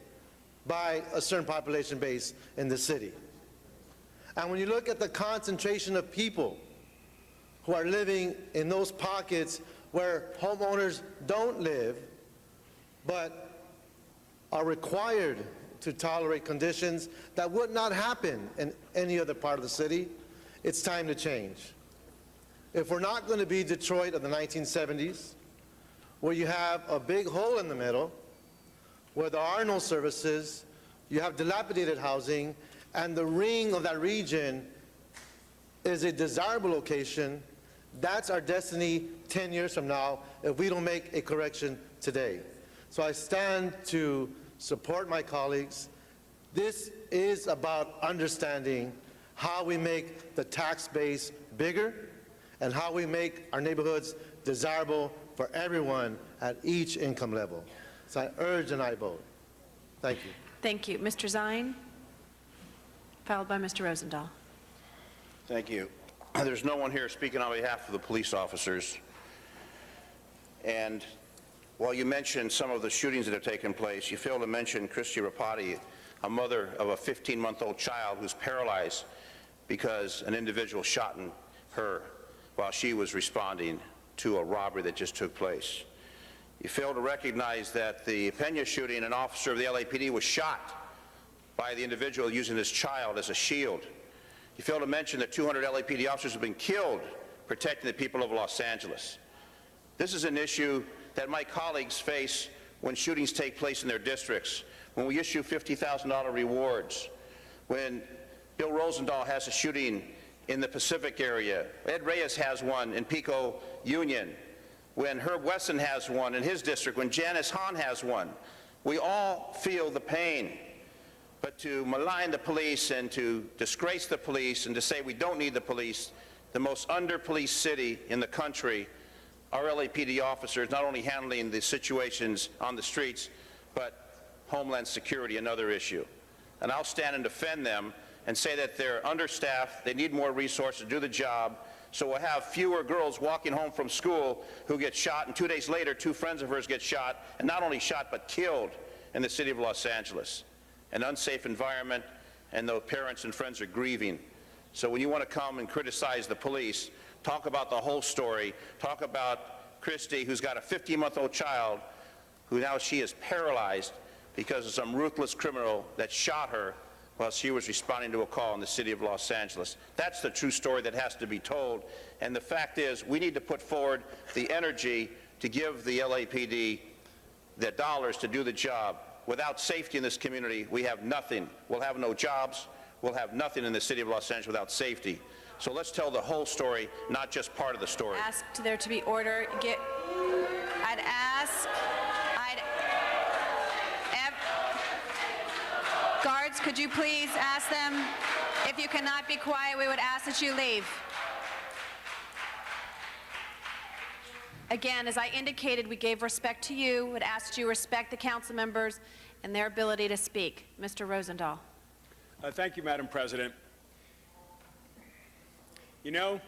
by a certain population base in the city. And when you look at the concentration of people who are living in those pockets where homeowners don't live, but are required to tolerate conditions that would not happen in any other part of the city, it's time to change. If we're not going to be Detroit of the 1970s, where you have a big hole in the middle, where there are no services, you have dilapidated housing, and the ring of that region is a desirable location, that's our destiny 10 years from now if we don't make a correction today. So I stand to support my colleagues. This is about understanding how we make the tax base bigger and how we make our neighborhoods desirable for everyone at each income level. So I urge an aye vote. Thank you. Thank you. Mr. Zine, followed by Mr. Rosendahl. Thank you. There's no one here speaking on behalf of the police officers. And while you mentioned some of the shootings that have taken place, you failed to mention Christy Rapati, a mother of a 15-month-old child who's paralyzed because an individual shot her while she was responding to a robbery that just took place. You failed to recognize that the Pena shooting, an officer of the LAPD was shot by the individual using his child as a shield. You failed to mention that 200 LAPD officers have been killed protecting the people of Los Angeles. This is an issue that my colleagues face when shootings take place in their districts, when we issue $50,000 rewards, when Bill Rosendahl has a shooting in the Pacific area, Ed Reyes has one in Pico Union, when Herb Wesson has one in his district, when Janice Hahn has one. We all feel the pain. But to malign the police and to disgrace the police and to say we don't need the police, the most under-policed city in the country, our LAPD officers not only handling the situations on the streets, but Homeland Security, another issue. And I'll stand and defend them and say that they're understaffed, they need more resources to do the job, so we'll have fewer girls walking home from school who get shot, and 2 days later, 2 friends of hers get shot, and not only shot, but killed in the city of Los Angeles. An unsafe environment, and the parents and friends are grieving. So when you want to come and criticize the police, talk about the whole story. Talk about Christy, who's got a 15-month-old child, who now she is paralyzed because of some ruthless criminal that shot her while she was responding to a call in the city of Los Angeles. That's the true story that has to be told. And the fact is, we need to put forward the energy to give the LAPD the dollars to do the job. Without safety in this community, we have nothing. We'll have no jobs. We'll have nothing in the city of Los Angeles without safety. So let's tell the whole story, not just part of the story. Asked there to be order. Guards, could you please ask them, if you cannot be quiet, we would ask that you leave. Again, as I indicated, we gave respect to you, would ask you respect the council members and their ability to speak. Mr. Rosendahl. Thank you, Madam President. You know,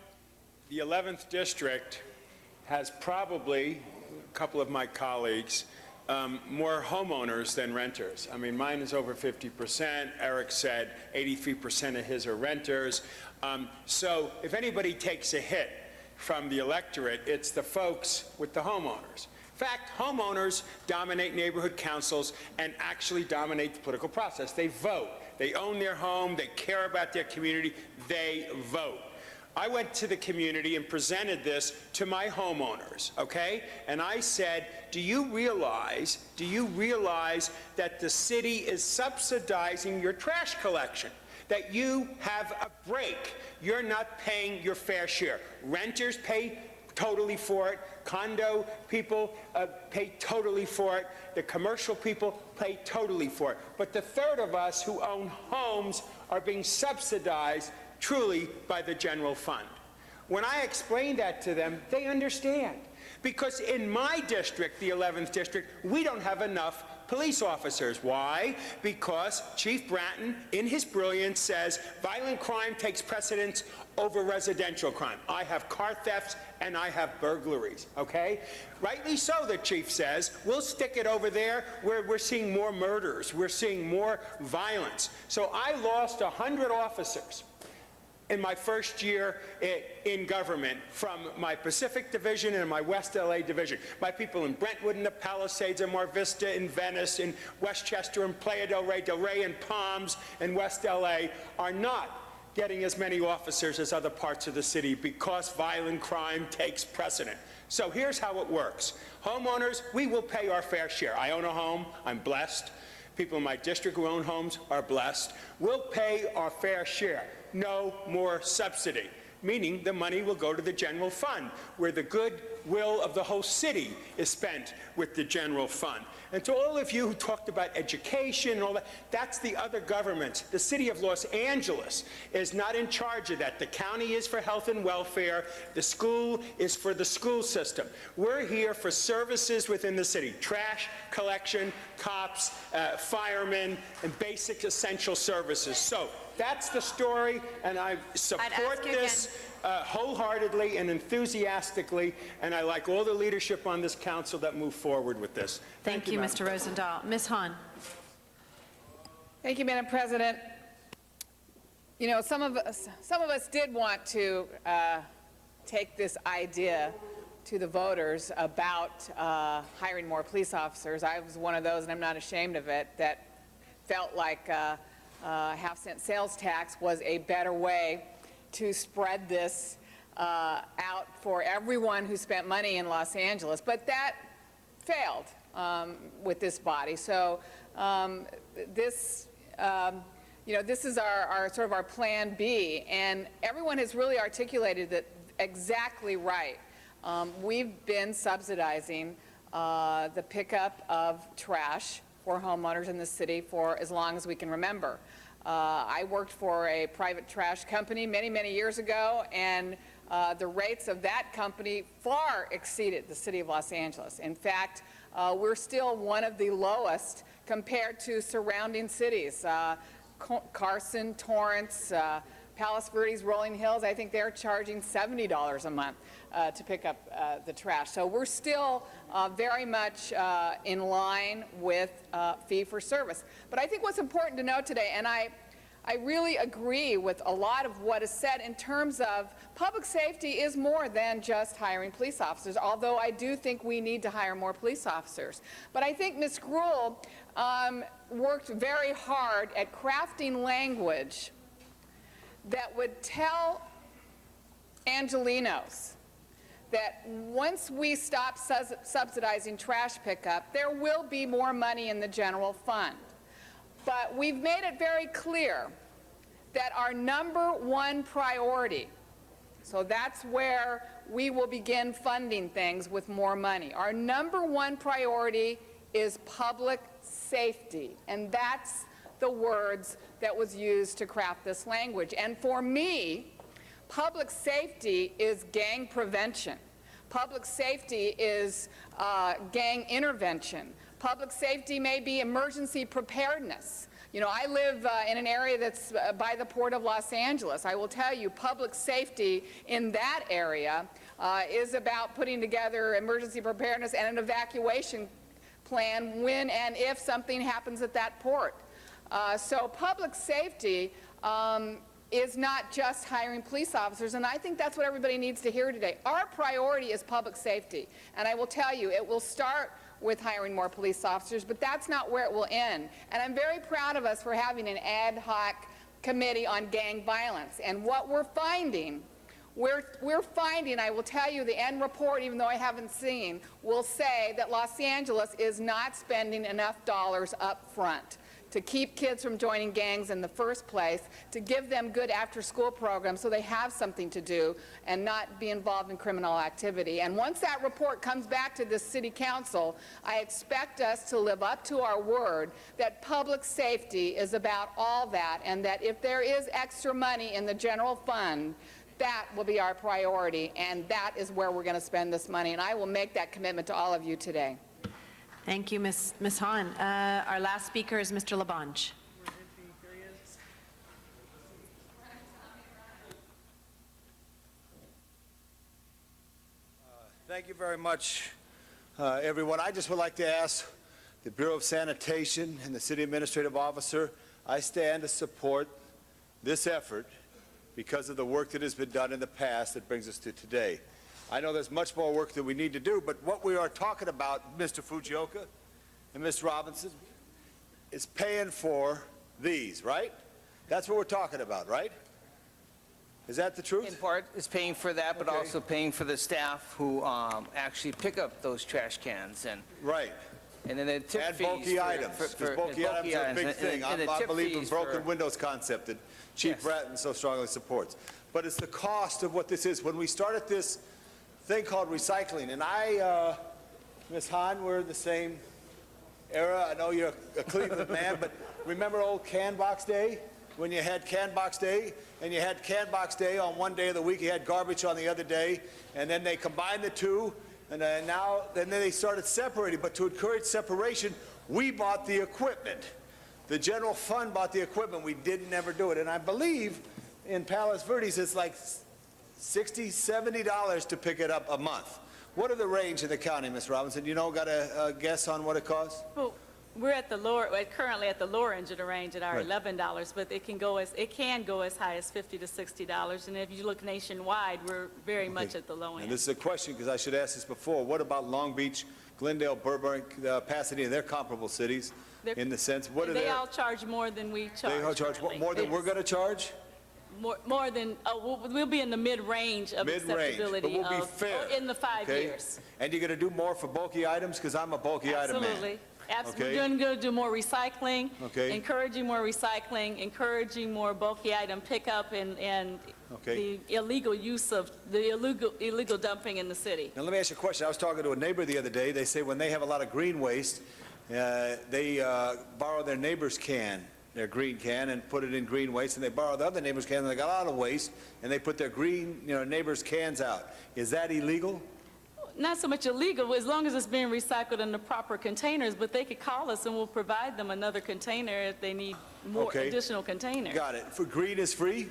the 11th District has probably, a couple of my colleagues, more homeowners than renters. I mean, mine is over 50%. Eric said 83% of his are renters. So if anybody takes a hit from the electorate, it's the folks with the homeowners. In fact, homeowners dominate neighborhood councils and actually dominate the political process. They vote. They own their home. They care about their community. They vote. I went to the community and presented this to my homeowners, okay? And I said, do you realize that the city is subsidizing your trash collection? That you have a break. You're not paying your fair share. Renters pay totally for it. Condo people pay totally for it. The commercial people pay totally for it. But the third of us who own homes are being subsidized truly by the general fund. When I explain that to them, they understand. Because in my district, the 11th District, we don't have enough police officers. Why? Because Chief Bratton, in his brilliance, says violent crime takes precedence over residential crime. I have car thefts and I have burglaries, okay? Rightly so, the chief says. We'll stick it over there where we're seeing more murders. We're seeing more violence. So I lost 100 officers in my first year in government from my Pacific Division and my West LA Division. My people in Brentwood and the Palisades and Mar Vista in Venice, in Westchester and Playa del Rey and Palms and West LA are not getting as many officers as other parts of the city because violent crime takes precedent. So here's how it works. Homeowners, we will pay our fair share. I own a home, I'm blessed. People in my district who own homes are blessed. We'll pay our fair share. No more subsidy, meaning the money will go to the general fund, where the good will of the whole city is spent with the general fund. And to all of you who talked about education and all that, that's the other government. The city of Los Angeles is not in charge of that. The county is for health and welfare. The school is for the school system. We're here for services within the city: trash collection, cops, firemen, and basic essential services. So that's the story, and I support this wholeheartedly and enthusiastically, and I like all the leadership on this council that move forward with this. Thank you, Madam Mr. Rosendahl. Ms. Hahn. Thank you, Madam President. You know, some of us did want to take this idea to the voters about hiring more police officers. I was one of those, and I'm not ashamed of it, that felt like half-cent sales tax was a better way to spread this out for everyone who spent money in Los Angeles. But that failed with this body. So this is our sort of our plan B, and everyone has really articulated that exactly right. We've been subsidizing the pickup of trash for homeowners in the city for as long as we can remember. I worked for a private trash company many, many years ago, and the rates of that company far exceeded the city of Los Angeles. In fact, we're still one of the lowest compared to surrounding cities. Carson, Torrance, Palos Verdes, Rolling Hills, I think they're charging $70 a month to pick up the trash. So we're still very much in line with fee for service. But I think what's important to note today, and I really agree with a lot of what is said in terms of public safety is more than just hiring police officers, although I do think we need to hire more police officers. But I think Ms. Gruhl worked very hard at crafting language that would tell Angelenos that once we stop subsidizing trash pickup, there will be more money in the general fund. But we've made it very clear that our #1 priority, so that's where we will begin funding things with more money. Our #1 priority is public safety, and that's the words that was used to craft this language. And for me, public safety is gang prevention. Public safety is gang intervention. Public safety may be emergency preparedness. You know, I live in an area that's by the Port of Los Angeles. I will tell you, public safety in that area is about putting together emergency preparedness and an evacuation plan when and if something happens at that port. So public safety is not just hiring police officers, and I think that's what everybody needs to hear today. Our priority is public safety, and I will tell you, it will start with hiring more police officers, but that's not where it will end. And I'm very proud of us for having an ad hoc committee on gang violence. And what we're finding, I will tell you, the end report, even though I haven't seen, will say that Los Angeles is not spending enough dollars up front to keep kids from joining gangs in the first place, to give them good after-school programs so they have something to do and not be involved in criminal activity. And once that report comes back to this city council, I expect us to live up to our word that public safety is about all that, and that if there is extra money in the general fund, that will be our priority, and that is where we're going to spend this money. And I will make that commitment to all of you today. Thank you, Ms. Hahn. Our last speaker is Mr. Labange. Thank you very much, everyone. I just would like to ask the Bureau of Sanitation and the City Administrative Officer, I stand to support this effort because of the work that has been done in the past that brings us to today. I know there's much more work that we need to do, but what we are talking about, Mr. Fujioka and Ms. Robinson, is paying for these, right? That's what we're talking about, right? Is that the truth? In part, is paying for that, but Okay. also paying for the staff who actually pick up those trash cans and. Right. And then the tip And fees. bulky items, because bulky items are a big thing. And the I tip believe in fees broken for- windows concept that Chief Yes. Bratton so strongly supports. But it's the cost of what this is. When we started this thing called recycling. And Ms. Hahn, we're the same era. I know you're a Cleveland man, but remember old Can Box Day? When you had Can Box Day, and you had Can Box Day on one day of the week, you had garbage on the other day, and then they combined the two, and then they started separating. But to encourage separation, we bought the equipment. The general fund bought the equipment. We didn't never do it. And I believe in Palos Verdes, it's like $60, $70 to pick it up a month. What are the range in the county, Ms. Robinson? You know, got a guess on what it costs? Well, we're at the lower, currently at the lower end of the range at our Right. $11, but it can go as high as $50 to $60. And if you look nationwide, we're very much at the low And end. this is a question, because I should ask this before. What about Long Beach, Glendale, Burbank, Pasadena? They're comparable cities in the sense. What are They their- all charge more than we charge. They all charge currently. more than we're going to charge? More than, we'll be in the mid-range of Mid-range, acceptability. but we'll be of- fair. In the 5 okay? years. And you're going to do more for bulky items? Because I'm a bulky item man. Absolutely. Okay. We're going to do more recycling, Okay. encouraging more recycling, encouraging more bulky item pickup, and Okay. the illegal use of, the illegal dumping in the city. Now, let me ask you a question. I was talking to a neighbor the other day. They say when they have a lot of green waste, they borrow their neighbor's can, their green can, and put it in green waste, and they borrow the other neighbor's can, and they got a lot of waste, and they put their green, neighbor's cans out. Is that illegal? Not so much illegal, as long as it's being recycled in the proper containers, but they could call us and we'll provide them another container if they need more Okay. additional containers. Got it. For green is free?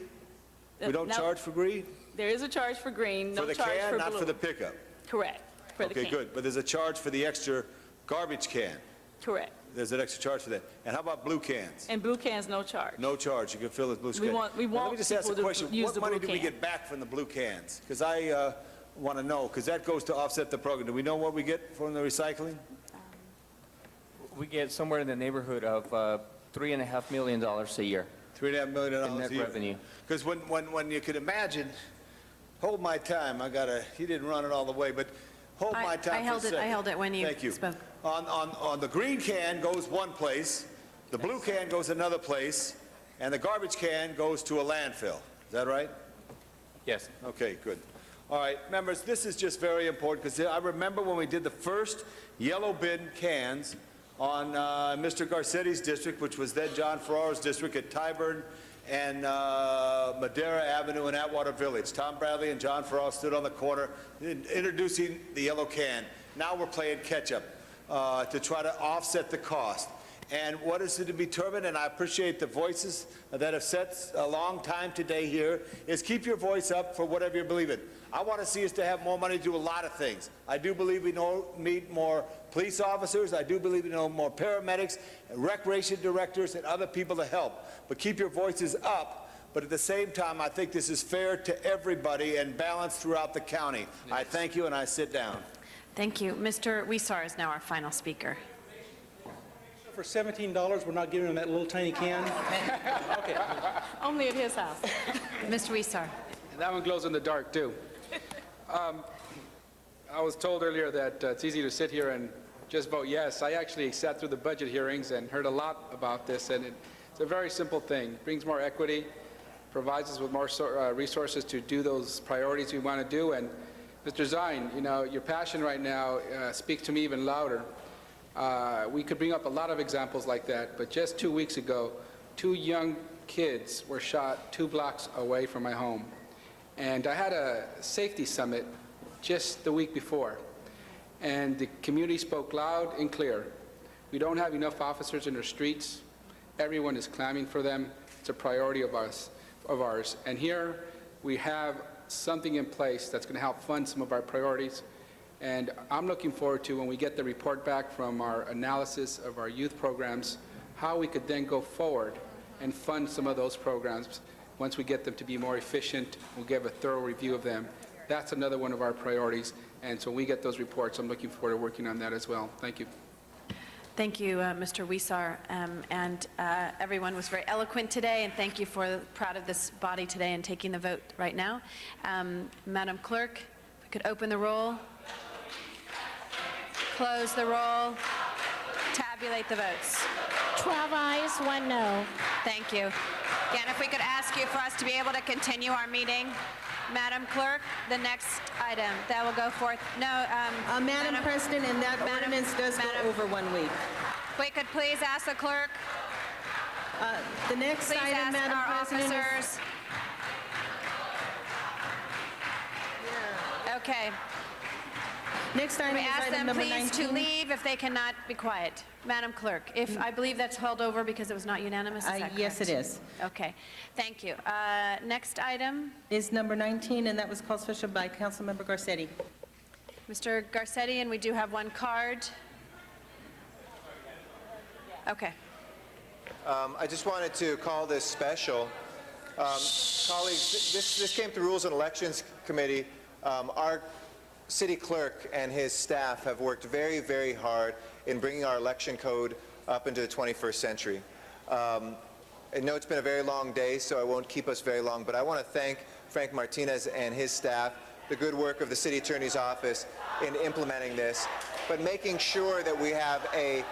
We don't No. charge for green? There is a charge for green, no For the charge can, for not blue. for the pickup? Correct, for the can. Okay, good. But there's a charge for the extra garbage can. Correct. There's an extra charge for that. And how about blue cans? And blue cans, no charge. No charge. You can fill it with blue We cans. want- we Now, let want me just ask a people to question. use What the money blue do we can. get back from the blue cans? Because I want to know, because that goes to offset the program. Do we know what we get from the recycling? We get somewhere in the neighborhood of $3.5 million a year. $3.5 million in net a year. revenue. Because when you could imagine, hold my time, he didn't run it all the way, but hold my time I for a held it. second. I held it when you Thank you. spoke. On the green can goes one place, the blue can goes another place, and the garbage can goes to a landfill. Is that right? Yes. Okay, good. All right, members, this is just very important, because I remember when we did the first yellow bin cans on Mr. Garcetti's district, which was then John Ferraro's district at Tyburn and Madera Avenue in Atwater Village. Tom Bradley and John Ferraro stood on the corner introducing the yellow can. Now we're playing catch-up to try to offset the cost. And what is it to be determined, and I appreciate the voices that have said a long time today here, is keep your voice up for whatever you believe in. I want to see us to have more money to do a lot of things. I do believe we need more police officers. I do believe we need more paramedics, recreation directors, and other people to help. But keep your voices up. But at the same time, I think this is fair to everybody and balanced throughout the county. I thank you, and I sit down. Thank you. Mr. Weesar is now our final speaker. For $17, we're not giving them that little tiny can? Okay. Only at his house. Mr. Weesar. And that one glows in the dark, too. I was told earlier that it's easy to sit here and just vote yes. I actually sat through the budget hearings and heard a lot about this, and it's a very simple thing. It brings more equity, provides us with more resources to do those priorities we want to do. And Mr. Zine, your passion right now speaks to me even louder. We could bring up a lot of examples like that, but just 2 weeks ago, 2 young kids were shot 2 blocks away from my home. And I had a safety summit just the week before, and the community spoke loud and clear. We don't have enough officers in our streets. Everyone is clamoring for them. It's a priority of ours. And here we have something in place that's going to help fund some of our priorities. And I'm looking forward to, when we get the report back from our analysis of our youth programs, how we could then go forward and fund some of those programs. Once we get them to be more efficient, we'll give a thorough review of them. That's another one of our priorities. And so when we get those reports, I'm looking forward to working on that as well. Thank you. Thank you, Mr. Weesar. Everyone was very eloquent today, and thank you for proud of this body today and taking the vote right now. Madam Clerk, if we could open the roll, close the roll, tabulate the votes. 12 ayes, 1 no. Thank you. Again, if we could ask you for us to be able to continue our meeting. Madam Clerk, the next item that will go forth. No, Madam President, and that ordinance does go over 1 week. We could please ask the clerk. The next Please item, ask Madam our President, officers. Okay. Next item We is ask item them number please 19. to leave if they cannot be quiet. Madam Clerk, I believe that's held over because it was not unanimous, is that correct? Yes, it is. Okay, thank you. Next item, Is number 19, and that was called special by Councilmember Garcetti. Mr. Garcetti, and we do have one card. Okay. I just wanted to call this special. Colleagues, this came through Rules and Elections Committee. Our city clerk and his staff have worked very, very hard in bringing our election code up into the 21st century. I know it's been a very long day, so I won't keep us very long, but I want to thank Frank Martinez and his staff, the good work of the City Attorney's Office in implementing this, but making sure that we have a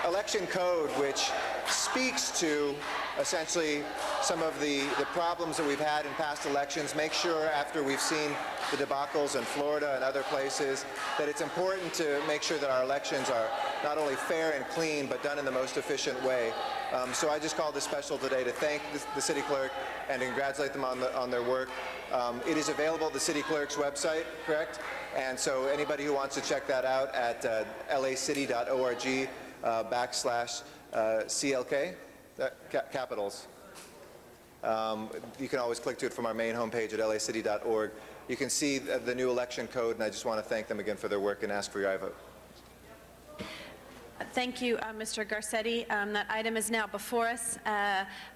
election code which speaks to essentially some of the problems that we've had in past elections, make sure after we've seen the debacles in Florida and other places that it's important to make sure that our elections are not only fair and clean but done in the most efficient way. So I just called this special today to thank the city clerk and congratulate them on their work. It is available at the city clerk's website, correct? And so anybody who wants to check that out at lacity.org /CLK, capitals. You can always click to it from our main homepage at lacity.org. You can see the new election code, and I just want to thank them again for their work and ask for your aye vote. Thank you, Mr. Garcetti. That item is now before us.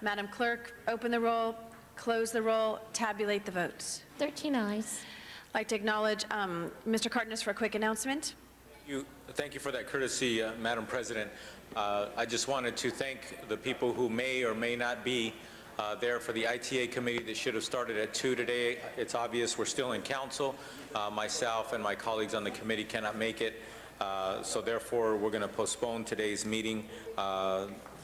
Madam Clerk, open the roll, close the roll, tabulate the votes. 13 ayes. I'd like to acknowledge Mr. Cardenas for a quick announcement. Thank you for that courtesy, Madam President. I just wanted to thank the people who may or may not be there for the ITA committee that should have started at 2 today. It's obvious we're still in council. Myself and my colleagues on the committee cannot make it, so therefore we're going to postpone today's meeting.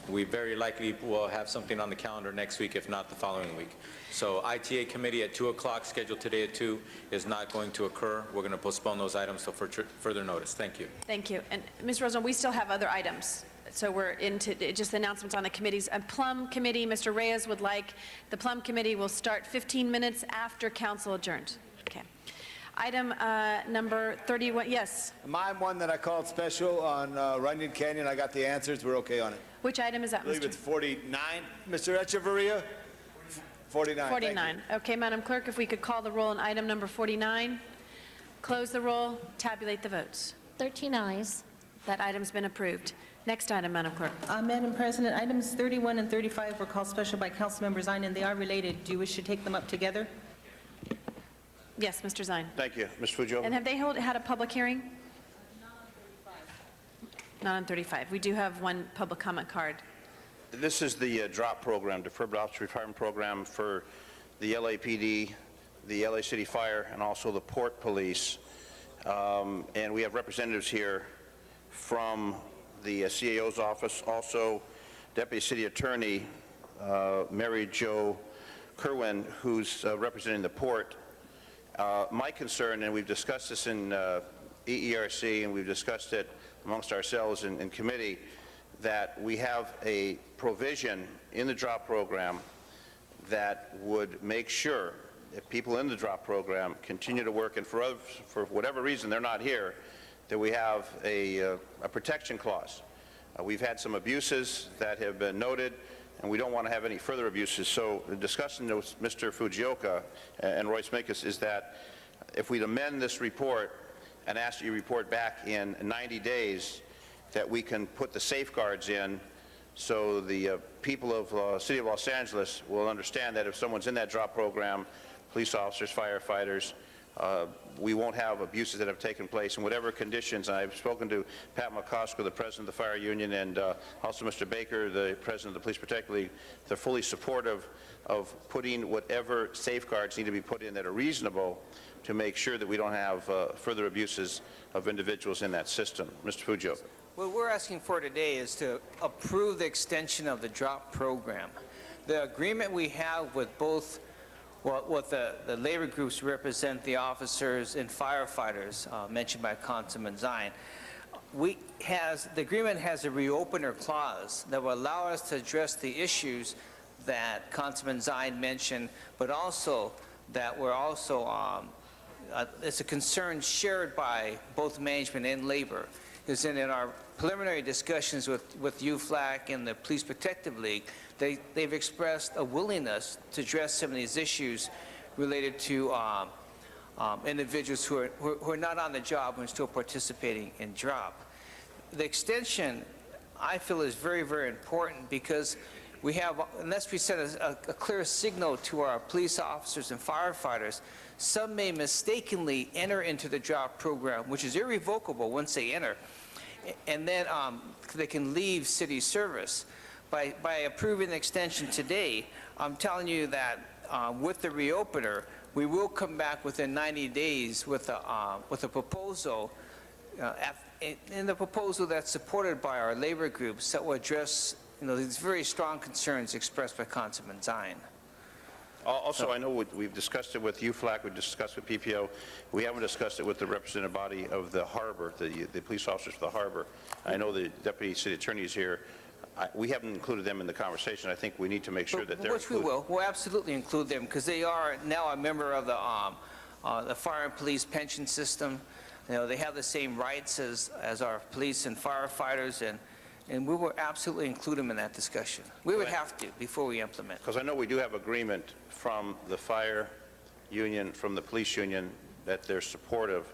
We very likely will have something on the calendar next week, if not the following week. So ITA committee at 2 o'clock, scheduled today at 2, is not going to occur. We're going to postpone those items till further notice. Thank you. Thank you. And Ms. Rosen, we still have other items. So we're into just announcements on the committees. A Plum Committee, Mr. Reyes would like, the Plum Committee will start 15 minutes after council adjourned. Okay. Item number 31, yes. My one that I called special on Runyon Canyon, I got the answers, we're okay on it. Which item is that, I believe Mr.? it's 49. Mr. Echeverria? 49. 49. Okay, Madam Clerk, if we could call the roll on item number 49, close the roll, tabulate the votes. 13 ayes. That item's been approved. Next item, Madam Clerk. Madam President, items 31 and 35 were called special by Councilmember Zine, and they are related. Do you wish to take them up together? Yes, Mr. Zine. Thank you, Ms. Fujio. And have they had a public hearing? Not on 35. We do have one public comment card. This is the DROP program, Deferred Officer Retirement Program for the LAPD, the LA City Fire, and also the Port Police. And we have representatives here from the CAO's office, also Deputy City Attorney Mary Jo Kerwin, who's representing the Port. My concern, and we've discussed this in EERC, and we've discussed it amongst ourselves in committee, that we have a provision in the DROP program that would make sure that people in the DROP program continue to work, and for whatever reason they're not here, that we have a protection clause. We've had some abuses that have been noted, and we don't want to have any further abuses. So the discussion with Mr. Fujioka and Royce Mikas is that if we'd amend this report and ask you to report back in 90 days, that we can put the safeguards in so the people of City of Los Angeles will understand that if someone's in that DROP program, police officers, firefighters, we won't have abuses that have taken place in whatever conditions. I've spoken to Pat McCosker, the president of the Fire Union, and also Mr. Baker, the president of the Police Protect League. They're fully supportive of putting whatever safeguards need to be put in that are reasonable to make sure that we don't have further abuses of individuals in that system. Mr. Fujio. What we're asking for today is to approve the extension of the DROP program. The agreement we have with both what the labor groups represent the officers and firefighters mentioned by Councilman Zine. The agreement has a reopener clause that will allow us to address the issues that Councilman Zine mentioned, but also that we're also, it's a concern shared by both management and labor. Because in our preliminary discussions with UFLAC and the Police Protective League, they've expressed a willingness to address some of these issues related to individuals who are not on the job and still participating in job. The extension, I feel, is very, very important because we have, unless we send a clear signal to our police officers and firefighters, some may mistakenly enter into the job program, which is irrevocable once they enter, and then they can leave city service. By approving the extension today, I'm telling you that with the reopener, we will come back within 90 days with a proposal, in the proposal that's supported by our labor groups that will address these very strong concerns expressed by Councilman Zine. Also, I know we've discussed it with UFLAC, we've discussed with PPO. We haven't discussed it with the representative body of the harbor, the police officers for the harbor. I know the deputy city attorney is here. We haven't included them in the conversation. I think we need to make sure that they're Which included. we will. We'll absolutely include them because they are now a member of the fire and police pension system. They have the same rights as our police and firefighters, and we will absolutely include them in that discussion. We would have to before we implement. Because I know we do have agreement from the fire union, from the police union, that they're supportive.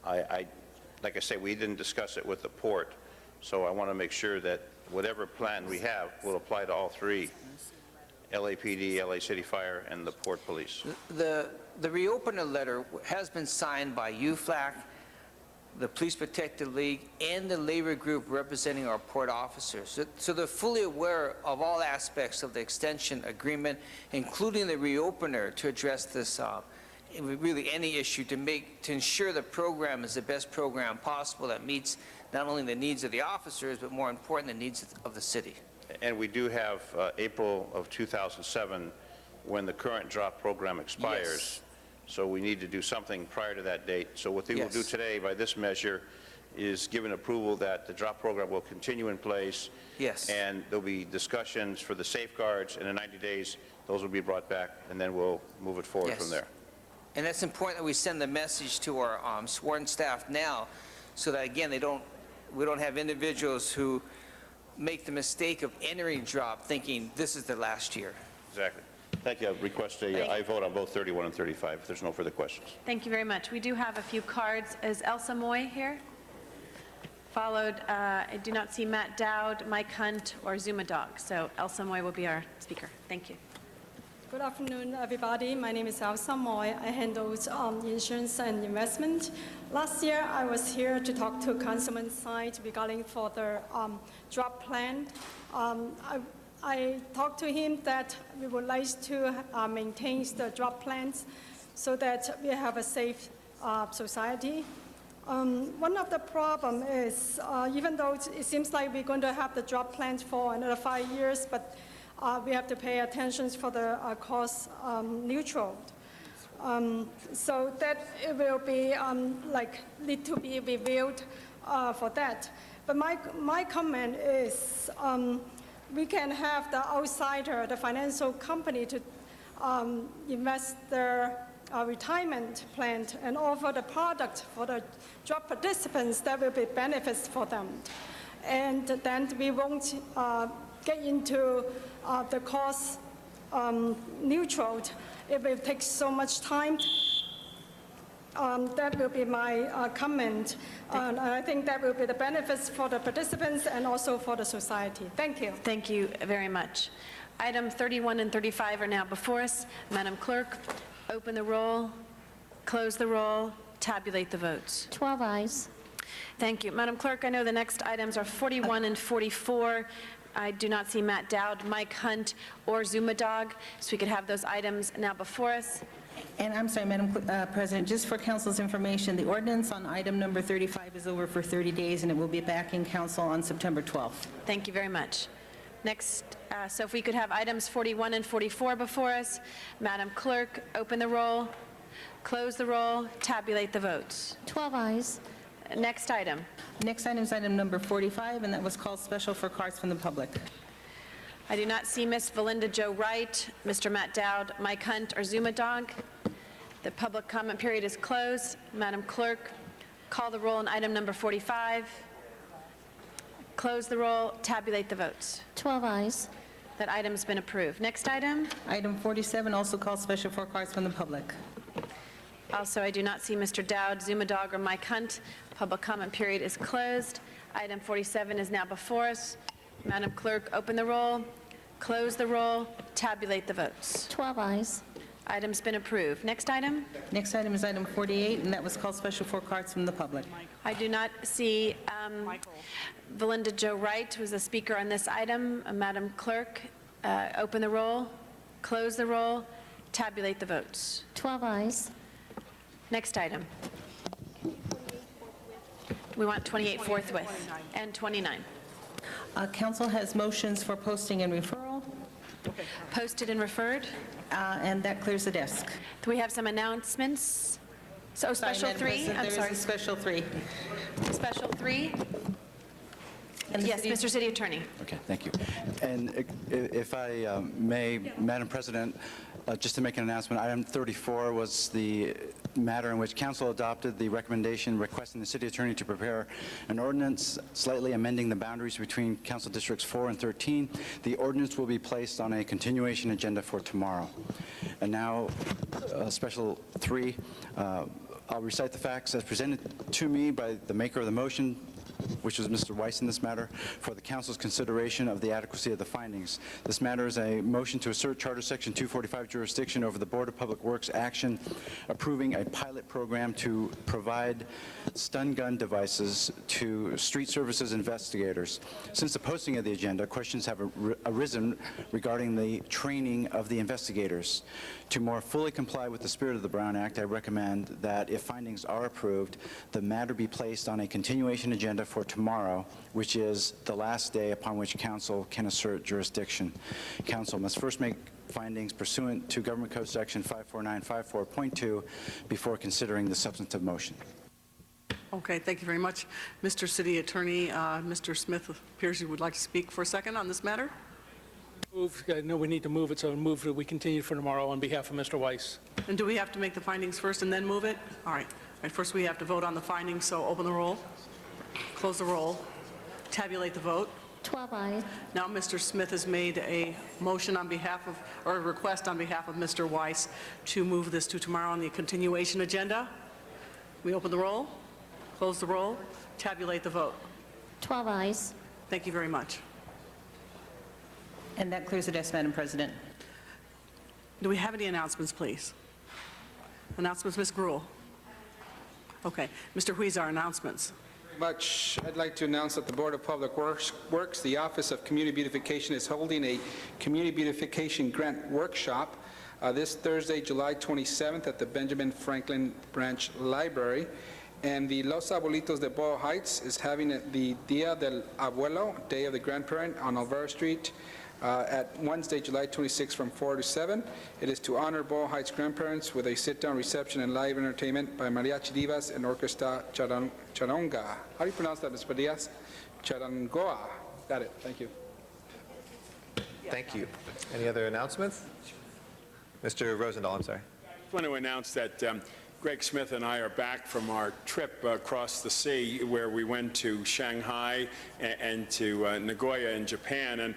Like I say, we didn't discuss it with the port, so I want to make sure that whatever plan we have will apply to all three, LAPD, LA City Fire, and the Port Police. The reopener letter has been signed by UFLAC, the Police Protective League, and the labor group representing our port officers. So they're fully aware of all aspects of the extension agreement, including the reopener to address this, really any issue to ensure the program is the best program possible that meets not only the needs of the officers, but more important, the needs of the city. And we do have April of 2007 when the current drop program expires. Yes. So we need to do something prior to that date. So what we will do today by this measure is give an approval that the drop program will continue in place. Yes. And there'll be discussions for the safeguards, and in 90 days, those will be brought back, and then we'll move it forward from there. And it's important that we send the message to our sworn staff now so that, again, we don't have individuals who make the mistake of entering drop thinking this is their last year. Exactly. Thank you. I request a aye vote on both 31 and 35 if there's no further questions. Thank you very much. We do have a few cards. Is Elsa Moy here? Followed, I do not see Matt Dowd, Mike Hunt, or Zuma Dog. So Elsa Moy will be our speaker. Thank you. Good afternoon, everybody. My name is Elsa Moy. I handle insurance and investment. Last year, I was here to talk to Councilman Zine regarding for the drop plan. I talked to him that we would like to maintain the drop plans so that we have a safe society. One of the problem is, even though it seems like we're going to have the drop plans for another 5 years, but we have to pay attention for the cost neutral. So that it will be need to be reviewed for that. But my comment is we can have the outsider, the financial company, to invest their retirement plan and offer the product for the job participants that will be benefits for them. And then we won't get into the cost neutral. It will take so much time. That will be my comment. And I think that will be the benefits for the participants and also for the society. Thank you. Thank you very much. Item 31 and 35 are now before us. Madam Clerk, open the roll, close the roll, tabulate the votes. 12 ayes. Thank you. Madam Clerk, I know the next items are 41 and 44. I do not see Matt Dowd, Mike Hunt, or Zuma Dog, so we could have those items now before us. And I'm sorry, Madam President, just for council's information, the ordinance on item number 35 is over for 30 days, and it will be back in council on September 12th. Thank you very much. Next, so if we could have items 41 and 44 before us. Madam Clerk, open the roll, close the roll, tabulate the votes. 12 eyes. Next item. Next item is item number 45, and that was called special for cards from the public. I do not see Ms. Valinda Jo Wright, Mr. Matt Dowd, Mike Hunt, or Zuma Dog. The public comment period is closed. Madam Clerk, call the roll on item number 45. Close the roll, tabulate the votes. 12 eyes. That item's been approved. Next item. Item 47, also called special for cards from the public. Also, I do not see Mr. Dowd, Zuma Dog, or Mike Hunt. Public comment period is closed. Item 47 is now before us. Madam Clerk, open the roll, close the roll, tabulate the votes. 12 eyes. Item's been approved. Next item. Next item is item 48, and that was called special for cards from the public. I do not see Valinda Jo Wright, who is the speaker on this item. Madam Clerk, open the roll, close the roll, tabulate the votes. 12 eyes. Next item. We want 28 forthwith and 29. Council has motions for posting and referral, Posted and referred. and that clears the desk. Do we have some announcements? So Sorry, special Madam three, President, I'm there sorry. is a special three. Special three? And the Yes, city- Mr. City Attorney. Okay, thank you. And if I may, Madam President, just to make an announcement, item 34 was the matter in which council adopted the recommendation requesting the city attorney to prepare an ordinance slightly amending the boundaries between council districts 4 and 13. The ordinance will be placed on a continuation agenda for tomorrow. And now, special 3, I'll recite the facts as presented to me by the maker of the motion, which was Mr. Weiss in this matter, for the council's consideration of the adequacy of the findings. This matter is a motion to assert Charter Section 245 jurisdiction over the Board of Public Works action approving a pilot program to provide stun gun devices to street services investigators. Since the posting of the agenda, questions have arisen regarding the training of the investigators. To more fully comply with the spirit of the Brown Act, I recommend that if findings are approved, the matter be placed on a continuation agenda for tomorrow, which is the last day upon which council can assert jurisdiction. Council must first make findings pursuant to Government Code Section 54954.2 before considering the substantive motion. Okay, thank you very much. Mr. City Attorney, Mr. Smith appears he would like to speak for a second on this matter. No, we need to move it, so move that we continue for tomorrow on behalf of Mr. Weiss. And do we have to make the findings first and then move it? All right. All right, first we have to vote on the findings, so open the roll, close the roll, tabulate the vote. 12 eyes. Now, Mr. Smith has made a motion on behalf of, or a request on behalf of Mr. Weiss to move this to tomorrow on the continuation agenda. We open the roll, close the roll, tabulate the vote. 12 eyes. Thank you very much. And that clears the desk, Madam President. Do we have any announcements, please? Announcements, Ms. Gruhl. Okay. Mr. Huizar, announcements. Much. I'd like to announce that the Board of Public Works, the Office of Community Beautification, is holding a Community Beautification Grant Workshop this Thursday, July 27th at the Benjamin Franklin Branch Library. And the Los Abuelitos de Boyle Heights is having the Dia del Abuelo, Day of the Grandparent, on Alvaro Street at Wednesday, July 26th from 4 to 7. It is to honor Boyle Heights grandparents with a sit-down reception and live entertainment by Mariachi Divas and Orquesta Charonga. How do you pronounce that, Ms. Padillas? Charangoa. Got it. Thank you. Thank you. Any other announcements? Mr. Rosendahl, I'm sorry. I want to announce that Greg Smith and I are back from our trip across the sea where we went to Shanghai and to Nagoya in Japan. And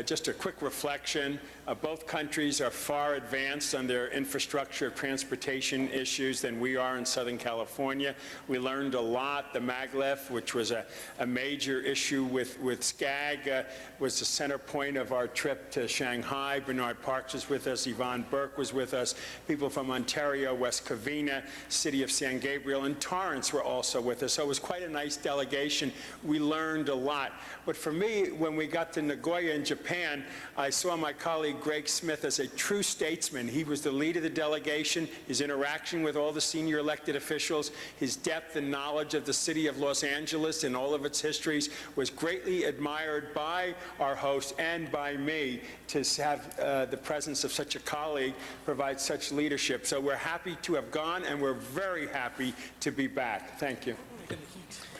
just a quick reflection, both countries are far advanced on their infrastructure of transportation issues than we are in Southern California. We learned a lot. The maglev, which was a major issue with SCAG, was the center point of our trip to Shanghai. Bernard Parks was with us. Yvonne Burke was with us. People from Ontario, West Covina, City of San Gabriel, and Torrance were also with us. So it was quite a nice delegation. We learned a lot. But for me, when we got to Nagoya in Japan, Japan, I saw my colleague Greg Smith as a true statesman. He was the lead of the delegation. His interaction with all the senior elected officials, his depth and knowledge of the city of Los Angeles and all of its histories was greatly admired by our host and by me to have the presence of such a colleague provide such leadership. So we're happy to have gone, and we're very happy to be back. Thank you.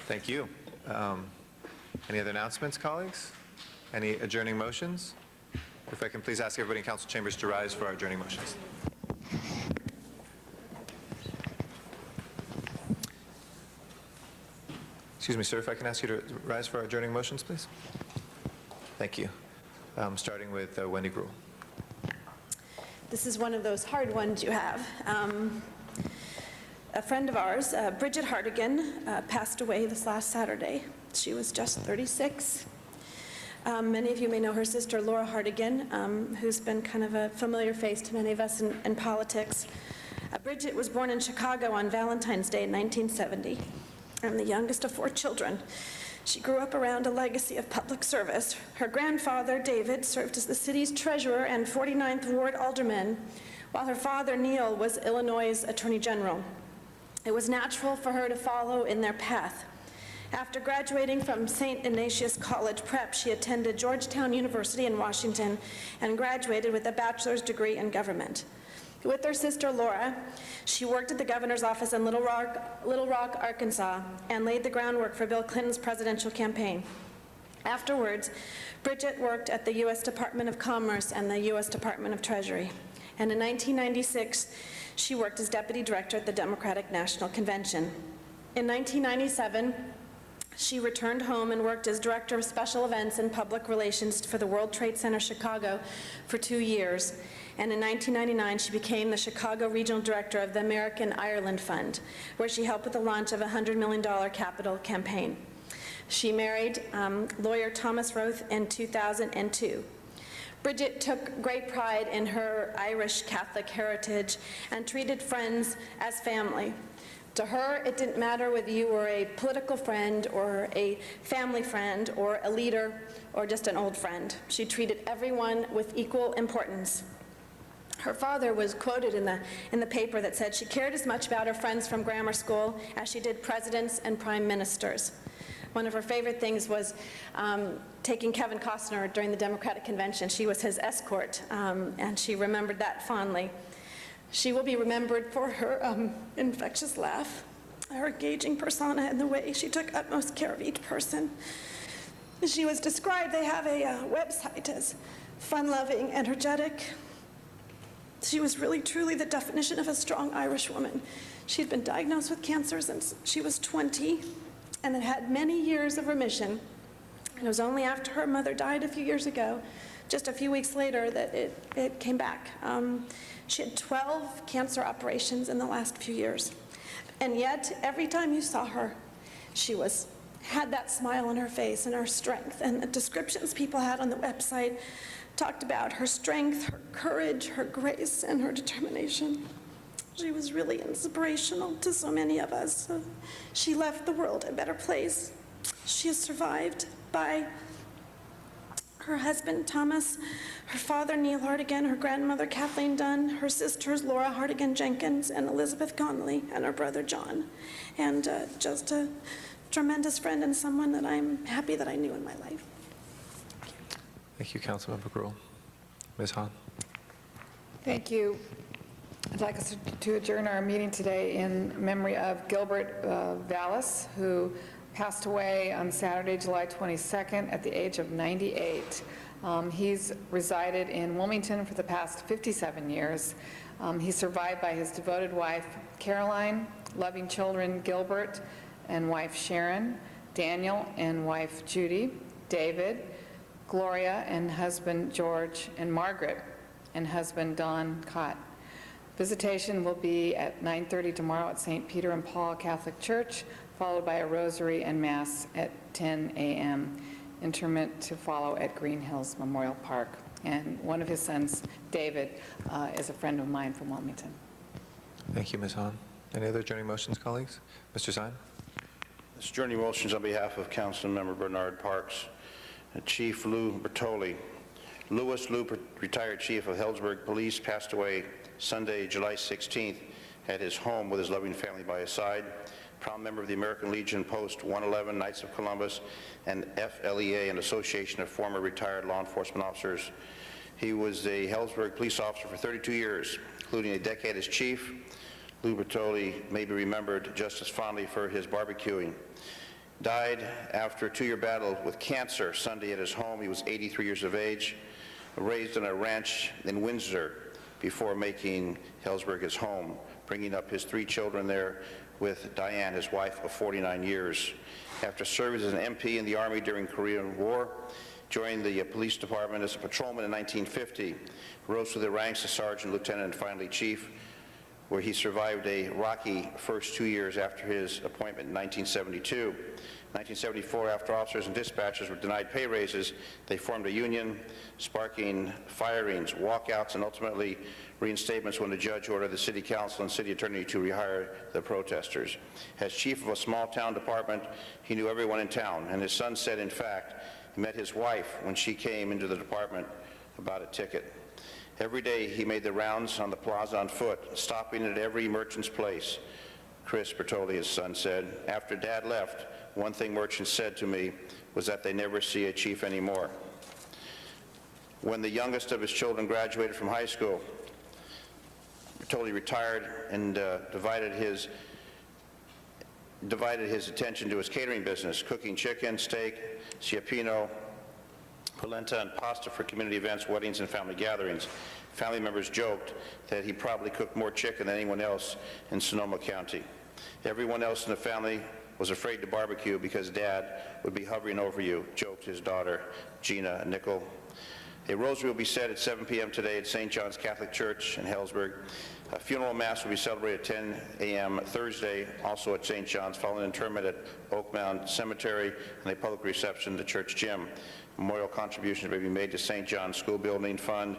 Thank you. Any other announcements, colleagues? Any adjourning motions? If I can please ask everybody in council chambers to rise for our adjourning motions. Excuse me, sir, if I can ask you to rise for our adjourning motions, please. Thank you. Starting with Wendy Gruhl. This is one of those hard ones you have. A friend of ours, Bridget Hartigan, passed away this last Saturday. She was just 36. Many of you may know her sister, Laura Hartigan, who's been kind of a familiar face to many of us in politics. Bridget was born in Chicago on Valentine's Day in 1970, and the youngest of 4 children. She grew up around a legacy of public service. Her grandfather, David, served as the city's treasurer and 49th Ward alderman, while her father, Neil, was Illinois' attorney general. It was natural for her to follow in their path. After graduating from St. Ignatius College Prep, she attended Georgetown University in Washington and graduated with a bachelor's degree in government. With her sister Laura, she worked at the governor's office in Little Rock, Arkansas, and laid the groundwork for Bill Clinton's presidential campaign. Afterwards, Bridget worked at the U.S. Department of Commerce and the U.S. Department of Treasury. And in 1996, she worked as deputy director at the Democratic National Convention. In 1997, she returned home and worked as director of special events and public relations for the World Trade Center Chicago for 2 years. And in 1999, she became the Chicago Regional Director of the American Ireland Fund, where she helped with the launch of a $100 million capital campaign. She married lawyer Thomas Roth in 2002. Bridget took great pride in her Irish Catholic heritage and treated friends as family. To her, it didn't matter whether you were a political friend or a family friend or a leader or just an old friend. She treated everyone with equal importance. Her father was quoted in the paper that said she cared as much about her friends from grammar school as she did presidents and prime ministers. One of her favorite things was taking Kevin Costner during the Democratic Convention. She was his escort, and she remembered that fondly. She will be remembered for her infectious laugh, her engaging persona, and the way she took utmost care of each person. She was described, they have a website, as fun-loving, energetic. She was really, truly the definition of a strong Irish woman. She'd been diagnosed with cancer since she was 20 and had had many years of remission. And it was only after her mother died a few years ago, just a few weeks later, that it came back. She had 12 cancer operations in the last few years. And yet, every time you saw her, she had that smile on her face and her strength. And the descriptions people had on the website talked about her strength, her courage, her grace, and her determination. She was really inspirational to so many of us. She left the world a better place. She is survived by her husband, Thomas, her father, Neil Hartigan, her grandmother, Kathleen Dunn, her sisters, Laura Hartigan Jenkins and Elizabeth Connolly, and her brother, John. And just a tremendous friend and someone that I'm happy that I knew in my life. Thank you, Councilmember Gruhl. Ms. Hahn. Thank you. I'd like us to adjourn our meeting today in memory of Gilbert Vallis, who passed away on Saturday, July 22nd at the age of 98. He's resided in Wilmington for the past 57 years. He's survived by his devoted wife, Caroline, loving children, Gilbert and wife Sharon, Daniel and wife Judy, David, Gloria and husband George, and Margaret and husband Don Cott. Visitation will be at 9:30 tomorrow at St. Peter and Paul Catholic Church, followed by a rosary and mass at 10 a.m. Interment to follow at Green Hills Memorial Park. And one of his sons, David, is a friend of mine from Wilmington. Thank you, Ms. Hahn. Any other adjourning motions, colleagues? Mr. Zine? This adjourning motions on behalf of Councilmember Bernard Parks. Chief Lou Bertoli Louis Loop, retired chief of Heldsburg Police, passed away Sunday, July 16th at his home with his loving family by his side. Proud member of the American Legion Post 111, Knights of Columbus, and FLEA, an association of former retired law enforcement officers. He was a Heldsburg police officer for 32 years, including a decade as chief. Lou Bertoli may be remembered just as fondly for his barbecuing. Died after a 2-year battle with cancer Sunday at his home. He was 83 years of age, raised on a ranch in Windsor before making Heldsburg his home, bringing up his 3 children there with Diane, his wife of 49 years. After serving as an MP in the Army during the Korean War, joined the police department as a patrolman in 1950, rose through the ranks of sergeant, lieutenant, and finally chief, where he survived a rocky first 2 years after his appointment in 1972. 1974, after officers and dispatchers were denied pay raises, they formed a union, sparking firings, walkouts, and ultimately reinstatements when the judge ordered the city council and city attorney to rehire the protesters. As chief of a small-town department, he knew everyone in town, and his son said, in fact, he met his wife when she came into the department about a ticket. Every day he made the rounds on the plaza on foot, stopping at every merchant's place. Chris Bertoli, his son, said, after Dad left, one thing merchants said to me was that they never see a chief anymore. When the youngest of his children graduated from high school, Bertoli retired and divided his attention to his catering business, cooking chicken, steak, ciappino, polenta, and pasta for community events, weddings, and family gatherings. Family members joked that he probably cooked more chicken than anyone else in Sonoma County. Everyone else in the family was afraid to barbecue because Dad would be hovering over you, joked his daughter, Gina Nickel. A rosary will be said at 7 p.m. today at St. John's Catholic Church in Heldsburg. A funeral mass will be celebrated at 10 a.m. Thursday, also at St. John's, following interment at Oak Mound Cemetery, and a public reception at the church gym. Memorial contributions may be made to St. John's School Building Fund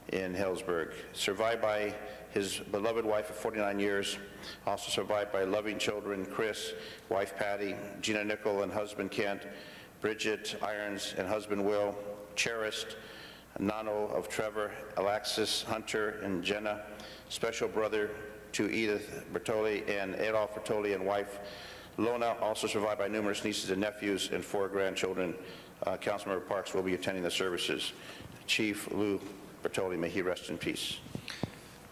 in Heldsburg. Survived by his beloved wife of 49 years, also survived by loving children, Chris, wife Patty, Gina Nickel and husband Kent, Bridget Irons and husband Will, cherished Nano of Trevor, Alexis, Hunter, and Jenna, special brother to Edith Bertoli and Adolph Bertoli and wife Lona, also survived by numerous nieces and nephews and 4 grandchildren. Councilmember Parks will be attending the services. Chief Lou Bertoli, may he rest in peace.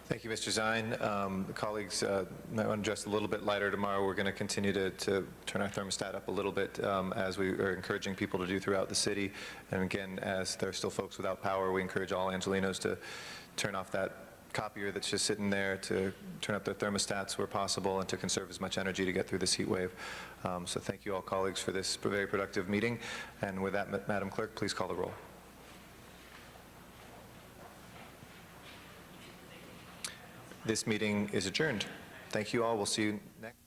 Thank you, Mr. Zine. Colleagues, might want to dress a little bit lighter tomorrow. We're going to continue to turn our thermostat up a little bit as we are encouraging people to do throughout the city. And again, as there are still folks without power, we encourage all Angelenos to turn off that copier that's just sitting there, to turn up their thermostats where possible, and to conserve as much energy to get through this heat wave. So thank you all, colleagues, for this very productive meeting. And with that, Madam Clerk, please call the roll. This meeting is adjourned. Thank you all. We'll see you next.